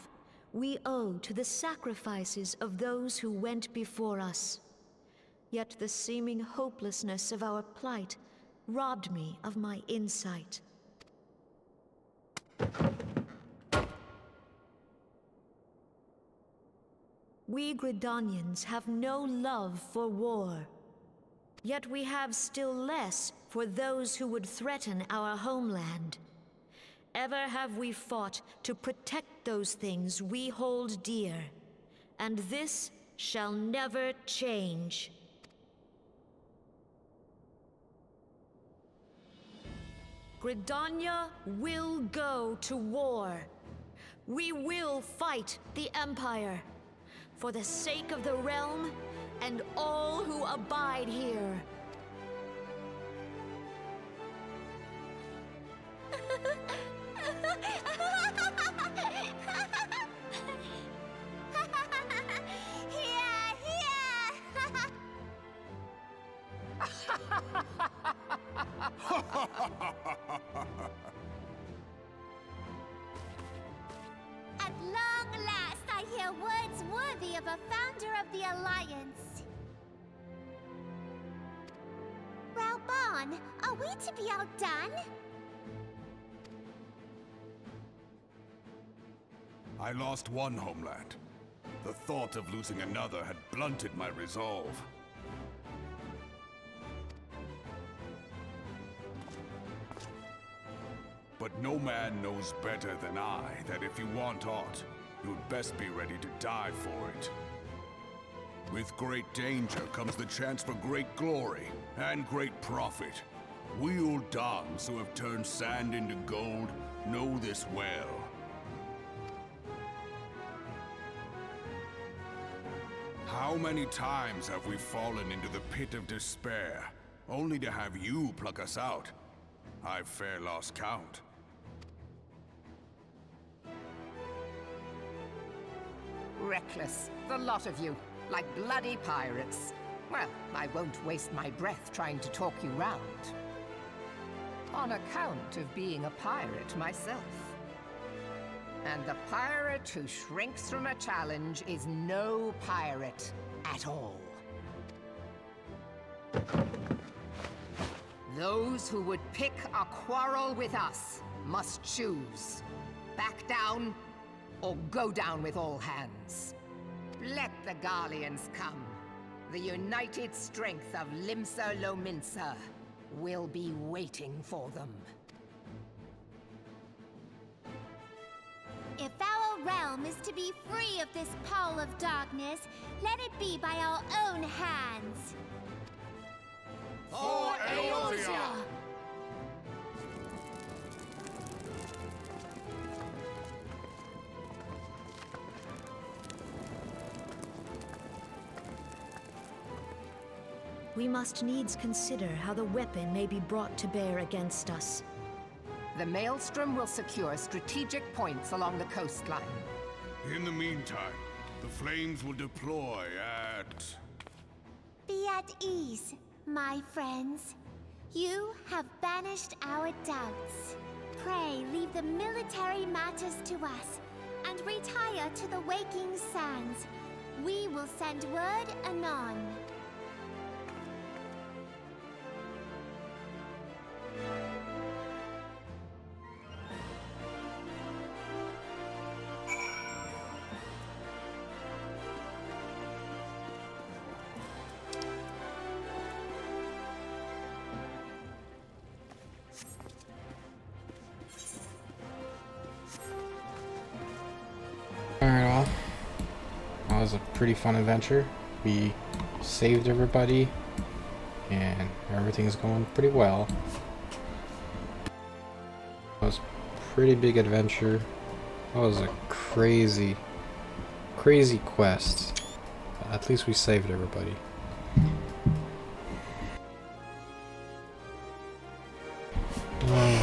we owe to the sacrifices of those who went before us. Yet the seeming hopelessness of our plight robbed me of my insight. We Gridanians have no love for war. Yet we have still less for those who would threaten our homeland. Ever have we fought to protect those things we hold dear, and this shall never change. Gridania will go to war. We will fight the Empire for the sake of the realm and all who abide here. a founder of the Alliance. Raubon, are we to be outdone? I lost one homeland. The thought of losing another had blunted my resolve. But no man knows better than I that if you want aught, you'd best be ready to die for it. With great danger comes the chance for great glory and great profit. We old dogs who have turned sand into gold know this well. How many times have we fallen into the pit of despair, only to have you pluck us out? I've fair lost count. Reckless, the lot of you, like bloody pirates. Well, I won't waste my breath trying to talk you round. On account of being a pirate myself. And the pirate who shrinks from a challenge is no pirate at all. Those who would pick a quarrel with us must choose. Back down, or go down with all hands. Let the Garleans come. The united strength of Limsa Lominsa will be waiting for them. If our realm is to be free of this pall of darkness, let it be by our own hands. For Eorzea! We must needs consider how the weapon may be brought to bear against us. The Maelstrom will secure strategic points along the coastline. In the meantime, the flames will deploy at... Be at ease, my friends. You have banished our doubts. Pray leave the military matters to us, and retire to the waking sands. We will send word anon. Alright, all. That was a pretty fun adventure. We saved everybody, and everything's going pretty well. That was a pretty big adventure. That was a crazy quest. But at least we saved everybody.